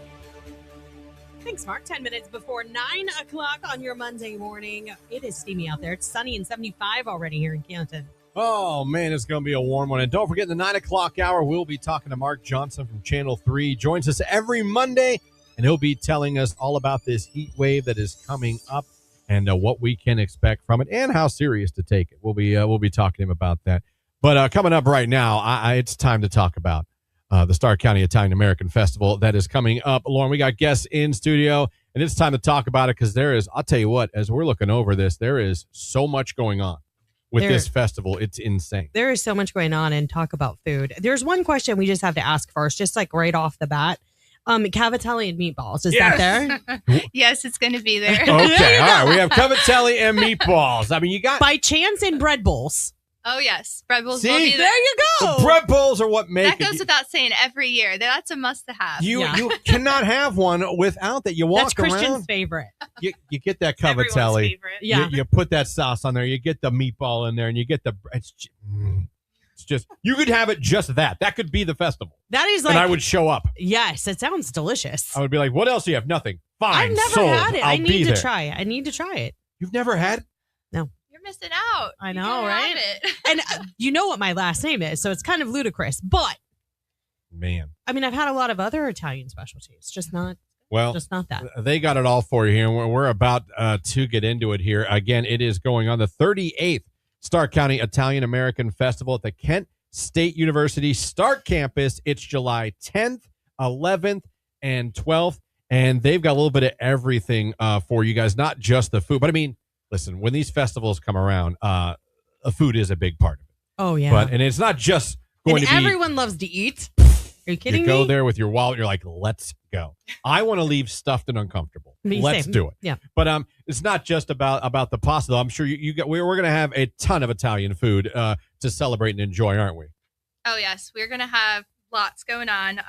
Speaker 2: Thanks, Mark. 10 minutes before 9 o'clock on your Monday morning. It is steamy out there. It's sunny and 75 already here in Canton.
Speaker 1: Oh, man, it's going to be a warm one. And don't forget, in the 9 o'clock hour, we'll be talking to Mark Johnson from Channel 3. Joins us every Monday, and he'll be telling us all about this heat wave that is coming up and what we can expect from it and how serious to take it. We'll be talking to him about that. But coming up right now, it's time to talk about the Stark County Italian American Festival that is coming up. Lauren, we got guests in studio, and it's time to talk about it because there is, I'll tell you what, as we're looking over this, there is so much going on. With this festival, it's insane.
Speaker 9: There is so much going on, and talk about food. There's one question we just have to ask first, just like right off the bat. Cavatelli and meatballs. Is that there?
Speaker 10: Yes, it's going to be there.
Speaker 1: Okay, all right. We have cavatelli and meatballs. I mean, you got
Speaker 9: by chance in bread bowls.
Speaker 10: Oh, yes. Bread bowls
Speaker 1: See?
Speaker 10: will be there.
Speaker 9: There you go.
Speaker 1: The bread bowls are what make
Speaker 10: That goes without saying every year. That's a must-have.
Speaker 1: You cannot have one without that. You walk
Speaker 9: That's Christian's
Speaker 1: around.
Speaker 9: favorite.
Speaker 1: You get that
Speaker 10: Everyone's
Speaker 1: cavatelli.
Speaker 10: favorite.
Speaker 9: Yeah.
Speaker 1: You put that sauce on there. You get the meatball in there, and you get the. It's just you could have it just that. That could be the festival,
Speaker 9: That is like,
Speaker 1: and I would show up.
Speaker 9: yes, it sounds delicious.
Speaker 1: I would be like, "What else do you have? Nothing. Fine.
Speaker 9: I've never
Speaker 1: sold.
Speaker 9: had it.
Speaker 1: I'll
Speaker 9: I
Speaker 1: be
Speaker 9: need to
Speaker 1: there."
Speaker 9: try it. I need to try it.
Speaker 1: You've never had it?
Speaker 10: You're missing out.
Speaker 9: I
Speaker 10: You
Speaker 9: know,
Speaker 10: gotta
Speaker 9: right?
Speaker 10: have it.
Speaker 9: And you know what my last name is, so it's kind of ludicrous. But
Speaker 1: Man.
Speaker 9: I mean, I've had a lot of other Italian specialties, just not
Speaker 1: Well,
Speaker 9: that.
Speaker 1: they got it all for you here. And we're about to get into it here. Again, it is going on the 38th Stark County Italian American Festival at the Kent State University Stark campus. It's July 10th, 11th, and 12th. And they've got a little bit of everything for you guys, not just the food. But I mean, listen, when these festivals come around, food is a big part of it.
Speaker 9: Oh, yeah.
Speaker 1: And it's not just going
Speaker 9: and
Speaker 1: to be.
Speaker 9: everyone loves to eat. Are you kidding
Speaker 1: You go
Speaker 9: me?
Speaker 1: there with your wallet. You're like, let's go. I want to leave stuffed and uncomfortable.
Speaker 9: Me
Speaker 1: Let's
Speaker 9: same.
Speaker 1: do it.
Speaker 9: Yeah.
Speaker 1: But it's not just about the pasta, though. I'm sure we're going to have a ton of Italian food to celebrate and enjoy, aren't we?
Speaker 10: Oh, yes. We're going to have Lots going on.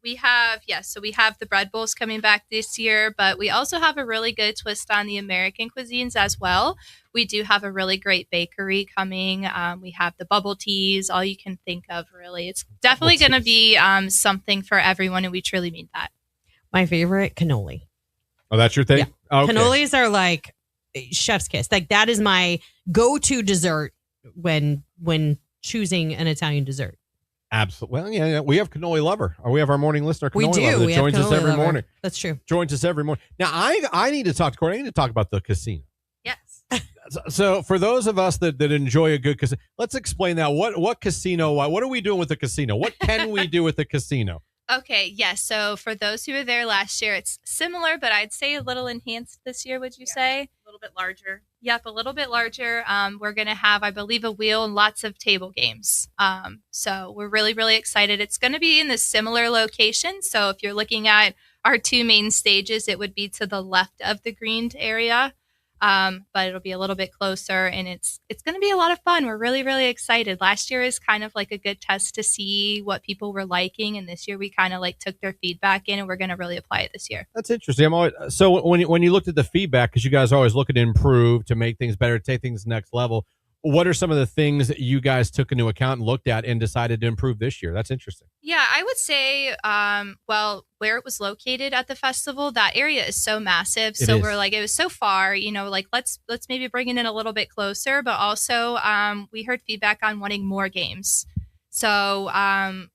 Speaker 10: We have the bread bowls coming back this year, but we also have a really good twist on the American cuisines as well. We do have a really great bakery coming. We have the bubble teas, all you can think of, really. It's definitely going to be something for everyone, and we truly mean that.
Speaker 9: My favorite, cannoli.
Speaker 1: Oh, that's your thing?
Speaker 9: Yeah.
Speaker 1: Okay.
Speaker 9: Cannolis are like chef's kiss. Like that is my go-to dessert when choosing an Italian dessert.
Speaker 1: Absolutely. Well, yeah, we have Cannoli Lover. Or we have our morning listener, Cannoli
Speaker 9: We do.
Speaker 1: Lover, that
Speaker 9: We have
Speaker 1: joins us
Speaker 9: Cannoli
Speaker 1: every
Speaker 9: Lover.
Speaker 1: morning.
Speaker 9: That's true.
Speaker 1: Joins us every morning. Now, I need to talk to Courtney. I need to talk about the casino.
Speaker 10: Yes.
Speaker 1: So for those of us that enjoy a good casino, let's explain that. What casino, what are we doing with the casino? What can we do with the casino?
Speaker 10: Okay, yes. So for those who were there last year, it's similar, but I'd say a little enhanced this year, would you say?
Speaker 11: A little bit larger.
Speaker 10: Yep, a little bit larger. We're going to have, I believe, a wheel and lots of table games. So we're really, really excited. It's going to be in a similar location. So if you're looking at our two main stages, it would be to the left of the greened area. But it'll be a little bit closer, and it's going to be a lot of fun. We're really, really excited. Last year is kind of like a good test to see what people were liking, and this year we kind of like took their feedback in, and we're going to really apply it this year.
Speaker 1: That's interesting. So when you looked at the feedback, because you guys are always looking to improve, to make things better, take things next level, what are some of the things that you guys took into account and looked at and decided to improve this year? That's interesting.
Speaker 10: Yeah, I would say, where it was located at the festival, that area is so massive. So we're like, it was so far, like let's maybe bring it in a little bit closer. But also, we heard feedback on wanting more games. So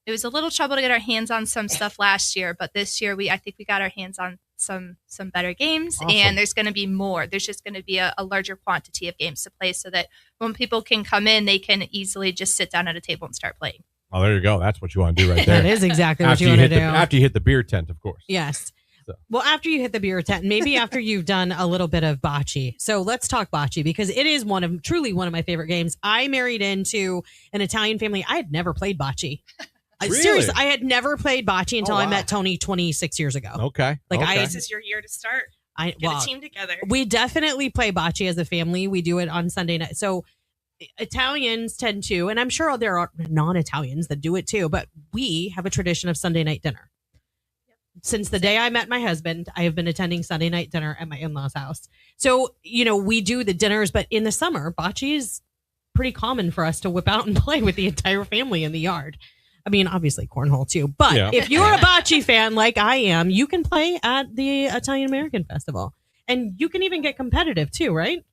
Speaker 10: it was a little trouble to get our hands on some stuff last year, but this year I think we got our hands on some better games.
Speaker 1: Awesome.
Speaker 10: And there's going to be more. There's just going to be a larger quantity of games to play, so that when people can come in, they can easily just sit down at a table and start playing.
Speaker 1: Oh, there you go. That's what you want to do right there.
Speaker 9: That is exactly what
Speaker 1: After
Speaker 9: you want to
Speaker 1: hit
Speaker 9: do.
Speaker 1: after you hit the beer tent, of course.
Speaker 9: Yes.
Speaker 1: So.
Speaker 9: Well, after you hit the beer tent, maybe after you've done a little bit of bocce. So let's talk bocce, because it is truly one of my favorite games. I married into an Italian family. I had never played bocce.
Speaker 1: Really?
Speaker 9: Seriously, I had never played bocce until I
Speaker 1: wow.
Speaker 9: met Tony 26 years ago.
Speaker 1: Okay.
Speaker 11: This is your year to start. Get a team together.
Speaker 9: We definitely play bocce as a family. We do it on Sunday night. So Italians tend to, and I'm sure there are non-Italians that do it too, but we have a tradition of Sunday night dinner. Since the day I met my husband, I have been attending Sunday night dinner at my in-laws' house. So, we do the dinners, but in the summer, bocce is pretty common for us to whip out and play with the entire family in the yard. I mean, obviously cornhole too, but if you're a bocce fan like I am, you can play at the Italian American Festival, and you can even get competitive too, right?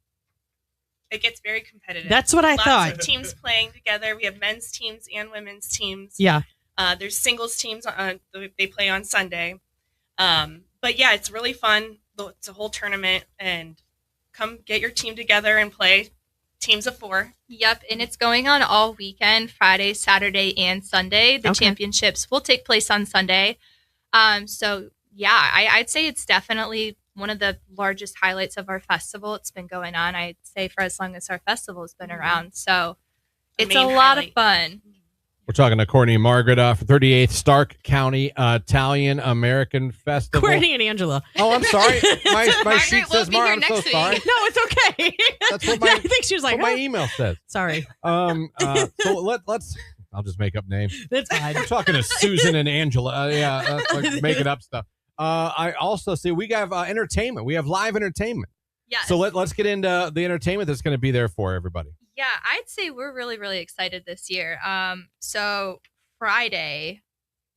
Speaker 11: It gets very competitive.
Speaker 9: That's what I
Speaker 11: Lots
Speaker 9: thought.
Speaker 11: of teams playing together. We have men's teams and women's teams.
Speaker 9: Yeah.
Speaker 11: There's singles teams they play on Sunday. But yeah, it's really fun. It's a whole tournament, and come get your team together and play. Teams of 4.
Speaker 10: Yep, and it's going on all weekend, Friday, Saturday, and Sunday. The championships will take place on Sunday. So yeah, I'd say it's definitely one of the largest highlights of our festival. It's been going on, I'd say, for as long as our festival has been around. So it's a lot of fun.
Speaker 1: We're talking to Courtney and Margaret for 38th Stark County Italian American Festival.
Speaker 9: Courtney and Angela.
Speaker 1: Oh, I'm sorry. My sheet
Speaker 10: will
Speaker 1: says
Speaker 10: be here
Speaker 1: Margaret. I'm so
Speaker 10: next week.
Speaker 1: sorry.
Speaker 9: No, it's okay.
Speaker 1: That's what my,
Speaker 9: I think she was like,
Speaker 1: what my email says.
Speaker 9: Sorry.
Speaker 1: So let's. I'll just make up names.
Speaker 9: That's fine.
Speaker 1: I'm talking to Susan and Angela. Like making up stuff. I also see we have entertainment. We have live entertainment.
Speaker 10: Yes.
Speaker 1: So let's get into the entertainment that's going to be there for everybody.
Speaker 10: Yeah, I'd say we're really, really excited this year. So Friday,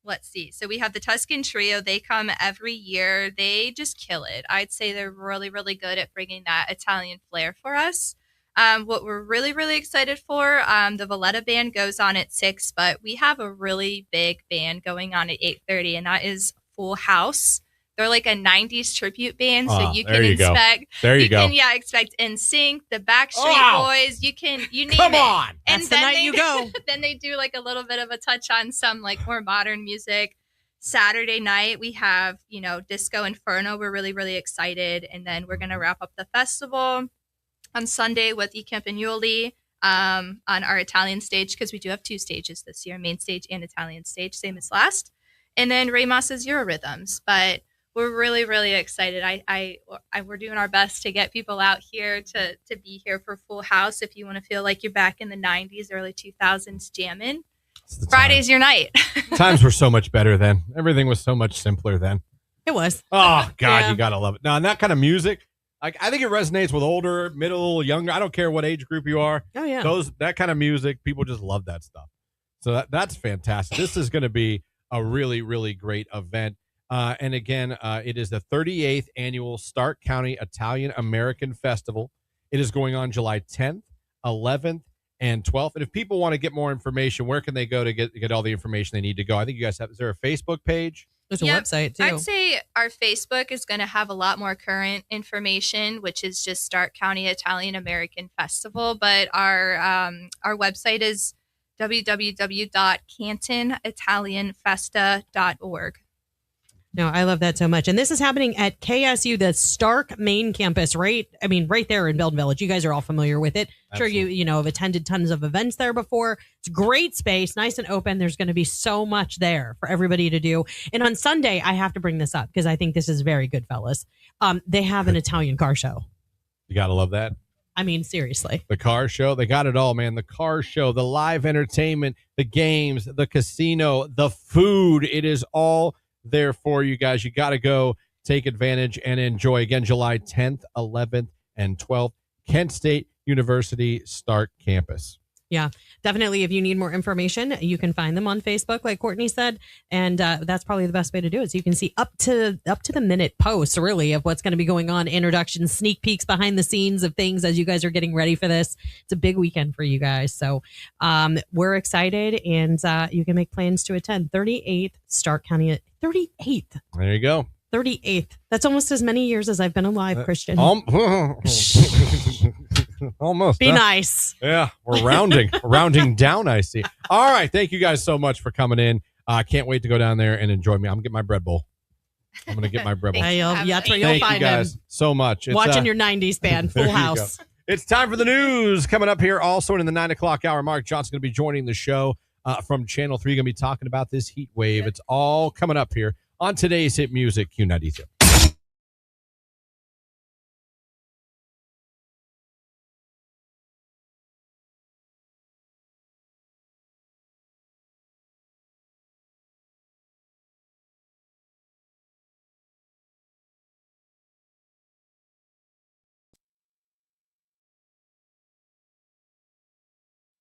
Speaker 10: let's see. So we have the Tuscan Trio. They come every year. They just kill it. I'd say they're really, really good at bringing that Italian flair for us. What we're really, really excited for, the Valletta Band goes on at 6, but we have a really big band going on at 8:30, and that is Full House. They're like a 90s tribute band, so you can expect.
Speaker 1: There you go.
Speaker 10: Expect NSYNC, the Backstreet Boys. You name it.
Speaker 1: Come on.
Speaker 10: And
Speaker 9: That's the night you go.
Speaker 10: Then they do like a little bit of a touch on some like more modern music. Saturday night we have Disco Inferno. We're really, really excited, and then we're gonna wrap up the festival on Sunday with E Campagnoli on our Italian stage, because we do have 2 stages this year, main stage and Italian stage, same as last. And then Ray Moss's Eurorhythms, but we're really, really excited. We're doing our best to get people out here to be here for Full House. If you want to feel like you're back in the 90s, early 2000s jamming. Friday's your night.
Speaker 1: Times were so much better then. Everything was so much simpler then.
Speaker 9: It was.
Speaker 1: Oh God,
Speaker 9: Yeah.
Speaker 1: you gotta love it. Now, and that kind of music, like I think it resonates with older, middle, younger. I don't care what age group you are.
Speaker 9: Oh yeah.
Speaker 1: That kind of music, people just love that stuff. So that's fantastic. This is going to be a really, really great event. And again, it is the 38th annual Stark County Italian American Festival. It is going on July 10th, 11th, and 12th. And if people want to get more information, where can they go to get all the information they need to go? I think you guys have. Is there a Facebook page?
Speaker 9: There's a
Speaker 10: Yep.
Speaker 9: website too.
Speaker 10: I'd say our Facebook is going to have a lot more current information, which is just Stark County Italian American Festival. But our website is www.cantonitalianfesta.org.
Speaker 9: No, I love that so much. And this is happening at KSU, the Stark main campus, right? I mean, right there in Belden Village. You guys are all familiar with it.
Speaker 1: Absolutely.
Speaker 9: Sure, you know, have attended tons of events there before. It's great space, nice and open. There's going to be so much there for everybody to do. And on Sunday, I have to bring this up because I think this is very good, fellas. They have an Italian car show.
Speaker 1: You gotta love that.
Speaker 9: I mean, seriously.
Speaker 1: The car show, they got it all, man. The car show, the live entertainment, the games, the casino, the food. It is all there for you guys. You got to go take advantage and enjoy. Again, July 10th, 11th, and 12th, Kent State University Stark Campus.
Speaker 9: Yeah, definitely. If you need more information, you can find them on Facebook, like Courtney said, and that's probably the best way to do it. So you can see up to the minute posts, really, of what's going to be going on, introductions, sneak peeks behind the scenes of things as you guys are getting ready for this. It's a big weekend for you guys, so we're excited, and you can make plans to attend 38th Stark County. 38th.
Speaker 1: There you go.
Speaker 9: 38th. That's almost as many years as I've been alive, Christian.
Speaker 1: Almost.
Speaker 9: Be
Speaker 1: huh?
Speaker 9: nice.
Speaker 1: Yeah, we're rounding down, I see. All right, thank you guys so much for coming in. I can't wait to go down there and enjoy me. I'm going to get my bread bowl. I'm going to get my bread bowl.
Speaker 10: Thank you.
Speaker 9: That's where you'll
Speaker 1: Thank
Speaker 9: find
Speaker 1: you guys
Speaker 9: him.
Speaker 1: so much. It's,
Speaker 9: Watching your 90s band,
Speaker 1: there
Speaker 9: Full
Speaker 1: you
Speaker 9: House.
Speaker 1: go. It's time for the news coming up here. Also in the 9 o'clock hour, Mark Johnson going to be joining the show from Channel 3. Going to be talking about this heat wave. It's all coming up here on today's Hit Music Q92.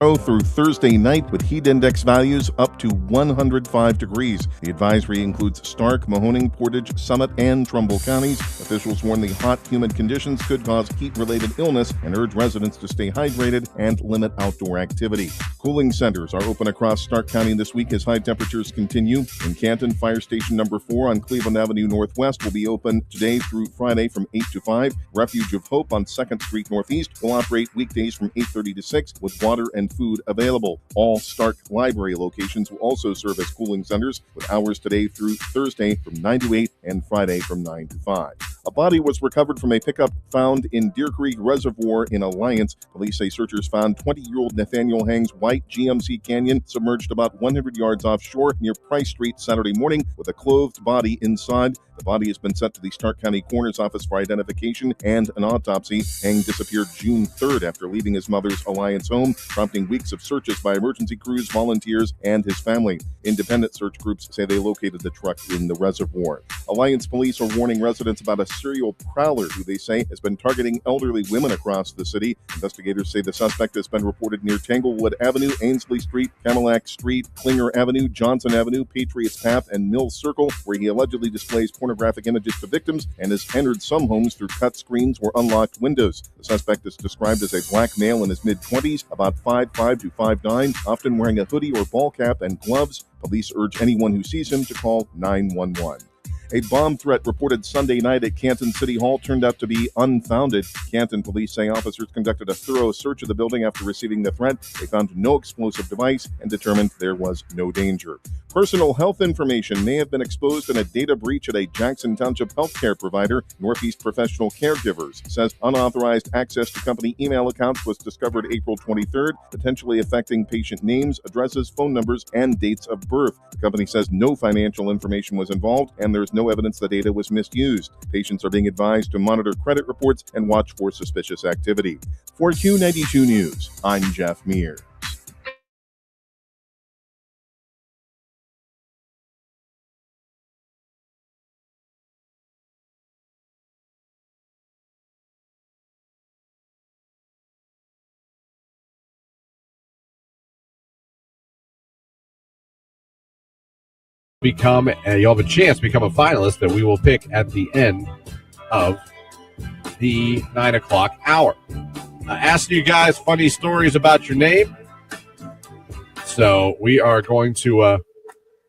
Speaker 7: Through Thursday night with heat index values up to 105 degrees. The advisory includes Stark, Mahoning, Portage, Summit, and Trumbull counties. Officials warn the hot, humid conditions could cause heat-related illness and urge residents to stay hydrated and limit outdoor activity. Cooling centers are open across Stark County this week as high temperatures continue. In Canton, Fire Station number 4 on Cleveland Avenue Northwest will be open today through Friday from 8 to 5. Refuge of Hope on 2nd Street Northeast will operate weekdays from 8:30 to 6 with water and food available. All Stark Library locations will also serve as cooling centers with hours today through Thursday from 9 to 8 and Friday from 9 to 5. A body was recovered from a pickup found in Deer Creek Reservoir in Alliance. Police say searchers found 20-year-old Nathaniel Hang's white GMC Canyon submerged about 100 yards offshore near Price Street Saturday morning with a clothed body inside. The body has been sent to the Stark County Coroner's Office for identification and an autopsy. Hang disappeared June 3rd after leaving his mother's Alliance home, prompting weeks of searches by emergency crews, volunteers, and his family. Independent search groups say they located the truck in the reservoir. Alliance police are warning residents about a serial prowler who they say has been targeting elderly women across the city. Investigators say the suspect has been reported near Tanglewood Avenue, Ainsley Street, Cadillac Street, Klinger Avenue, Johnson Avenue, Patriots Path, and Mills Circle, where he allegedly displays pornographic images to victims and has entered some homes through cut screens or unlocked windows. The suspect is described as a black male in his mid-20s, about 5'5" to 5'9", often wearing a hoodie or ball cap and gloves. Police urge anyone who sees him to call 911. A bomb threat reported Sunday night at Canton City Hall turned out to be unfounded. Canton police say officers conducted a thorough search of the building after receiving the threat. They found no explosive device and determined there was no danger. Personal health information may have been exposed in a data breach at a Jackson Township healthcare provider. Northeast Professional Caregivers says unauthorized access to company email accounts was discovered April 23rd, potentially affecting patient names, addresses, phone numbers, and dates of birth. The company says no financial information was involved, and there's no evidence the data was misused. Patients are being advised to monitor credit reports and watch for suspicious activity. For Q92 News, I'm Jeff Mears.
Speaker 1: you'll have a chance to become a finalist that we will pick at the end of the 9 o'clock hour. Asking you guys funny stories about your name. So we are going to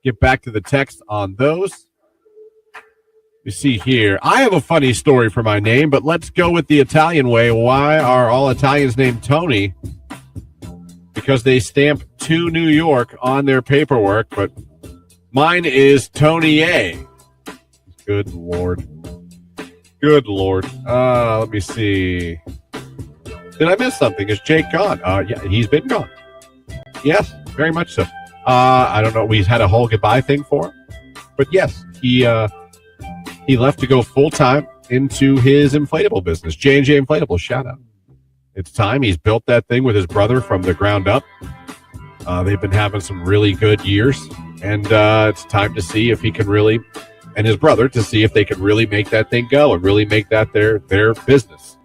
Speaker 1: get back to the text on those. You see here, I have a funny story for my name, but let's go with the Italian way. Why are all Italians named Tony? Because they stamp to New York on their paperwork, but mine is Tony A. Good Lord. Good Lord. Let me see. Did I miss something? Is Jake gone? Yeah, he's been gone. Yes, very much so. I don't know. We had a whole goodbye thing for him. But yes, he left to go full-time into his inflatable business. J&J Inflatable, shout out. It's time. He's built that thing with his brother from the ground up. They've been having some really good years. And it's time to see if he can really, and his brother, to see if they can really make that thing go and really make that their business.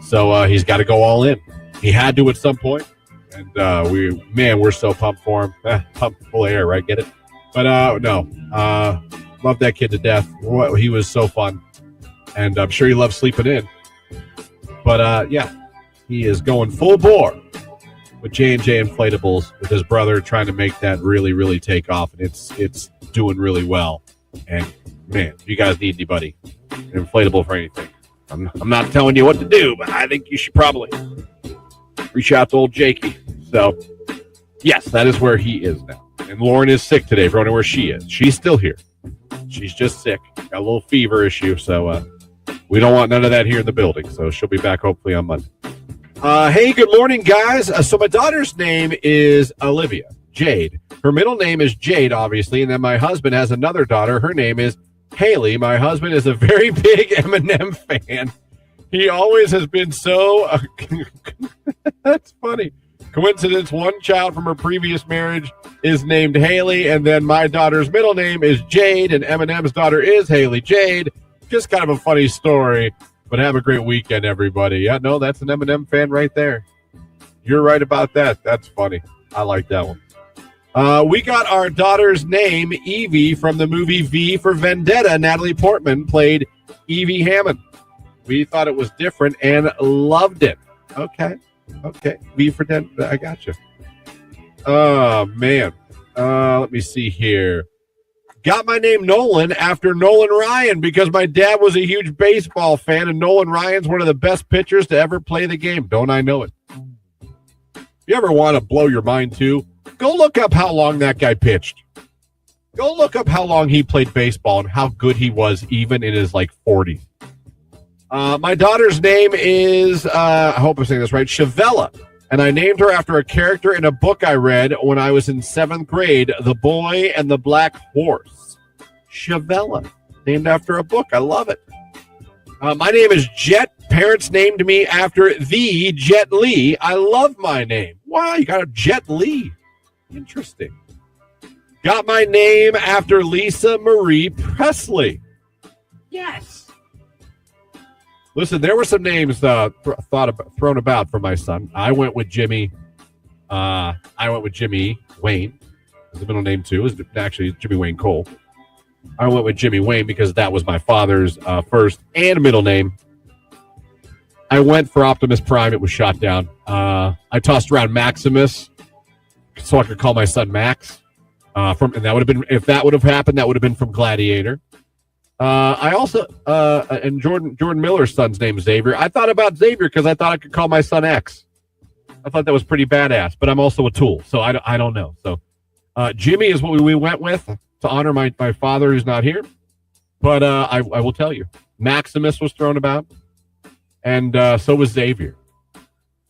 Speaker 1: So he's got to go all in. He had to at some point. And we're so pumped for him. Pumped full of air, right? Get it? But no. Love that kid to death. He was so fun. And I'm sure he loves sleeping in. But yeah, he is going full bore with J&J Inflatables with his brother, trying to make that really, really take off. And it's doing really well. And man, if you guys need anybody, inflatable for anything, I'm not telling you what to do, but I think you should probably reach out to old Jakey. So yes, that is where he is now. And Lauren is sick today. If you're wondering where she is, she's still here. She's just sick. Got a little fever issue. So we don't want none of that here in the building. So she'll be back hopefully on Monday. Hey, good morning, guys. So my daughter's name is Olivia Jade. Her middle name is Jade, obviously. And then my husband has another daughter. Her name is Haley. My husband is a very big Eminem fan. He always has been so... That's funny. Coincidence, one child from her previous marriage is named Haley, and then my daughter's middle name is Jade, and Eminem's daughter is Haley Jade. Just kind of a funny story, but have a great weekend, everybody. Yeah, no, that's an Eminem fan right there. You're right about that. That's funny. I like that one. We got our daughter's name, Evie, from the movie V for Vendetta. Natalie Portman played Evie Hammond. We thought it was different and loved it. Okay. V for Vendetta. I got you. Oh, man. Let me see here. Got my name Nolan after Nolan Ryan because my dad was a huge baseball fan, and Nolan Ryan's one of the best pitchers to ever play the game. Don't I know it? You ever want to blow your mind, too? Go look up how long that guy pitched. Go look up how long he played baseball and how good he was even in his, 40s. My daughter's name is, I hope I'm saying this right, Shavella. And I named her after a character in a book I read when I was in 7th grade, The Boy and the Black Horse. Shavella, named after a book. I love it. My name is Jet. Parents named me after the Jet Li. I love my name. Wow, you got a Jet Li. Interesting. Got my name after Lisa Marie Presley. Yes. Listen, there were some names thrown about for my son. I went with Jimmy. Wayne. His middle name too is actually Jimmy Wayne Cole. I went with Jimmy Wayne because that was my father's first and middle name. I went for Optimus Prime. It was shot down. I tossed around Maximus so I could call my son Max. And that would have been, if that would have happened, that would have been from Gladiator. I also, and Jordan Miller's son's name is Xavier. I thought about Xavier because I thought I could call my son X. I thought that was pretty badass, but I'm also a tool, so I don't know. So Jimmy is what we went with to honor my father who's not here. But I will tell you, Maximus was thrown about, and so was Xavier.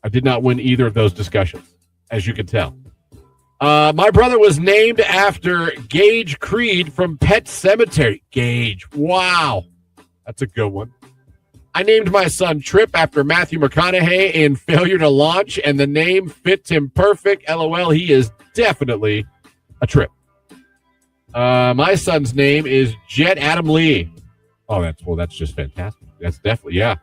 Speaker 1: I did not win either of those discussions, as you can tell. My brother was named after Gage Creed from Pet Sematary. Gage. Wow. That's a good one. I named my son Trip after Matthew McConaughey in Failure to Launch, and the name fits him perfect. LOL, he is definitely a Trip. My son's name is Jet Adam Lee. Oh, that's just fantastic. That's definitely, yeah.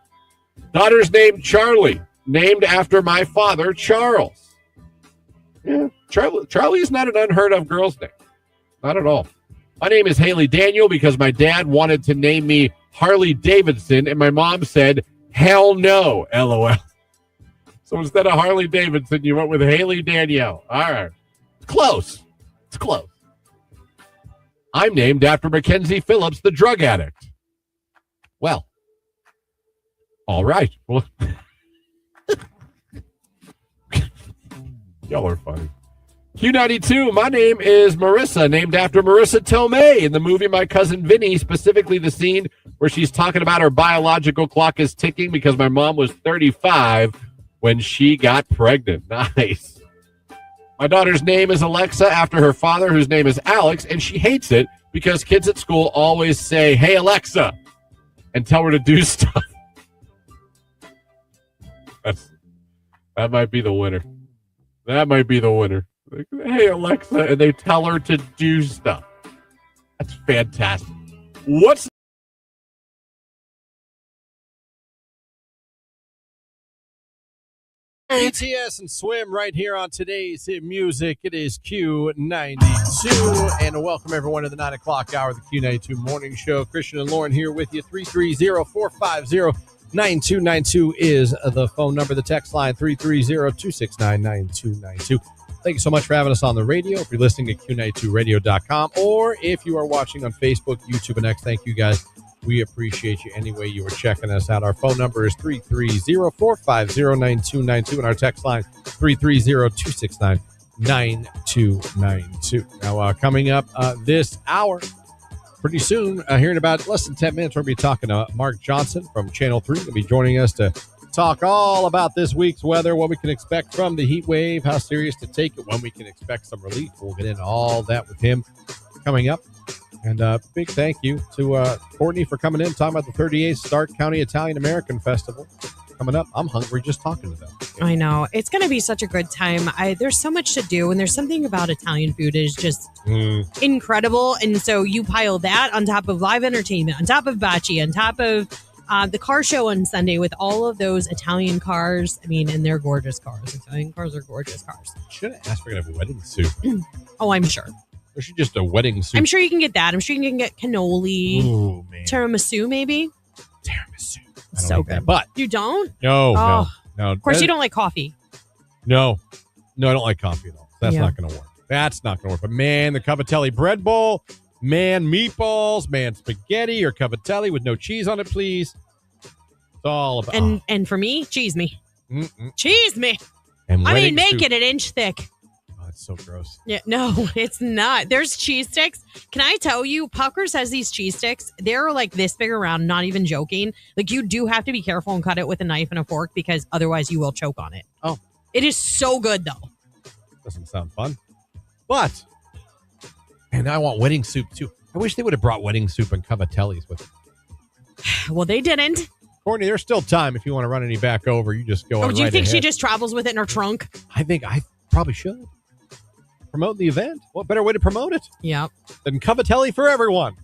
Speaker 1: Daughter's name Charlie, named after my father, Charles. Yeah, Charlie is not an unheard of girl's name. Not at all. My name is Haley Daniel because my dad wanted to name me Harley Davidson, and my mom said, hell no, LOL. So instead of Harley Davidson, you went with Haley Danielle. All right. It's close. It's close. I'm named after Mackenzie Phillips, the drug addict. Well, all right. Well, y'all are funny. Q92, my name is Marissa, named after Marissa Tomei in the movie My Cousin Vinny, specifically the scene where she's talking about her biological clock is ticking because my mom was 35 when she got pregnant. Nice. My daughter's name is Alexa after her father, whose name is Alex, and she hates it because kids at school always say, hey, Alexa, and tell her to do stuff. That might be the winner. That might be the winner. Like, hey, Alexa, and they tell her to do stuff. That's fantastic. What's BTS and Swim right here on today's hit music. It is Q92, and welcome everyone to the 9 o'clock hour of the Q92 morning show. Christian and Lauren here with you. 330-450-9292 is the phone number. The text line 330-269-9292. Thank you so much for having us on the radio. If you're listening at Q92radio.com, or if you are watching on Facebook, YouTube, and X, thank you guys. We appreciate you anyway you are checking us out. Our phone number is 330-450-9292, and our text line 330-269-9292. Now, coming up this hour, pretty soon, here in about less than 10 minutes, we're going to be talking to Mark Johnson from Channel 3. He'll be joining us to talk all about this week's weather, what we can expect from the heat wave, how serious to take it, when we can expect some relief. We'll get into all that with him coming up. And big thank you to Courtney for coming in, talking about the 38th Stark County Italian American Festival coming up. I'm hungry just talking to them.
Speaker 9: I know. It's going to be such a good time. There's so much to do, and there's something about Italian food is just incredible. And so you pile that on top of live entertainment, on top of Bocce, on top of the car show on Sunday with all of those Italian cars. I mean, and they're gorgeous cars. Italian cars are gorgeous cars.
Speaker 1: Should have asked for a wedding suit.
Speaker 9: Oh, I'm sure.
Speaker 1: Or should just a wedding suit.
Speaker 9: I'm sure you can get that. I'm sure you can get cannoli.
Speaker 1: Ooh, man.
Speaker 9: Tiramisu, maybe.
Speaker 1: Tiramisu.
Speaker 9: So
Speaker 1: like
Speaker 9: good.
Speaker 1: That, but
Speaker 9: you don't?
Speaker 1: No.
Speaker 9: Of course, you don't like coffee.
Speaker 1: No, I don't like coffee at all. That's
Speaker 9: Yeah.
Speaker 1: not going to work. That's not going to work. But man, the Cavatelli bread bowl, man, meatballs, man, spaghetti or Cavatelli with no cheese on it, please. It's all about.
Speaker 9: And for me, cheese me.
Speaker 1: Mm-mm.
Speaker 9: Cheese me.
Speaker 1: And
Speaker 9: I
Speaker 1: wedding
Speaker 9: mean, make
Speaker 1: soup.
Speaker 9: it an inch thick.
Speaker 1: Oh, it's so gross.
Speaker 9: Yeah, no, it's not. There's cheese sticks. Can I tell you, Puckers has these cheese sticks. They're like this big around, not even joking. Like, you do have to be careful and cut it with a knife and a fork because otherwise you will choke on it.
Speaker 1: Oh.
Speaker 9: It is so good, though.
Speaker 1: Doesn't sound fun. But, and I want wedding soup too. I wish they would have brought wedding soup and Cavatellis with it.
Speaker 9: Well, they didn't.
Speaker 1: Courtney, there's still time if you want to run any back over. You just go on
Speaker 9: Or do you
Speaker 1: right
Speaker 9: think she
Speaker 1: ahead.
Speaker 9: just travels with it in her trunk?
Speaker 1: I think I probably should. Promote the event. What better way to promote it
Speaker 9: Yep.
Speaker 1: than Cavatelli for everyone?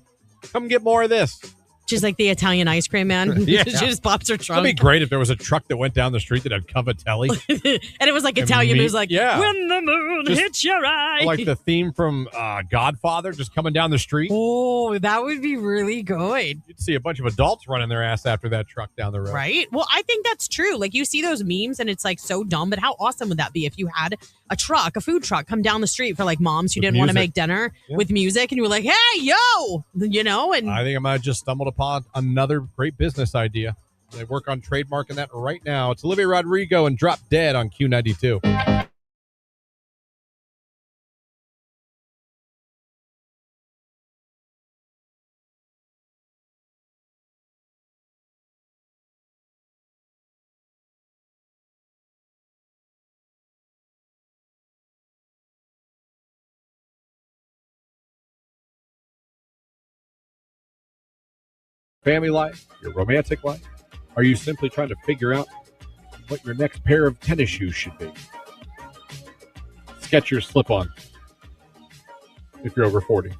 Speaker 1: Come get more of this.
Speaker 9: She's like the Italian ice cream man.
Speaker 1: Yeah.
Speaker 9: She just pops her trunk.
Speaker 1: That'd be great if there was a truck that went down the street that had Cavatelli.
Speaker 9: And it was like Italian
Speaker 1: meat-
Speaker 9: music, like,
Speaker 1: yeah.
Speaker 9: when the moon
Speaker 1: Just
Speaker 9: hits your eye.
Speaker 1: Like the theme from Godfather just coming down the street.
Speaker 9: Oh, that would be really good.
Speaker 1: You'd see a bunch of adults running their ass after that truck down the road.
Speaker 9: Right? Well, I think that's true. Like, you see those memes and it's like so dumb, but how awesome would that be if you had a food truck come down the street for like moms who
Speaker 1: With
Speaker 9: didn't want to
Speaker 1: music.
Speaker 9: make dinner
Speaker 1: Yeah.
Speaker 9: with music, and you were like, hey, yo, and
Speaker 1: I think I might have just stumbled upon another great business idea. They work on trademarking that right now. It's Olivia Rodrigo and Drop Dead on Q92. Family life, your romantic life? Are you simply trying to figure out what your next pair of tennis shoes should be? Skechers slip-on. If you're over 40.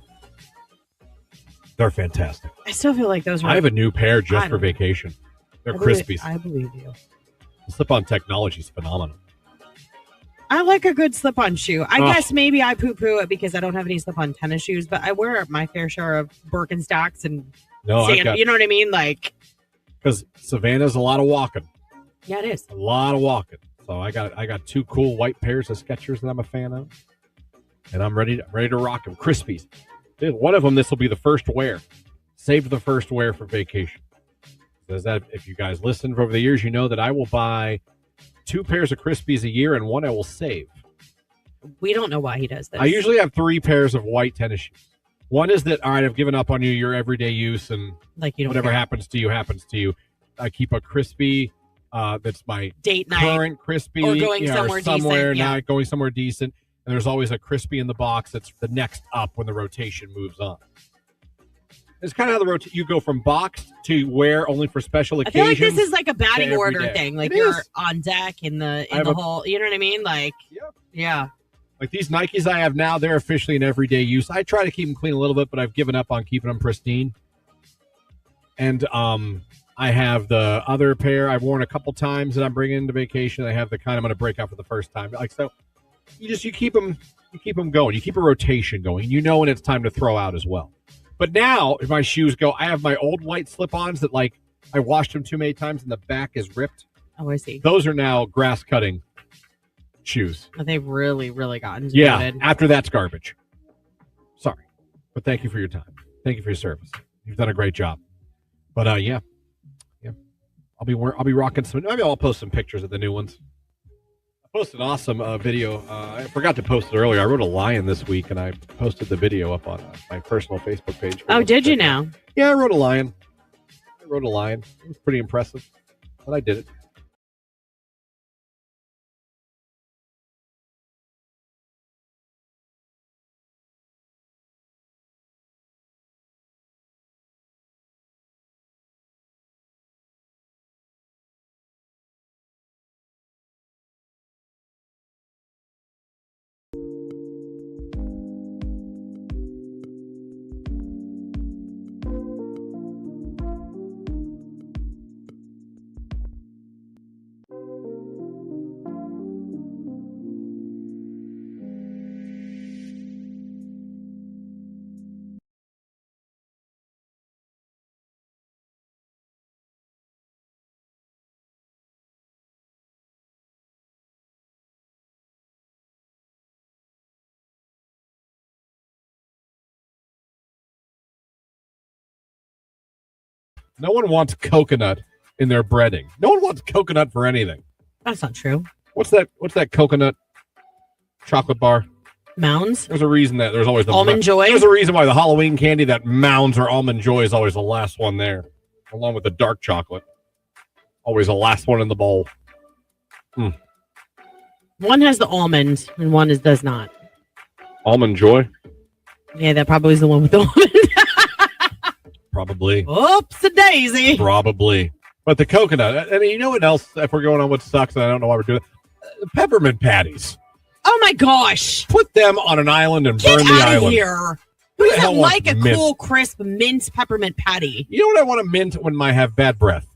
Speaker 1: They're fantastic.
Speaker 9: I still feel like those were.
Speaker 1: I have a new pair just
Speaker 9: I
Speaker 1: for
Speaker 9: don't-
Speaker 1: vacation. They're
Speaker 9: I believe-
Speaker 1: Crispies.
Speaker 9: I believe you.
Speaker 1: The slip-on technology is phenomenal.
Speaker 2: I like a good slip-on shoe. I
Speaker 1: Oh.
Speaker 2: guess maybe I poo-poo it because I don't have any slip-on tennis shoes, but I wear my fair share of Birkenstocks and
Speaker 1: No, I got
Speaker 2: you know what I mean? Like,
Speaker 1: because Savannah's a lot of walking.
Speaker 2: yeah, it is.
Speaker 1: A lot of walking. So I got 2 cool white pairs of Skechers that I'm a fan of, and I'm ready to rock them. Crispies. Dude, one of them, this will be the first wear. Saved the first wear for vacation. Says that if you guys listen for over the years, you know that I will buy 2 pairs of Crispies a year and one I will save.
Speaker 2: We don't know why he does this.
Speaker 1: I usually have 3 pairs of white tennis shoes. One is that, all right, I've given up on you, your everyday use, and
Speaker 2: like you don't
Speaker 1: whatever
Speaker 2: care.
Speaker 1: happens to you, happens to you. I keep a Crispy that's my
Speaker 2: Date night.
Speaker 1: current Crispy.
Speaker 2: Or going
Speaker 1: or
Speaker 2: somewhere
Speaker 1: somewhere
Speaker 2: decent, yeah.
Speaker 1: not going somewhere decent. And there's always a Crispy in the box that's the next up when the rotation moves on. It's kind of how the you go from box to wear only for special
Speaker 2: I
Speaker 1: occasions.
Speaker 2: feel like this is like a batting
Speaker 1: every
Speaker 2: order
Speaker 1: day.
Speaker 2: thing. Like
Speaker 1: It
Speaker 2: you're
Speaker 1: is.
Speaker 2: on deck in the
Speaker 1: I have
Speaker 2: whole, you know what I mean? Like, yeah.
Speaker 1: Like these Nikes I have now, they're officially in everyday use. I try to keep them clean a little bit, but I've given up on keeping them pristine. And I have the other pair I've worn a couple times that I'm bringing to vacation. I have the kind I'm going to break out for the first time. Like so, you keep them going. You keep a rotation going. You know when it's time to throw out as well. But now, if my shoes go, I have my old white slip-ons that like I washed them too many times and the back is ripped.
Speaker 2: Oh, I see.
Speaker 1: Those are now grass cutting shoes.
Speaker 2: But they've really, really gotten
Speaker 1: Yeah,
Speaker 2: demoted.
Speaker 1: after that's garbage. Sorry. But thank you for your time. Thank you for your service. You've done a great job. But yeah. I'll be rocking some. Maybe I'll post some pictures of the new ones. I posted an awesome video. I forgot to post it earlier. I wrote a lion this week, and I posted the video up on my personal Facebook page.
Speaker 2: Oh, did you now?
Speaker 1: Yeah, I wrote a lion. It was pretty impressive, but I did it. No one wants coconut in their breading. No one wants coconut for anything.
Speaker 2: That's not true.
Speaker 1: What's that coconut chocolate bar?
Speaker 2: Mounds?
Speaker 1: There's a reason that there's always the
Speaker 2: Almond Joy?
Speaker 1: There's a reason why the Halloween candy, that Mounds or Almond Joy, is always the last one there, along with the dark chocolate. Always the last one in the bowl.
Speaker 2: One has the almond and one does not.
Speaker 1: Almond Joy?
Speaker 2: Yeah, that probably is the one with the almond.
Speaker 1: Probably.
Speaker 2: Oops, a daisy.
Speaker 1: Probably. But the coconut, I mean, you know what else, if we're going on what sucks, and I don't know why we're doing it? Peppermint patties.
Speaker 2: Oh my gosh.
Speaker 1: Put them on an island and
Speaker 2: Get
Speaker 1: burn the
Speaker 2: out of
Speaker 1: island.
Speaker 2: here.
Speaker 1: Who
Speaker 2: Who
Speaker 1: the hell
Speaker 2: doesn't
Speaker 1: wants
Speaker 2: like a
Speaker 1: mint?
Speaker 2: cool, crisp mint peppermint patty?
Speaker 1: You know what I want to mint when I have bad breath?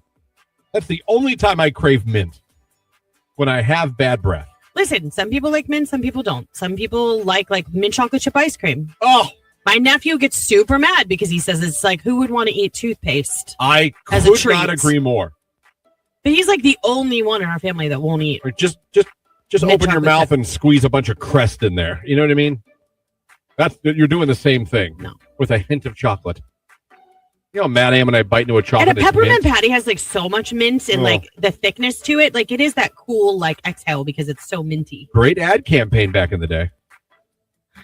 Speaker 1: That's the only time I crave mint. When I have bad breath.
Speaker 2: Listen, some people like mint, some people don't. Some people like mint chocolate chip ice cream.
Speaker 1: Oh,
Speaker 2: my nephew gets super mad because he says it's like, who would want to eat toothpaste?
Speaker 1: I
Speaker 2: as a
Speaker 1: could
Speaker 2: treat?
Speaker 1: not agree more.
Speaker 2: But he's like the only one in our family that won't eat.
Speaker 1: Or just
Speaker 2: Mint
Speaker 1: open your
Speaker 2: chocolate
Speaker 1: mouth
Speaker 2: chip.
Speaker 1: and squeeze a bunch of Crest in there. You know what I mean? You're doing the same thing.
Speaker 2: No.
Speaker 1: With a hint of chocolate. You know how mad I am when I bite into a chocolate.
Speaker 2: And a
Speaker 1: that's
Speaker 2: peppermint
Speaker 1: mint?
Speaker 2: patty has like so much mint and like the thickness to it. Like it is that cool like exhale because it's so minty.
Speaker 1: Great ad campaign back in the day.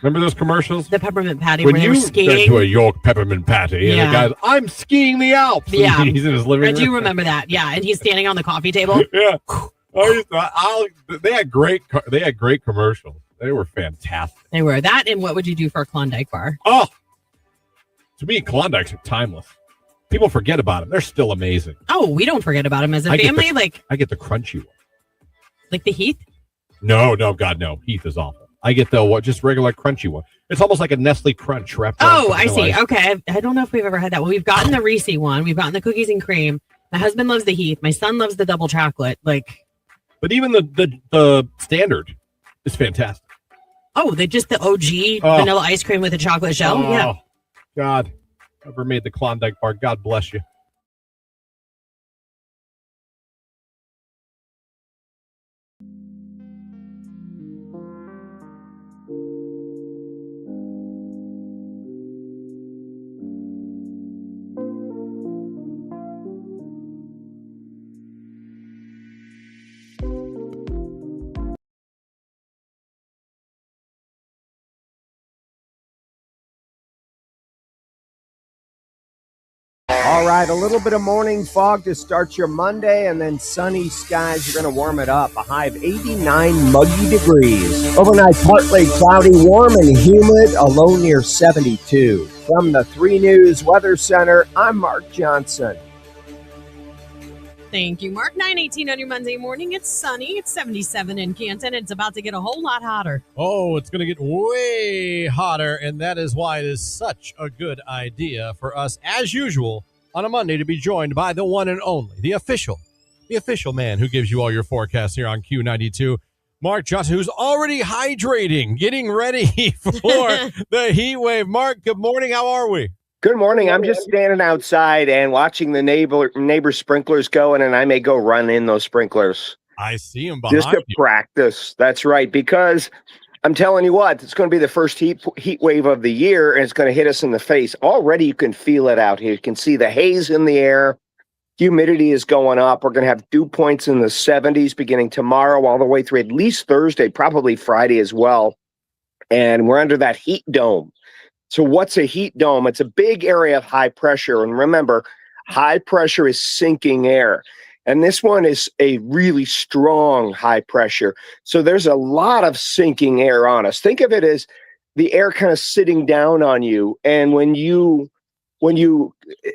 Speaker 1: Remember those commercials?
Speaker 2: The peppermint patty
Speaker 1: When
Speaker 2: where they
Speaker 1: you
Speaker 2: were
Speaker 1: went
Speaker 2: skiing.
Speaker 1: to a York peppermint patty, and
Speaker 2: Yeah.
Speaker 1: the guy's, I'm skiing the Alps. And
Speaker 2: Yeah.
Speaker 1: he's in his living
Speaker 2: I
Speaker 1: room.
Speaker 2: do remember that. Yeah, and he's standing on the coffee table.
Speaker 1: Yeah. They had great commercials. They were fantastic.
Speaker 2: They were that. And what would you do for a Klondike bar?
Speaker 1: Oh, to me, Klondikes are timeless. People forget about them. They're still amazing.
Speaker 2: Oh, we don't forget about him as a
Speaker 1: I get
Speaker 2: family.
Speaker 1: I get the crunchy one.
Speaker 2: Like the Heath.
Speaker 1: No, God, no. Heath is awful. I get the just regular crunchy one. It's almost like a Nestle Crunch wrapped around
Speaker 2: Oh, I see.
Speaker 1: something like-
Speaker 2: Okay, I don't know if we've ever had that. Well, we've gotten the Reese one. We've gotten the cookies and cream. My husband loves the Heath. My son loves the double chocolate. Like,
Speaker 1: But even the standard, It's fantastic.
Speaker 2: Oh, they just the OG vanilla ice cream with a chocolate shell?
Speaker 1: Oh,
Speaker 2: yeah.
Speaker 1: God. Whoever made the Klondike bar, God bless you.
Speaker 3: All right, a little bit of morning fog to start your Monday, and then sunny skies. You're going to warm it up. A high of 89 muggy degrees. Overnight, partly cloudy, warm and humid, a low near 72. From the 3 News Weather Center, I'm Mark Johnson.
Speaker 9: Thank you, Mark. 9:18 on your Monday morning. It's sunny. It's 77 in Canton. It's about to get a whole lot hotter.
Speaker 1: Oh, it's going to get way hotter, and that is why it is such a good idea for us, as usual, on a Monday to be joined by the one and only, the official man who gives you all your forecasts here on Q92, Mark Johnson, who's already hydrating, getting ready for the heat wave. Mark, good morning. How are we?
Speaker 3: Good morning. I'm just standing outside and watching the neighbor sprinklers going, and I may go run in those sprinklers.
Speaker 1: I see them behind
Speaker 3: just to
Speaker 1: you.
Speaker 3: practice. That's right, because I'm telling you what, it's going to be the first heat wave of the year, and it's going to hit us in the face. Already you can feel it out here. You can see the haze in the air. Humidity is going up. We're going to have dew points in the 70s beginning tomorrow all the way through at least Thursday, probably Friday as well. And we're under that heat dome. So what's a heat dome? It's a big area of high pressure. And remember, high pressure is sinking air. And this one is a really strong high pressure. So there's a lot of sinking air on us. Think of it as the air kind of sitting down on you. And when you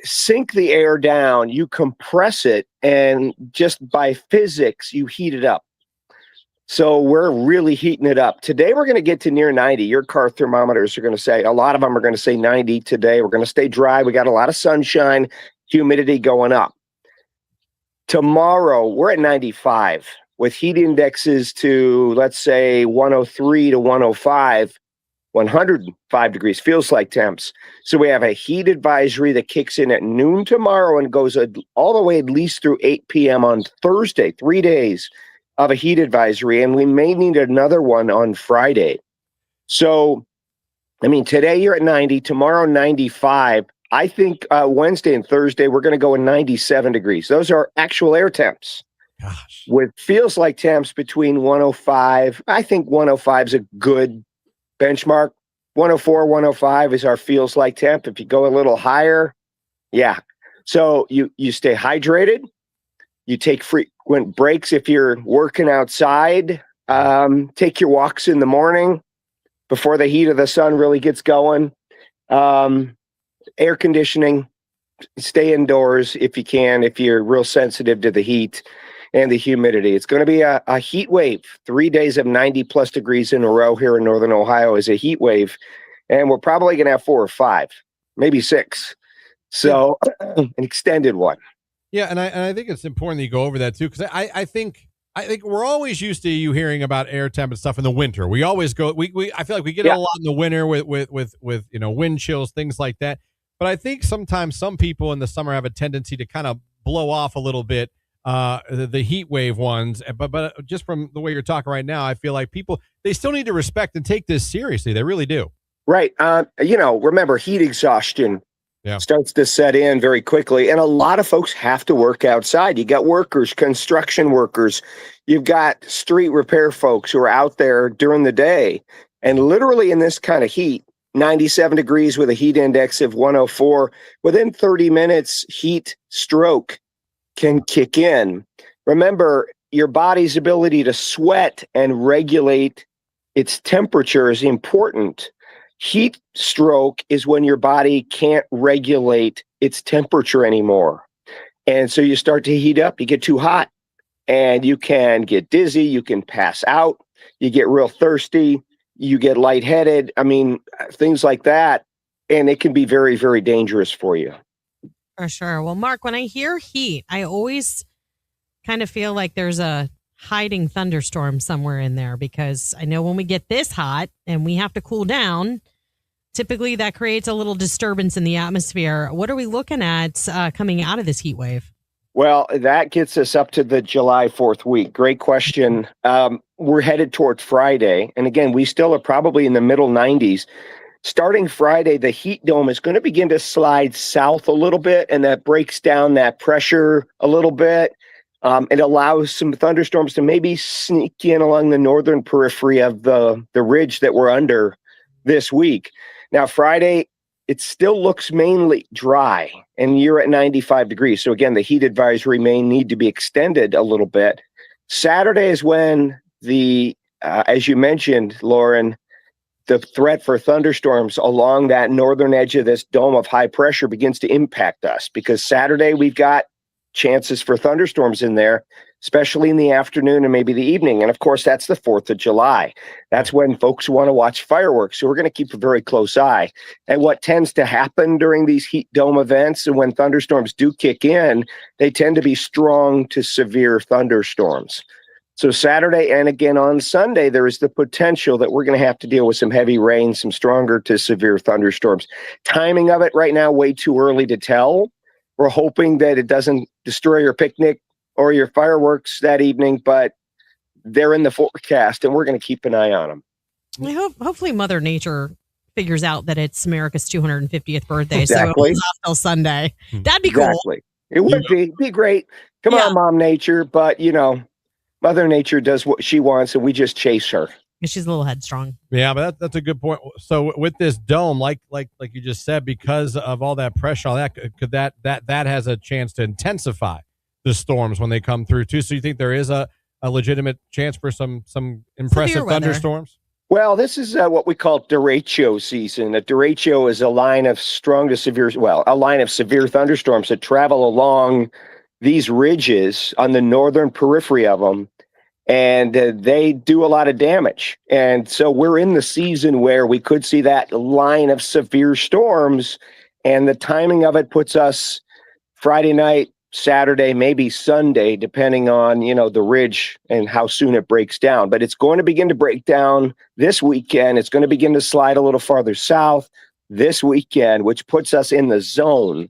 Speaker 3: sink the air down, you compress it. And just by physics, you heat it up. So we're really heating it up. Today, we're going to get to near 90. Your car thermometers are going to say, a lot of them are going to say 90 today. We're going to stay dry. We got a lot of sunshine, humidity going up. Tomorrow, we're at 95 with heat indexes to, let's say, 103 to 105, 105 degrees, feels like temps. So we have a heat advisory that kicks in at noon tomorrow and goes all the way at least through 8 p.m. on Thursday, 3 days of a heat advisory, and we may need another one on Friday. So, I mean, today you're at 90, tomorrow 95. I think Wednesday and Thursday we're going to go in 97 degrees. Those are actual air temps.
Speaker 1: Gosh.
Speaker 3: With feels like temps between 105. I think 105 is a good benchmark. 104, 105 is our feels like temp. If you go a little higher, yeah. So you stay hydrated. You take frequent breaks if you're working outside. Take your walks in the morning before the heat of the sun really gets going. Air conditioning, stay indoors if you can, if you're real sensitive to the heat and the humidity. It's going to be a heat wave. 3 days of 90-plus degrees in a row here in northern Ohio is a heat wave. And we're probably going to have 4 or 5, maybe 6. So an extended one.
Speaker 1: Yeah, and I think it's important that you go over that too, because I think we're always used to you hearing about air temp and stuff in the winter. We always go. I feel like we get it a lot in the winter with wind chills, things like that. But I think sometimes some people in the summer have a tendency to kind of blow off a little bit the heat wave ones. But just from the way you're talking right now, I feel like they still need to respect and take this seriously. They really do.
Speaker 3: Right. Remember, heat exhaustion starts to set in very quickly. And a lot of folks have to work outside. You got workers, construction workers. You've got street repair folks who are out there during the day. And literally in this kind of heat, 97 degrees with a heat index of 104, within 30 minutes, heat stroke can kick in. Remember, your body's ability to sweat and regulate its temperature is important. Heat stroke is when your body can't regulate its temperature anymore. And so you start to heat up, you get too hot, and you can get dizzy, you can pass out, you get real thirsty, you get lightheaded. I mean, things like that. And it can be very, very dangerous for you.
Speaker 9: For sure. Well, Mark, when I hear heat, I always kind of feel like there's a hiding thunderstorms somewhere in there? Because I know when we get this hot and we have to cool down, typically that creates a little disturbance in the atmosphere. What are we looking at coming out of this heat wave?
Speaker 3: Well, that gets us up to the July 4th week. Great question. We're headed toward Friday. And again, we still are probably in the middle 90s. Starting Friday, the heat dome is going to begin to slide south a little bit, and that breaks down that pressure a little bit. It allows some thunderstorms to maybe sneak in along the northern periphery of the ridge that we're under this week. Now, Friday, it still looks mainly dry, and you're at 95 degrees. So again, the heat advisory may need to be extended a little bit. Saturday is when as you mentioned, Lauren, the threat for thunderstorms along that northern edge of this dome of high pressure begins to impact us, because Saturday we've got chances for thunderstorms in there, especially in the afternoon and maybe the evening. And of course, that's the 4th of July. That's when folks want to watch fireworks. So we're going to keep a very close eye. And what tends to happen during these heat dome events, and when thunderstorms do kick in, they tend to be strong to severe thunderstorms. So Saturday and again on Sunday, there is the potential that we're going to have to deal with some heavy rain, some stronger to severe thunderstorms. Timing of it right now, way too early to tell. We're hoping that it doesn't destroy your picnic or your fireworks that evening, but they're in the forecast and we're going to keep an eye on them.
Speaker 9: Hopefully Mother Nature figures out that it's America's 250th birthday.
Speaker 3: Exactly.
Speaker 9: So it's off till Sunday. That'd be cool.
Speaker 3: Exactly. It would be great. Come on, Mom Nature. But, Mother Nature does what she wants, and we just chase her.
Speaker 9: She's a little headstrong.
Speaker 1: Yeah, but that's a good point. So with this dome, like you just said, because of all that pressure, all that could that has a chance to intensify the storms when they come through too. So you think there is a legitimate chance for some impressive thunderstorms?
Speaker 3: Well, this is what we call derecho season. A derecho is a line of a line of severe thunderstorms that travel along these ridges on the northern periphery of them. And they do a lot of damage. And so we're in the season where we could see that line of severe storms, and the timing of it puts us Friday night, Saturday, maybe Sunday, depending on, the ridge and how soon it breaks down. But it's going to begin to break down this weekend. It's going to begin to slide a little farther south this weekend, which puts us in the zone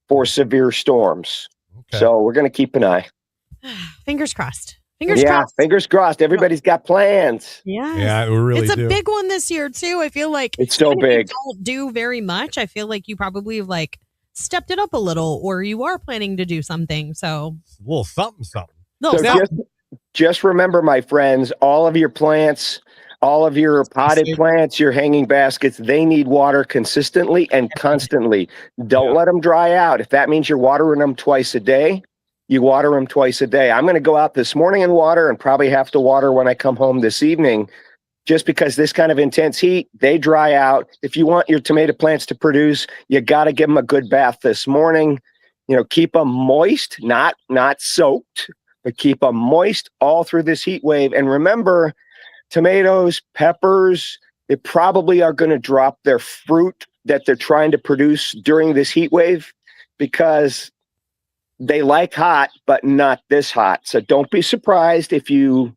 Speaker 3: for severe storms. Okay. So we're going to keep an eye.
Speaker 9: Fingers crossed. Fingers crossed.
Speaker 3: Fingers crossed. Everybody's got plans.
Speaker 1: Yeah, we really
Speaker 9: do.
Speaker 1: It's
Speaker 9: a big one this year too. I feel like
Speaker 3: it's so big.
Speaker 9: If you don't do very much. I feel like you probably stepped it up a little, or you are planning to do something. So
Speaker 1: a little something.
Speaker 3: Just remember, my friends, all of your plants, all of your potted plants, your hanging baskets, they need water consistently and constantly. Don't let them dry out. If that means you're watering them twice a day, you water them twice a day. I'm going to go out this morning and water, and probably have to water when I come home this evening, just because this kind of intense heat, they dry out. If you want your tomato plants to produce, you got to give them a good bath this morning. Keep them moist, not soaked, but keep them moist all through this heat wave. And remember, tomatoes, peppers, they probably are going to drop their fruit that they're trying to produce during this heat wave, because they like hot, but not this hot. So don't be surprised if you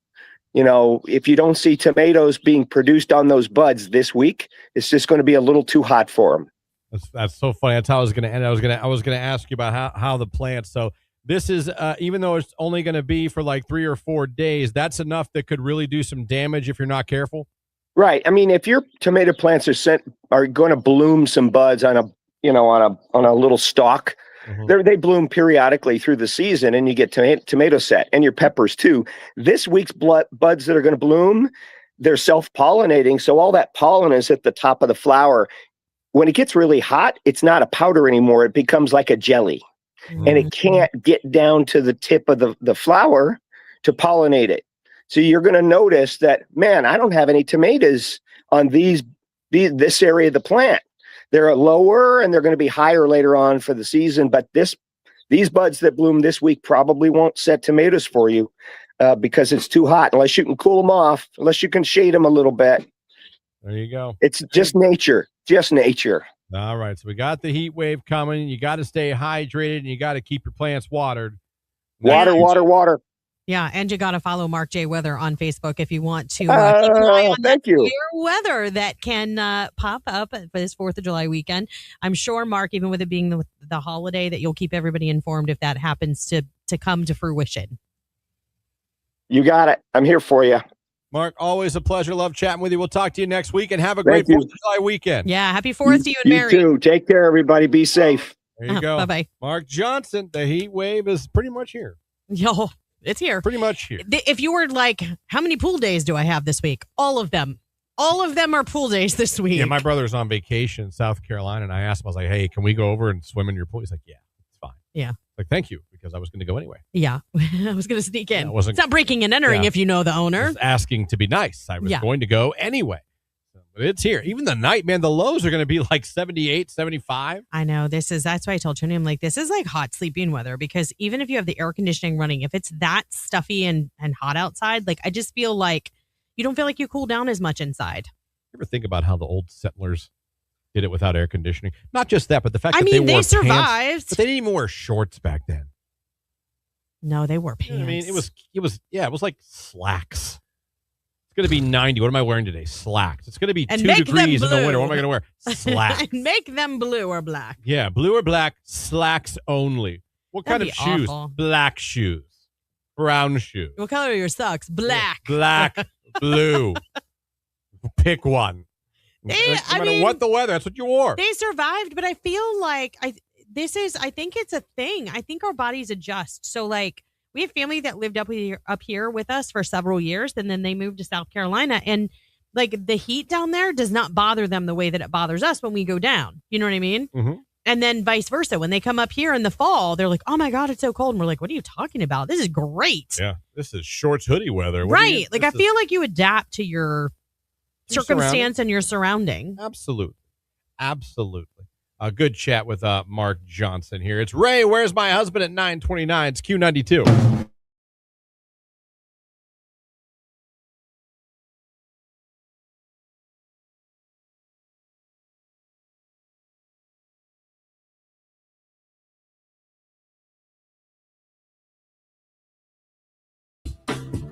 Speaker 3: don't see tomatoes being produced on those buds this week. It's just going to be a little too hot for them.
Speaker 1: That's so funny. That's how I was going to end. I was going to ask you about how the plants. So this is even though it's only going to be for like 3 or 4 days, that's enough that could really do some damage if you're not careful.
Speaker 3: Right. I mean, if your tomato plants are going to bloom some buds on a little stalk. Mm-hmm. They bloom periodically through the season, and you get tomato set, and your peppers too. This week's buds that are going to bloom, they're self-pollinating, so all that pollen is at the top of the flower. When it gets really hot, it's not a powder anymore. It becomes like a jelly, and it can't get down to the tip of the flower to pollinate it. So you're going to notice that, man, I don't have any tomatoes on this area of the plant. They're lower, and they're going to be higher later on for the season. But these buds that bloom this week probably won't set tomatoes for you because it's too hot, unless you can cool them off, unless you can shade them a little bit.
Speaker 1: There you go.
Speaker 3: It's just nature.
Speaker 1: All right. So we got the heat wave coming. You got to stay hydrated, and you got to keep your plants watered.
Speaker 3: Water.
Speaker 9: Yeah, and you got to follow Mark J. Weather on Facebook if you want to keep an eye on
Speaker 3: thank you.
Speaker 9: severe weather that can pop up for this 4th of July weekend. I'm sure, Mark, even with it being the holiday, that you'll keep everybody informed if that happens to come to fruition.
Speaker 3: You got it. I'm here for you.
Speaker 1: Mark, always a pleasure. Love chatting with you. We'll talk to you next week, and have a great 4th of July weekend.
Speaker 9: Yeah, happy 4th to you and
Speaker 3: You
Speaker 9: Mary.
Speaker 3: too. Take care, everybody. Be safe.
Speaker 1: There you go.
Speaker 9: Bye-bye.
Speaker 1: Mark Johnson, the heat wave is pretty much here.
Speaker 9: Yo, it's here.
Speaker 1: Pretty much here.
Speaker 9: If you were like, how many pool days do I have this week? All of them. All of them are pool days this week.
Speaker 1: Yeah, my brother's on vacation in South Carolina, and I asked him, I was like, hey, can we go over and swim in your pool? He's like, yeah, it's fine.
Speaker 9: Yeah.
Speaker 1: Like, thank you, because I was going to go anyway.
Speaker 9: Yeah. I was going to sneak in.
Speaker 1: It's
Speaker 9: not breaking and entering if you know the
Speaker 1: I
Speaker 9: owner.
Speaker 1: was asking to be nice. I was going to go anyway. But it's here. Even the night, man, the lows are going to be like 78, 75.
Speaker 9: I know. That's why I told Tony, I'm like, this is like hot sleeping weather, because even if you have the air conditioning running, if it's that stuffy and hot outside, like I just feel like you don't feel like you cool down as much inside.
Speaker 1: You ever think about how the old settlers did it without air conditioning? Not just that, but the fact that
Speaker 9: they
Speaker 1: wore
Speaker 9: survived.
Speaker 1: Pants, but they didn't even wear shorts back then.
Speaker 9: No, they wore pants.
Speaker 1: You know what I mean, it was like slacks. It's going to be 90. What am I wearing today? Slacks. It's going to be 2 degrees in the winter. What am I going to wear? Slacks.
Speaker 9: Make them blue or black.
Speaker 1: Yeah, blue or black, slacks only. What
Speaker 9: That'd
Speaker 1: kind of shoes?
Speaker 9: awful.
Speaker 1: Black shoes. Brown shoes.
Speaker 9: What color are your socks? Black.
Speaker 1: Black, blue. Pick one.
Speaker 9: No
Speaker 1: matter what the weather, that's what you wore.
Speaker 9: They survived, but I feel like I think it's a thing. I think our bodies adjust. So like we have family that lived up here with us for several years, and then they moved to South Carolina, and like the heat down there does not bother them the way that it bothers us when we go down. You know what I mean?
Speaker 1: Mm-hmm.
Speaker 9: And then vice versa. When they come up here in the fall, they're like, oh my God, it's so cold. And we're like, what are you talking about? This is great.
Speaker 1: Yeah, this is shorts, hoodie weather.
Speaker 9: Right. Like I feel like you adapt to your circumstance and your surrounding.
Speaker 1: Absolutely. A good chat with Mark Johnson here. It's Ray, Where's My Husband at 9:29. It's Q92.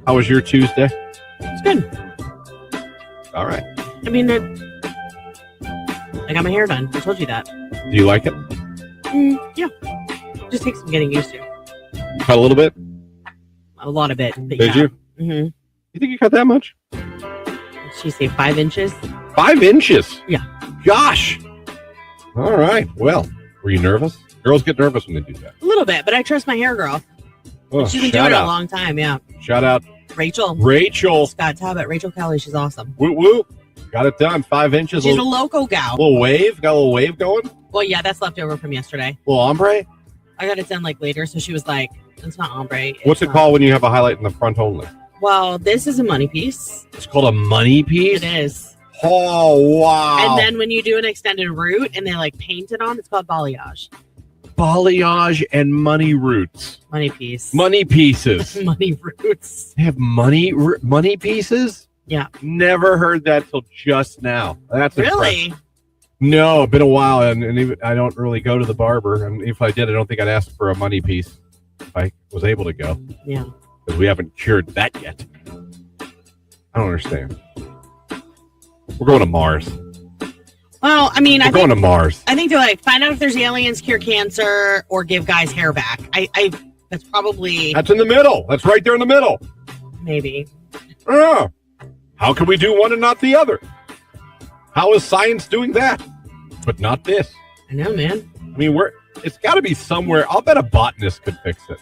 Speaker 1: How was your Tuesday?
Speaker 2: It's good.
Speaker 1: All right.
Speaker 2: I mean, I got my hair done. I told you that.
Speaker 1: Do you like it?
Speaker 2: Yeah. Just takes some getting used to.
Speaker 1: Cut a little bit?
Speaker 2: A lot of it. But
Speaker 1: Did you?
Speaker 2: Mm-hmm.
Speaker 1: You think you cut that much?
Speaker 2: Did she say 5 inches?
Speaker 1: 5 inches?
Speaker 2: Yeah.
Speaker 1: Gosh. All right. Well, were you nervous? Girls get nervous when they do that.
Speaker 2: A little bit, but I trust my hair girl.
Speaker 1: Oh,
Speaker 2: She's been doing it a long time, yeah.
Speaker 1: Shout out.
Speaker 2: Rachel. Scott Talbot. Rachel Kelly. She's awesome.
Speaker 1: Woo woo. Got it done. 5 inches.
Speaker 2: She's a loco gal.
Speaker 1: Little wave. Got a little wave going?
Speaker 2: Well, yeah, that's left over from yesterday.
Speaker 1: Little ombre?
Speaker 2: I got it done like later, so she was like, it's not ombre.
Speaker 1: What's it called when you have a highlight in the front only?
Speaker 2: Well, this is a money piece.
Speaker 1: It's called a money piece?
Speaker 2: It is.
Speaker 1: Oh, wow.
Speaker 2: And then when you do an extended root and they like paint it on, it's called balayage.
Speaker 1: Balayage and money roots.
Speaker 2: Money piece.
Speaker 1: Money pieces.
Speaker 2: Money roots.
Speaker 1: They have money pieces?
Speaker 2: Yeah.
Speaker 1: Never heard that till just now. That's
Speaker 2: really
Speaker 1: impressive. No, been a while, and even, I don't really go to the barber. And if I did, I don't think I'd ask for a money piece if I was able to go.
Speaker 2: Yeah.
Speaker 1: Because we haven't cured that yet. I don't understand. We're going to Mars.
Speaker 2: Well, I mean,
Speaker 1: We're going to Mars.
Speaker 2: I think they're like, find out if there's aliens, cure cancer, or give guys hair back. That's probably.
Speaker 1: That's in the middle. That's right there in the middle.
Speaker 2: Maybe.
Speaker 1: Yeah. How can we do one and not the other? How is science doing that? But not this.
Speaker 2: I know, man.
Speaker 1: I mean, it's got to be somewhere. I'll bet a botanist could fix it.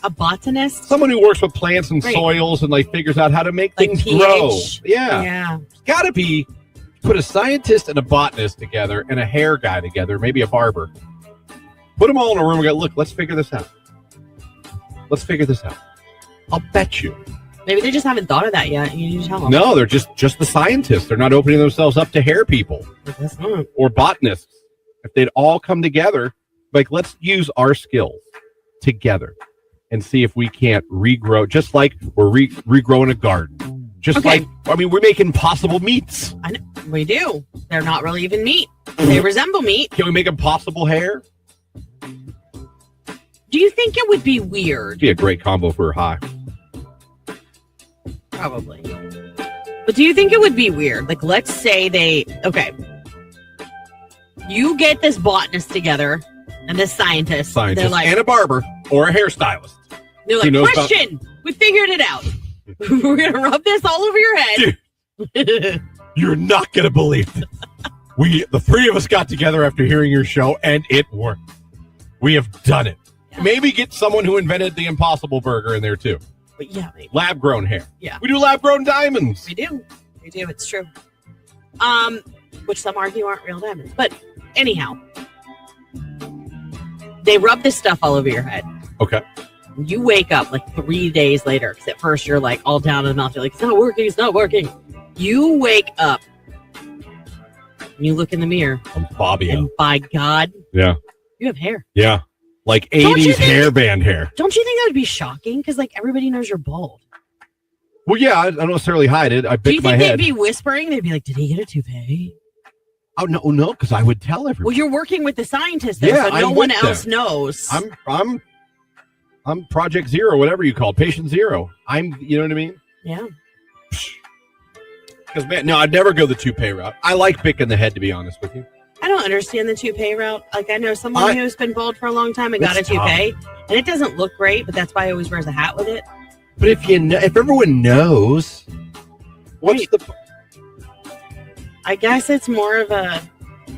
Speaker 2: A botanist?
Speaker 1: Someone who works with plants and soils and like figures out how to make things grow. Yeah.
Speaker 2: Yeah.
Speaker 1: It's got to be. Put a scientist and a botanist together and a hair guy together, maybe a barber. Put them all in a room and go, look, let's figure this out. Let's figure this out. I'll bet you.
Speaker 2: Maybe they just haven't thought of that yet. You need to tell them.
Speaker 1: No, they're just the scientists. They're not opening themselves up to hair people or botanists. If they'd all come together, like, let's use our skills together and see if we can't regrow, just like we're regrowing a garden. Just like, I mean, we're making possible meats.
Speaker 2: I know. We do. They're not really even meat. They resemble meat.
Speaker 1: Can we make impossible hair?
Speaker 2: Do you think it would be weird?
Speaker 1: It'd be a great combo for her high.
Speaker 2: Probably. But do you think it would be weird? Like, let's say you get this botanist together and this scientist. They're like,
Speaker 1: and a barber or a hairstylist.
Speaker 2: They're like, Christian, we figured it out. We're going to rub this all over your head.
Speaker 1: Dude, you're not going to believe this. The three of us got together after hearing your show, and it worked. We have done it. Yeah. Maybe get someone who invented the Impossible Burger in there, too.
Speaker 2: But yeah, maybe.
Speaker 1: Lab-grown hair.
Speaker 2: Yeah.
Speaker 1: We do lab-grown diamonds.
Speaker 2: We do. It's true. Which some argue aren't real diamonds. But anyhow, they rub this stuff all over your head.
Speaker 1: Okay.
Speaker 2: You wake up like 3 days later, because at first you're like all down in the mouth. You're like, it's not working. You wake up. You look in the mirror.
Speaker 1: I'm Fabio.
Speaker 2: And by God.
Speaker 1: Yeah.
Speaker 2: You have hair.
Speaker 1: Yeah. Like 80s hairband hair.
Speaker 2: Don't you think that would be shocking? Because like everybody knows you're bald.
Speaker 1: Well, yeah, I don't necessarily hide it. I pick my head.
Speaker 2: Do you think they'd be whispering? They'd be like, did he get a toupee?
Speaker 1: Oh, no, because I would tell everyone.
Speaker 2: Well, you're working with the scientist there, so no one else knows.
Speaker 1: I'm Project Zero, whatever you call it, Patient Zero. You know what I mean?
Speaker 2: Yeah.
Speaker 1: Because, man, no, I'd never go the toupee route. I like picking the head, to be honest with you.
Speaker 2: I don't understand the toupee route. Like, I know someone who's been bald for a long time and got a toupee, and it doesn't look great, but that's why he always wears a hat with it.
Speaker 1: But if everyone knows, what's the...
Speaker 2: I guess it's more of a...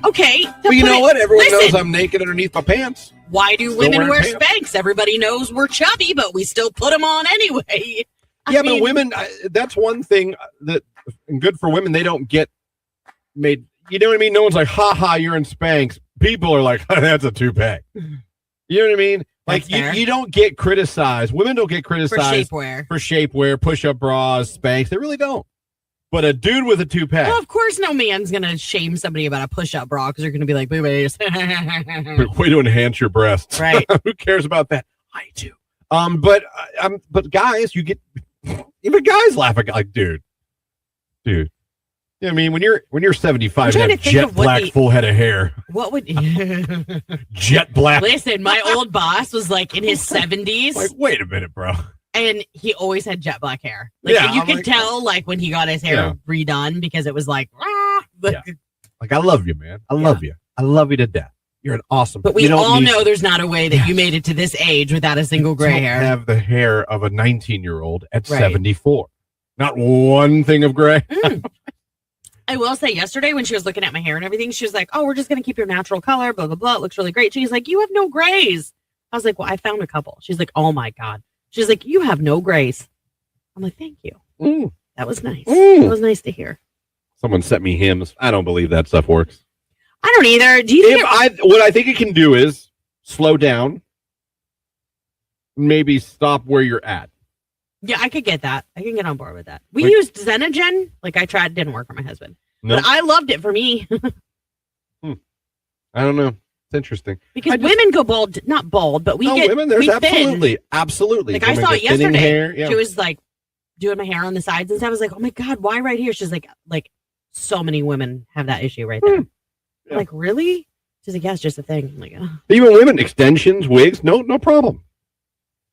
Speaker 2: Okay.
Speaker 1: But you know what? Everyone knows I'm naked underneath my pants.
Speaker 2: Why do women wear Spanx? Everybody knows we're chubby, but we still put them on anyway.
Speaker 1: But women, that's one thing that... And good for women, they don't get made. You know what I mean? No one's like, ha, you're in Spanx. People are like, that's a toupee. You know what I mean? Like, you don't get criticized. Women don't get criticized for shapewear, push-up bras, Spanx. They really don't. But a dude with a toupee.
Speaker 2: Well, of course no man's going to shame somebody about a push-up bra because they're going to be like, boobies.
Speaker 1: Way to enhance your breasts.
Speaker 2: Right.
Speaker 1: Who cares about that? I do. But guys, you get... Even guys laugh at like, dude. You know what I mean? When you're 75 and have jet black full head of hair.
Speaker 2: What would
Speaker 1: jet black?
Speaker 2: Listen, my old boss was like in his 70s.
Speaker 1: Like, wait a minute, bro.
Speaker 2: And he always had jet black hair. Like, you could tell like when he got his hair redone because it was like,
Speaker 1: like I love you, man. I love you. I love you to death. You're an awesome.
Speaker 2: But we all know there's not a way that you made it to this age without a single gray hair.
Speaker 1: Have the hair of a 19-year-old at 74. Not one thing of gray.
Speaker 2: I will say yesterday when she was looking at my hair and everything, she was like, oh, we're just going to keep your natural color, blah, blah, blah. It looks really great. She's like, you have no grays. I was like, well, I found a couple. She's like, oh, my God. She's like, you have no grays. I'm like, thank you. That was nice. That was nice to hear.
Speaker 1: Someone sent me hymns. I don't believe that stuff works.
Speaker 2: I don't either. Do you think
Speaker 1: what I think it can do is slow down, maybe stop where you're at.
Speaker 2: Yeah, I could get that. I can get on board with that. We used Xenogen. Like I tried, didn't work for my husband. Nope. But I loved it for me.
Speaker 1: I don't know. It's interesting.
Speaker 2: Because women go bald, not bald, but we get
Speaker 1: women. There's
Speaker 2: absolutely.
Speaker 1: Like
Speaker 2: I saw it yesterday. Hair, yeah. She was like doing my hair on the sides and stuff. I was like, oh my God, why right here? She's like so many women have that issue right there. Yeah. Like, really? She's like, yeah, it's just a thing. I'm like, oh.
Speaker 1: Even women, extensions, wigs, no problem.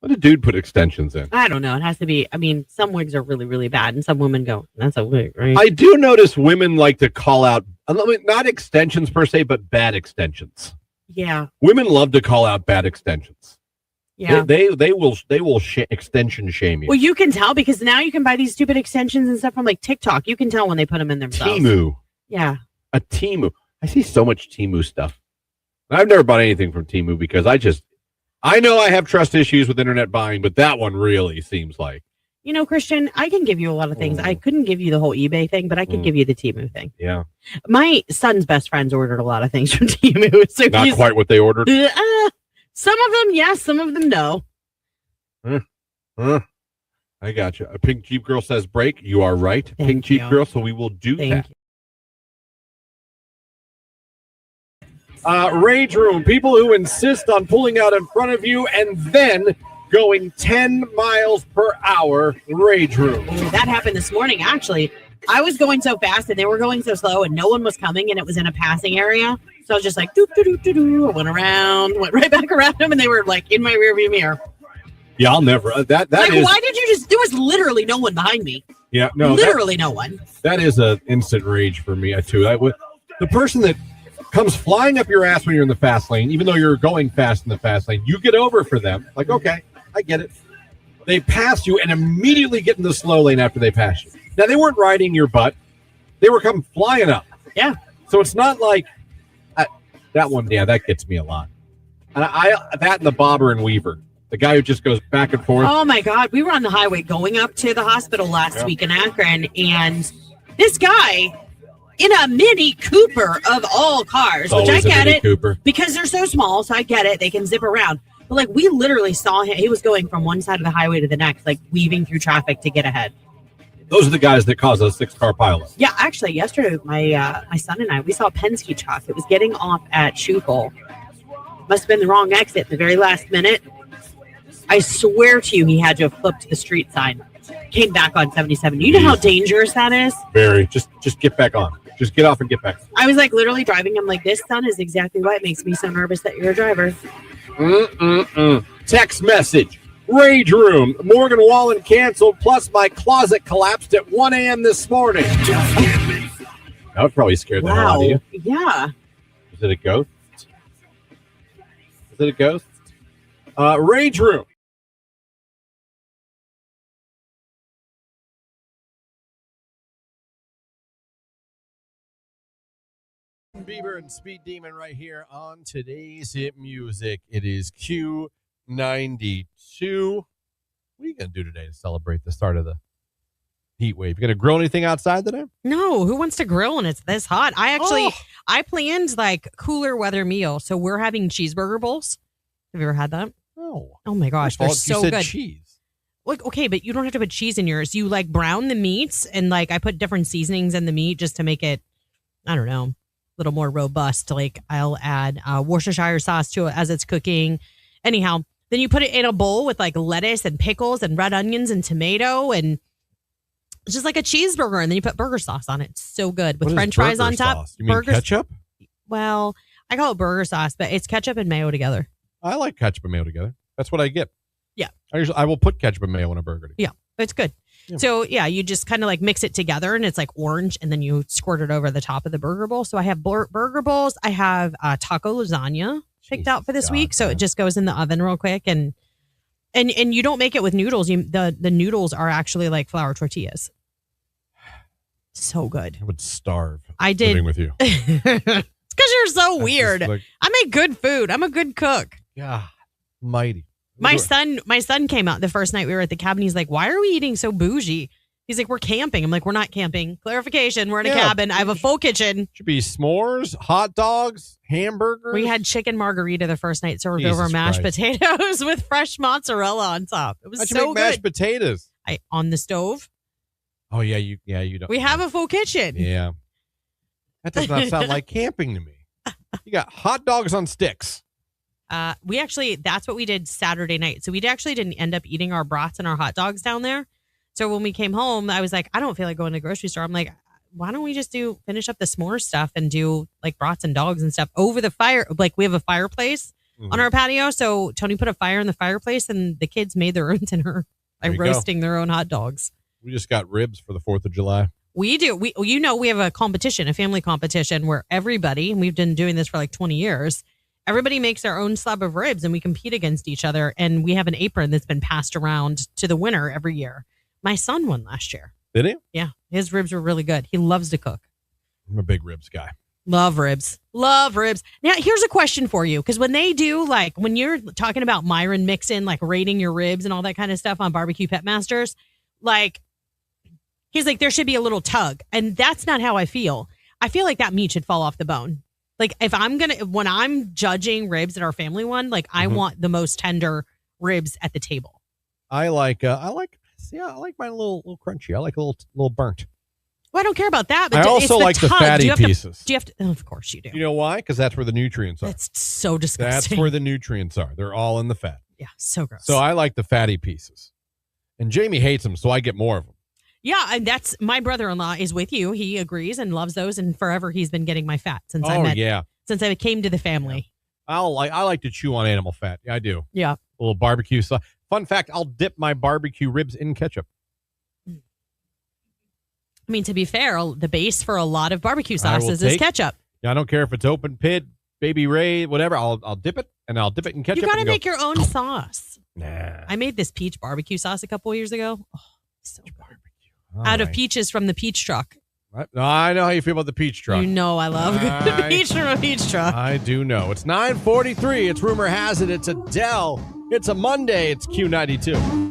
Speaker 1: Let a dude put extensions in.
Speaker 2: I don't know. It has to be. I mean, some wigs are really, really bad, and some women go, "That's a wig, right?"
Speaker 1: I do notice women like to call out, not extensions per se, but bad extensions.
Speaker 2: Yeah,
Speaker 1: women love to call out bad extensions.
Speaker 2: Yeah,
Speaker 1: they will extension shame you.
Speaker 2: Well, you can tell because now you can buy these stupid extensions and stuff from like TikTok. You can tell when they put them in themselves.
Speaker 1: Temu.
Speaker 2: Yeah,
Speaker 1: a Temu. I see so much Temu stuff. I've never bought anything from Temu because I know I have trust issues with internet buying, but that one really seems like.
Speaker 2: You know, Christian, I can give you a lot of things. I couldn't give you the whole eBay thing, but I could give you the Temu thing.
Speaker 1: Yeah.
Speaker 2: My son's best friends ordered a lot of things from Temu. So
Speaker 1: not quite what they ordered?
Speaker 2: Some of them, yes. Some of them, no.
Speaker 1: I got you. A Pink Jeep Girl says break. You are right.
Speaker 2: Thank
Speaker 1: Pink Jeep Girl, so we will do that. Rage Room, people who insist on pulling out in front of you and then going 10 miles per hour. Rage Room.
Speaker 2: That happened this morning, actually. I was going so fast and they were going so slow and no one was coming and it was in a passing area. So I was just like, doo-doo-doo-doo-doo. I went right back around them and they were like in my rearview mirror.
Speaker 1: Yeah, I'll never. That
Speaker 2: like,
Speaker 1: is.
Speaker 2: Why did you there was literally no one behind me.
Speaker 1: Yeah, no,
Speaker 2: Literally no one.
Speaker 1: that is an instant rage for me too. The person that comes flying up your ass when you're in the fast lane, even though you're going fast in the fast lane, you get over for them. Like, okay, I get it. They pass you and immediately get in the slow lane after they pass you. Now, they weren't riding your butt. They were coming flying up.
Speaker 2: Yeah.
Speaker 1: So it's not like that one. Yeah, that gets me a lot. And that and the bobber and weaver, the guy who just goes back and forth.
Speaker 2: Oh my God. We were on the highway going up to the hospital last week in Akron, and this guy in a Mini Cooper of all cars, which I get it
Speaker 1: Cooper.
Speaker 2: because they're so small. So I get it. They can zip around. But like, we literally saw him. He was going from one side of the highway to the next, like weaving through traffic to get ahead.
Speaker 1: Those are the guys that cause a 6-car pileup.
Speaker 2: Yeah, actually, yesterday my son and I, we saw a Penske truck. It was getting off at Schuylkill. Must have been the wrong exit the very last minute. I swear to you, he had to have flipped the street sign. Came back on 77. You know how dangerous that is?
Speaker 1: Very. Just get back on. Just get off and get back.
Speaker 2: I was like literally driving. I'm like, this son is exactly why it makes me so nervous that you're a driver.
Speaker 1: Text message. Rage room. Morgan Wallen canceled. Plus my closet collapsed at 1 a.m. this morning. That would probably scare the hell out of you.
Speaker 2: Yeah.
Speaker 1: Is it a ghost? Is it a ghost? Rage room. Bieber and Speed Demon right here on today's hit music. It is Q92. What are you going to do today to celebrate the start of the heat wave? You going to grill anything outside today?
Speaker 9: No, who wants to grill when it's this hot? I planned like cooler weather meal. So we're having cheeseburger bowls. Have you ever had that?
Speaker 1: No.
Speaker 9: Oh my gosh, they're so
Speaker 1: you said
Speaker 9: good.
Speaker 1: Cheese.
Speaker 9: Like, okay, but you don't have to put cheese in yours. You like brown the meats and like I put different seasonings in the meat just to make it, I don't know, a little more robust. Like I'll add Worcestershire sauce to it as it's cooking. Anyhow, then you put it in a bowl with like lettuce and pickles and red onions and tomato, and it's just like a cheeseburger. And then you put burger sauce on it. It's so good with French fries on top.
Speaker 1: Sauce? You mean ketchup?
Speaker 9: Well, I call it burger sauce, but it's ketchup and mayo together.
Speaker 1: I like ketchup and mayo together. That's what I get.
Speaker 9: Yeah.
Speaker 1: I will put ketchup and mayo on a burger together.
Speaker 9: Yeah, it's good. Yeah. So yeah, you just kind of like mix it together and it's like orange, and then you squirt it over the top of the burger bowl. So I have burger bowls. I have taco lasagna picked out for this week. So it just goes in the oven real quick, and you don't make it with noodles. The noodles are actually like flour tortillas. So good.
Speaker 1: I would starve.
Speaker 9: I did
Speaker 1: living with you.
Speaker 9: It's because you're so weird.
Speaker 1: Like,
Speaker 9: I make good food. I'm a good cook.
Speaker 1: Yeah, mighty.
Speaker 9: My son came out the first night we were at the cabin. He's like, "Why are we eating so bougie?" He's like, "We're camping." I'm like, "We're not camping." Clarification: we're in a cabin. I have a full kitchen.
Speaker 1: Should be s'mores, hot dogs, hamburgers.
Speaker 9: We had chicken margarita the first night, served over mashed potatoes with fresh mozzarella on top. It was so good.
Speaker 1: Mashed potatoes
Speaker 9: on the stove.
Speaker 1: Oh yeah, you don't.
Speaker 9: We have a full kitchen.
Speaker 1: Yeah, that does not sound like camping to me. You got hot dogs on sticks.
Speaker 9: That's what we did Saturday night. So we actually didn't end up eating our brats and our hot dogs down there. So when we came home, I was like, I don't feel like going to the grocery store. I'm like, why don't we just finish up the s'mores stuff and do like brats and dogs and stuff over the fire? Like we have a fireplace on our patio. So Tony put a fire in the fireplace and the kids made their own dinner by roasting their own hot dogs.
Speaker 1: We just got ribs for the 4th of July.
Speaker 9: We do. We have a competition, a family competition where everybody, and we've been doing this for like 20 years, everybody makes their own slab of ribs and we compete against each other. And we have an apron that's been passed around to the winner every year. My son won last year.
Speaker 1: Did he?
Speaker 9: Yeah. His ribs were really good. He loves to cook.
Speaker 1: I'm a big ribs guy.
Speaker 9: Love ribs. Love ribs. Now, here's a question for you. Because when they do, like, when you're talking about Myron Mixon, like rating your ribs and all that kind of stuff on Barbecue Pet Masters, like, he's like, there should be a little tug. And that's not how I feel. I feel like that meat should fall off the bone. Like when I'm judging ribs at our family one, like I want the most tender ribs at the table.
Speaker 1: I like mine a little crunchy. I like a little burnt.
Speaker 9: Well, I don't care about that. But
Speaker 1: I also like the fatty pieces.
Speaker 9: Do you have to? Oh, of course you do.
Speaker 1: You know why? Because that's where the nutrients are.
Speaker 9: That's so disgusting.
Speaker 1: That's where the nutrients are. They're all in the fat.
Speaker 9: Yeah, so gross.
Speaker 1: So I like the fatty pieces. And Jamie hates them, so I get more of them.
Speaker 9: Yeah, and that's my brother-in-law is with you. He agrees and loves those, and forever he's been getting my fat since I came to the family.
Speaker 1: Yeah. I like to chew on animal fat. Yeah, I do.
Speaker 9: Yeah.
Speaker 1: A little barbecue sauce. Fun fact, I'll dip my barbecue ribs in ketchup.
Speaker 9: I mean, to be fair, the base for a lot of barbecue
Speaker 1: I will
Speaker 9: sauces is
Speaker 1: take-
Speaker 9: ketchup.
Speaker 1: I don't care if it's open pit, Baby Ray, whatever. I'll dip it and I'll dip it in ketchup.
Speaker 9: You got to
Speaker 1: and go,
Speaker 9: make your own sauce.
Speaker 1: Nah.
Speaker 9: I made this peach barbecue sauce a couple years ago. Oh, so good.
Speaker 1: All
Speaker 9: Out of
Speaker 1: right.
Speaker 9: peaches from the peach truck.
Speaker 1: What? No, I know how you feel about the peach truck.
Speaker 9: You know I love the peach from a peach truck.
Speaker 1: I do know. It's 9:43. It's rumor has it. It's Adele. It's a Monday. It's Q92.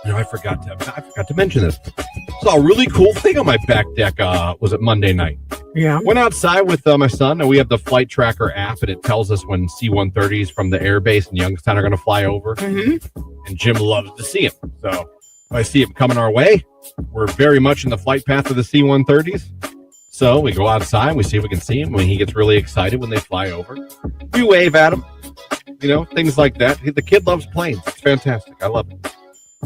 Speaker 1: You know, I forgot to mention this. Saw a really cool thing on my back deck. Was it Monday night?
Speaker 2: Yeah.
Speaker 1: Went outside with my son, and we have the Flight Tracker app, and it tells us when C-130s from the air base in Youngstown are going to fly over.
Speaker 2: Mm-hmm.
Speaker 1: And Jim loves to see them. So if I see him coming our way, we're very much in the flight path of the C-130s. So we go outside, we see if we can see him. When he gets really excited when they fly over, we wave at him. You know, things like that. The kid loves planes. It's fantastic. I love it.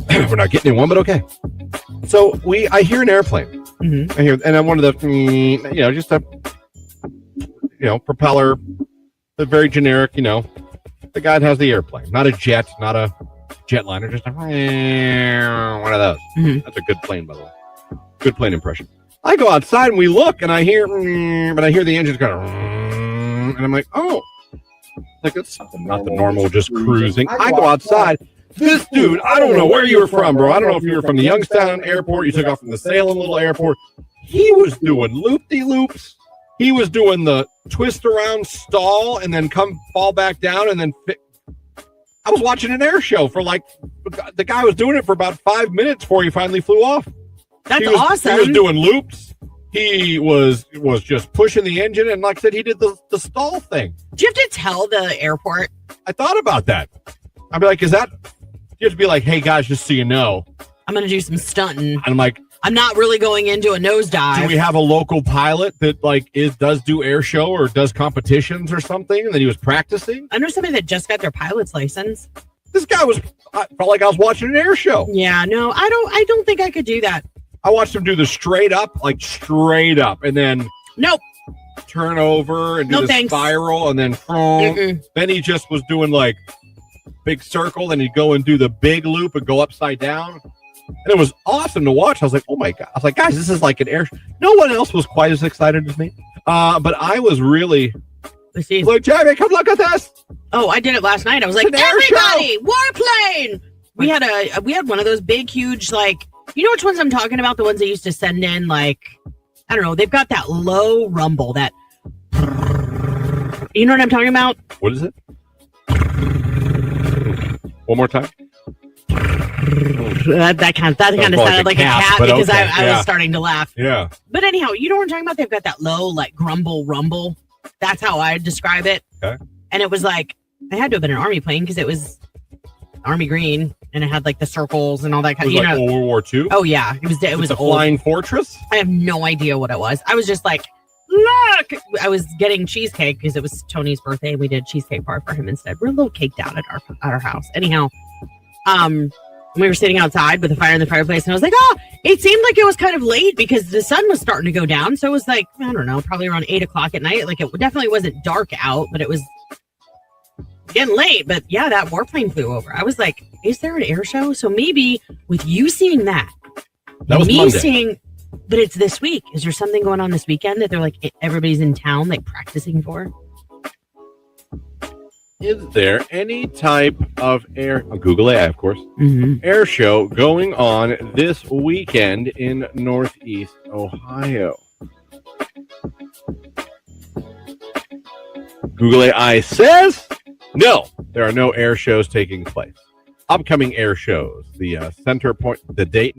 Speaker 1: We're not getting in one, but okay. So I hear an airplane.
Speaker 2: Mm-hmm.
Speaker 1: I hear, and I'm one of the, just a, propeller, the very generic, the guy that has the airplane, not a jet, not a jetliner, just one of those.
Speaker 2: Mm-hmm.
Speaker 1: That's a good plane, by the way. Good plane impression. I go outside and we look, and I hear the engines kind of, and I'm like, oh, like it's not the normal, just cruising. I go outside. This dude, I don't know where you were from, bro. I don't know if you were from the Youngstown airport. You took off from the Salem little airport. He was doing loop-de-loops. He was doing the twist around, stall, and then fall back down, and then I was watching an air show for the guy was doing it for about 5 minutes before he finally flew off.
Speaker 2: That's awesome.
Speaker 1: He was doing loops. He was just pushing the engine, and like I said, he did the stall thing.
Speaker 2: Do you have to tell the airport?
Speaker 1: I thought about that. I'd be like, is that... You have to be like, hey, guys, just so you know.
Speaker 2: I'm going to do some stunting.
Speaker 1: And I'm like...
Speaker 2: I'm not really going into a nosedive.
Speaker 1: Do we have a local pilot that does do air show or does competitions or something, and that he was practicing?
Speaker 2: I know somebody that just got their pilot's license.
Speaker 1: This guy I felt like I was watching an air show.
Speaker 2: Yeah, no, I don't think I could do that.
Speaker 1: I watched him do the straight up, and then...
Speaker 2: Nope.
Speaker 1: Turn over and do the spiral, and then... Then he just was doing, big circle, and he'd go and do the big loop and go upside down, and it was awesome to watch. I was like, oh my god! I was like, guys, this is like an air. No one else was quite as excited as me, but I was really like, Jamie, come look at this.
Speaker 2: Oh, I did it last night. I was like, everybody, warplane. We had one of those big, huge, you know which ones I'm talking about? The ones they used to send in, I don't know. They've got that low rumble, that. You know what I'm talking about?
Speaker 1: What is it? One more time.
Speaker 2: That kind of sounded like a cat because okay. I was starting to laugh.
Speaker 1: Yeah.
Speaker 2: But anyhow, you know what I'm talking about? They've got that low, grumble rumble. That's how I describe it.
Speaker 1: Okay.
Speaker 2: And it was it had to have been an Army plane because it was Army green and it had the circles and all that kind of.
Speaker 1: World War II.
Speaker 2: Oh yeah, it was
Speaker 1: a Flying Fortress.
Speaker 2: I have no idea what it was. I was just look, I was getting cheesecake because it was Tony's birthday and we did a cheesecake bar for him instead. We're a little caked out at our house. Anyhow, we were sitting outside with a fire in the fireplace and I was like, oh, it seemed like it was kind of late because the sun was starting to go down. So it was I don't know, probably around 8:00 at night. It definitely wasn't dark out, but it was getting late. But yeah, that warplane flew over. I was like, is there an air show? So maybe with you seeing that
Speaker 1: was
Speaker 2: me
Speaker 1: Monday.
Speaker 2: seeing. But it's this week. Is there something going on this weekend that they're everybody's in town practicing for?
Speaker 1: Is there any type of Google AI, of course,
Speaker 2: Mm-hmm.
Speaker 1: air show going on this weekend in Northeast Ohio? Google AI says no, there are no air shows taking place. Upcoming air shows, the center point, the date.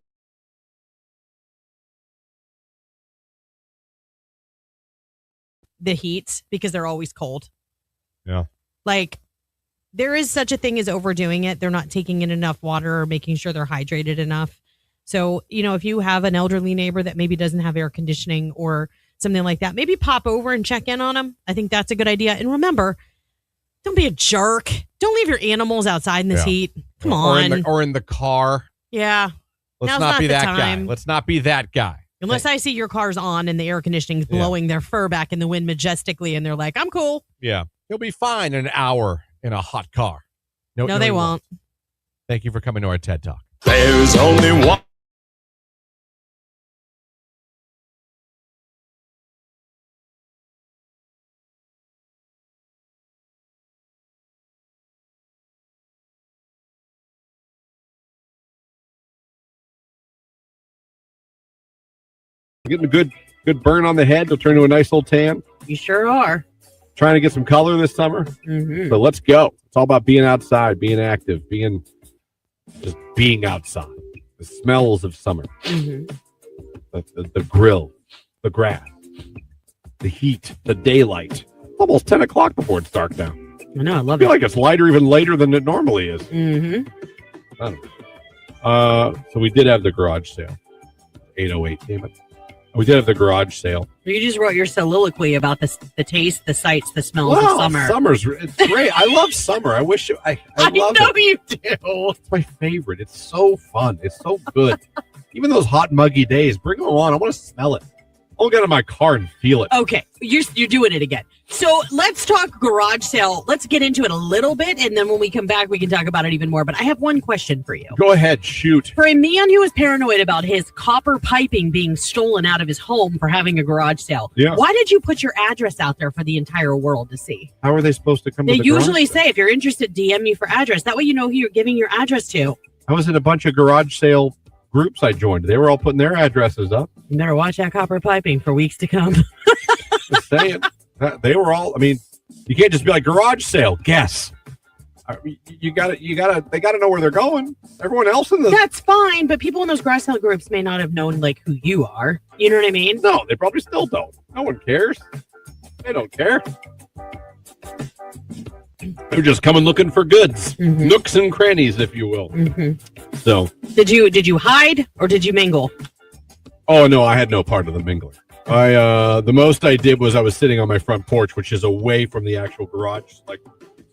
Speaker 9: The heat, because they're always cold.
Speaker 1: Yeah.
Speaker 9: There is such a thing as overdoing it. They're not taking in enough water or making sure they're hydrated enough. So, if you have an elderly neighbor that maybe doesn't have air conditioning or something like that, maybe pop over and check in on them. I think that's a good idea. And remember, don't be a jerk. Don't leave your animals outside in this heat. Come on.
Speaker 1: Or in the car.
Speaker 9: Yeah.
Speaker 1: Let's
Speaker 9: Now's
Speaker 1: not be
Speaker 9: not the
Speaker 1: that guy.
Speaker 9: time.
Speaker 1: Let's not be that guy.
Speaker 9: Unless I see your car's on and the air conditioning's blowing their fur back in the wind majestically, and they're like, I'm cool.
Speaker 1: Yeah. You'll be fine in an hour in a hot car.
Speaker 9: No, they won't.
Speaker 1: Thank you for coming to our TED Talk.
Speaker 8: There's only one.
Speaker 1: Getting a good burn on the head. It'll turn into a nice little tan.
Speaker 2: You sure are.
Speaker 1: Trying to get some color this summer.
Speaker 2: Mm-hmm.
Speaker 1: So let's go. It's all about being outside, being active, being outside. The smells of summer.
Speaker 2: Mm-hmm.
Speaker 1: The grill, the grass, the heat, the daylight. Almost 10 o'clock before it's dark now.
Speaker 2: I know, I love
Speaker 1: I feel
Speaker 2: it.
Speaker 1: like it's lighter, even later than it normally is.
Speaker 2: Mm-hmm.
Speaker 1: I don't know. So we did have the garage sale. 8:08, damn it. We did have the garage sale.
Speaker 2: You just wrote your soliloquy about the taste, the sights, the smells of summer.
Speaker 1: It's great. I love summer. I wish I love
Speaker 2: know
Speaker 1: it.
Speaker 2: you do.
Speaker 1: It's my favorite. It's so fun. It's so good. Even those hot, muggy days, bring them on. I want to smell it. I'll get in my car and feel it.
Speaker 2: Okay, you're doing it again. So let's talk garage sale. Let's get into it a little bit, and then when we come back, we can talk about it even more. But I have one question for you.
Speaker 1: Go ahead, shoot.
Speaker 2: For a man who is paranoid about his copper piping being stolen out of his home for having a garage sale, why did you put your address out there for the entire world to see?
Speaker 1: How are they supposed to come
Speaker 2: They
Speaker 1: to the
Speaker 2: usually
Speaker 1: garage
Speaker 2: say, if you're interested, DM me for address. That way you know who you're giving your address to.
Speaker 1: I was in a bunch of garage sale groups I joined. They were all putting their addresses up.
Speaker 2: You better watch that copper piping for weeks to come.
Speaker 1: Just saying. They were all, I mean, you can't just be like, garage sale, guess. They got to know where they're going. Everyone else in the...
Speaker 2: That's fine, but people in those garage sale groups may not have known, like, who you are. You know what I mean?
Speaker 1: No, they probably still don't. No one cares. They don't care. They're just coming looking for goods.
Speaker 2: Mm-hmm.
Speaker 1: Nooks and crannies, if you will.
Speaker 2: Mm-hmm.
Speaker 1: So...
Speaker 2: Did you hide, or did you mingle?
Speaker 1: Oh, no, I had no part of the mingling. The most I did was I was sitting on my front porch, which is away from the actual garage.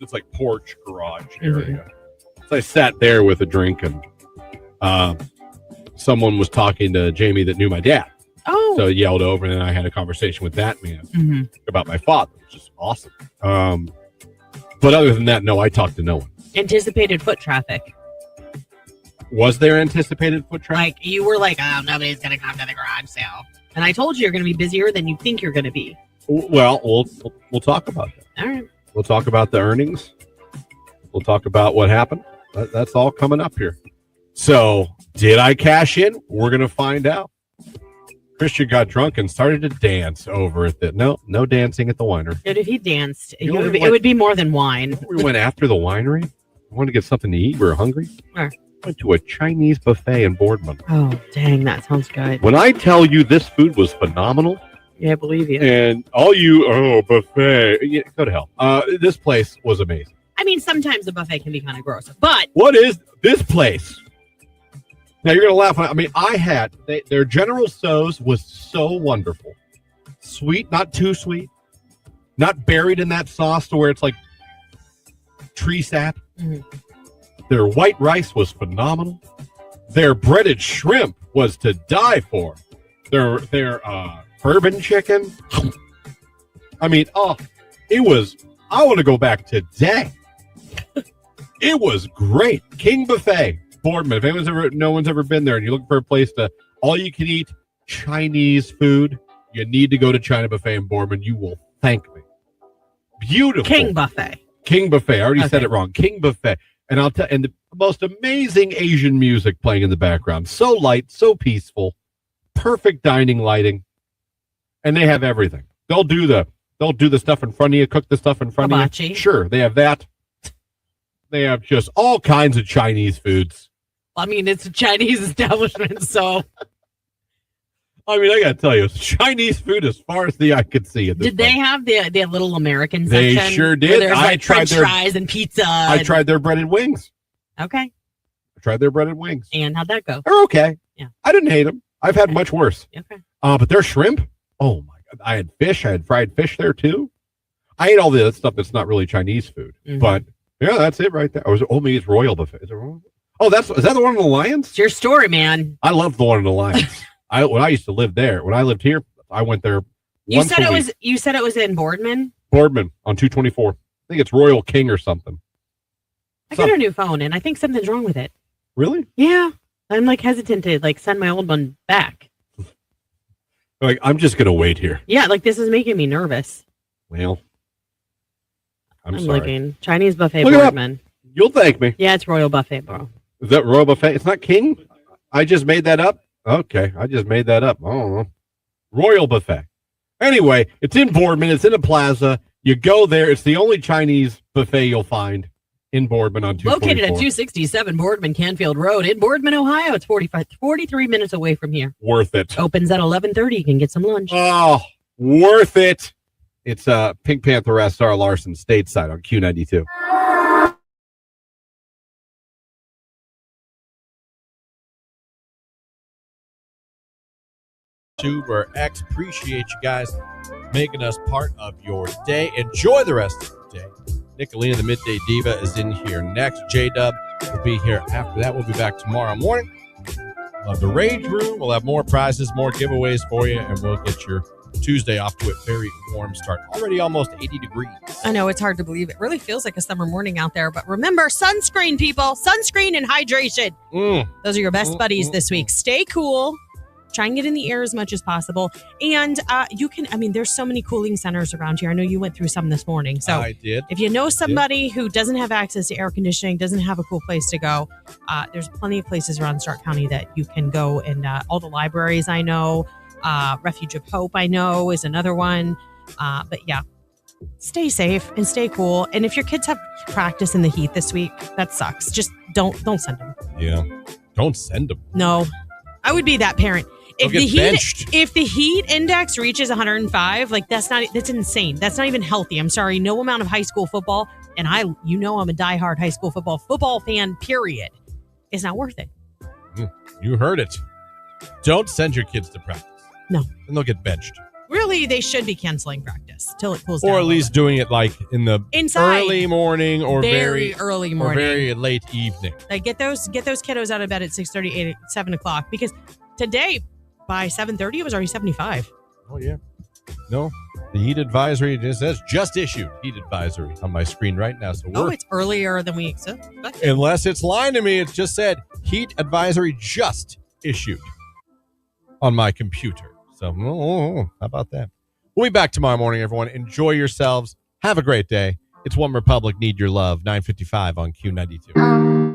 Speaker 1: It's like porch garage area. Mm-hmm. So I sat there with a drink, and someone was talking to Jamie that knew my dad.
Speaker 2: Oh.
Speaker 1: So I yelled over, and then I had a conversation with that man about my father, which is awesome. But other than that, no, I talked to no one.
Speaker 2: Anticipated foot traffic.
Speaker 1: Was there anticipated foot traffic?
Speaker 2: Like, you were like, oh, nobody's going to come to the garage sale. And I told you you're going to be busier than you think you're going to be.
Speaker 1: Well, we'll talk about that.
Speaker 2: All right.
Speaker 1: We'll talk about the earnings. We'll talk about what happened. That's all coming up here. So, did I cash in? We're going to find out. Christian got drunk and started to dance over at the... No dancing at the winery.
Speaker 2: Dude, if he danced, it would be more than wine.
Speaker 1: We went after the winery. I wanted to get something to eat. We were hungry.
Speaker 2: Where?
Speaker 1: Went to a Chinese buffet in Boardman.
Speaker 2: Oh, dang, that sounds good.
Speaker 1: When I tell you this food was phenomenal...
Speaker 2: Yeah, I believe you.
Speaker 1: And all you, buffet. Yeah, go to hell. This place was amazing.
Speaker 2: I mean, sometimes the buffet can be kind of gross, but...
Speaker 1: What is this place? Now, you're going to laugh. I mean, their General Tso's was so wonderful. Sweet, not too sweet. Not buried in that sauce to where it's like tree sap.
Speaker 2: Mm-hmm.
Speaker 1: Their white rice was phenomenal. Their breaded shrimp was to die for. Their bourbon chicken. I mean, it was... I want to go back today. It was great. King Buffet, Boardman. If no one's ever been there and you're looking for a place to all you can eat Chinese food, you need to go to China Buffet in Boardman. You will thank me. Beautiful.
Speaker 2: King Buffet.
Speaker 1: King Buffet. I already said it wrong. King Buffet. And I'll tell and the most amazing Asian music playing in the background. So light, so peaceful. Perfect dining lighting. And they have everything. They'll do the stuff in front of you, cook the stuff in front of you. Sure, they have that. They have just all kinds of Chinese foods.
Speaker 2: I mean, it's a Chinese establishment, so.
Speaker 1: I mean, I got to tell you, it's Chinese food as far as the eye could see.
Speaker 2: Did they have the little American
Speaker 1: section? They sure did.
Speaker 2: There's like French fries and pizza.
Speaker 1: I tried their breaded wings.
Speaker 2: Okay.
Speaker 1: I tried their breaded wings.
Speaker 2: And how'd that go?
Speaker 1: They're okay.
Speaker 2: Yeah.
Speaker 1: I didn't hate them. I've had much worse.
Speaker 2: Okay.
Speaker 1: But their shrimp, oh my God. I had fish. I had fried fish there too. I ate all the other stuff that's not really Chinese food. Mm-hmm. But yeah, that's it right there. Maybe it's Royal Buffet. Is it Royal? Oh, is that the one in the Lions?
Speaker 2: It's your story, man.
Speaker 1: I love the one in the Lions. When I used to live there, when I lived here, I went there.
Speaker 2: You
Speaker 1: once
Speaker 2: said
Speaker 1: a
Speaker 2: it
Speaker 1: week.
Speaker 2: was. You said it was in Boardman.
Speaker 1: Boardman on 224. I think it's Royal King or something.
Speaker 2: I got a new phone, and I think something's wrong with it.
Speaker 1: Really?
Speaker 2: Yeah, I'm like hesitant to like send my old one back.
Speaker 1: Like, I'm just gonna wait here.
Speaker 2: Yeah, like this is making me nervous.
Speaker 1: Well, I'm sorry.
Speaker 2: looking. Chinese buffet
Speaker 1: Look it up.
Speaker 2: Boardman.
Speaker 1: You'll thank me.
Speaker 2: Yeah, it's Royal Buffet, bro.
Speaker 1: Is that Royal Buffet? It's not King? I just made that up? Okay, I just made that up. I don't know. Royal Buffet. Anyway, it's in Boardman. It's in a plaza. You go there. It's the only Chinese buffet you'll find in Boardman on 224.
Speaker 2: Located at 267 Boardman Canfield Road in Boardman, Ohio. It's 43 minutes away from here.
Speaker 1: Worth it.
Speaker 2: Opens at 11:30. You can get some lunch.
Speaker 1: Oh, worth it. It's Pink Panther Sarah Larson stateside on Q92. Uber X, appreciate you guys making us part of your day. Enjoy the rest of the day. Nicolina, the Midday Diva, is in here next. J-Dub will be here after that. We'll be back tomorrow morning. We'll have the Rage Room. We'll have more prizes, more giveaways for you, and we'll get your Tuesday off to a very warm start. Already almost 80 degrees.
Speaker 9: I know, it's hard to believe. It really feels like a summer morning out there. But remember, sunscreen, people. Sunscreen and hydration. Those are your best buddies this week. Stay cool. Try and get in the air as much as possible. And you can, there's so many cooling centers around here. I know you went through some this morning. So
Speaker 1: I did.
Speaker 9: If you know somebody who doesn't have access to air conditioning, doesn't have a cool place to go, there's plenty of places around Stark County that you can go. And all the libraries I know, Refuge of Hope I know is another one. But yeah, stay safe and stay cool. And if your kids have practice in the heat this week, that sucks. Just don't send them.
Speaker 1: Yeah. Don't send them.
Speaker 9: No, I would be that parent.
Speaker 1: They'll get benched.
Speaker 9: If the heat index reaches 105, like that's insane. That's not even healthy. I'm sorry. No amount of high school football, and I'm a diehard high school football fan, period. It's not worth it.
Speaker 1: You heard it. Don't send your kids to practice.
Speaker 9: No.
Speaker 1: And they'll get benched.
Speaker 9: Really, they should be canceling practice till it cools down.
Speaker 1: Or at least doing it like in the
Speaker 9: Inside.
Speaker 1: early morning or
Speaker 9: very early morning.
Speaker 1: Or very late evening.
Speaker 9: Like get those kiddos out of bed at 6:30, 8, 7 o'clock, because today by 7:30 it was already 75.
Speaker 1: Oh yeah. No, the heat advisory just says just issued heat advisory on my screen right now. So
Speaker 9: it's earlier than we expected.
Speaker 1: Unless it's lying to me, it's just said heat advisory just issued on my computer. So how about that? We'll be back tomorrow morning, everyone. Enjoy yourselves. Have a great day. It's One Republic. Need Your Love. 9:55 on Q92.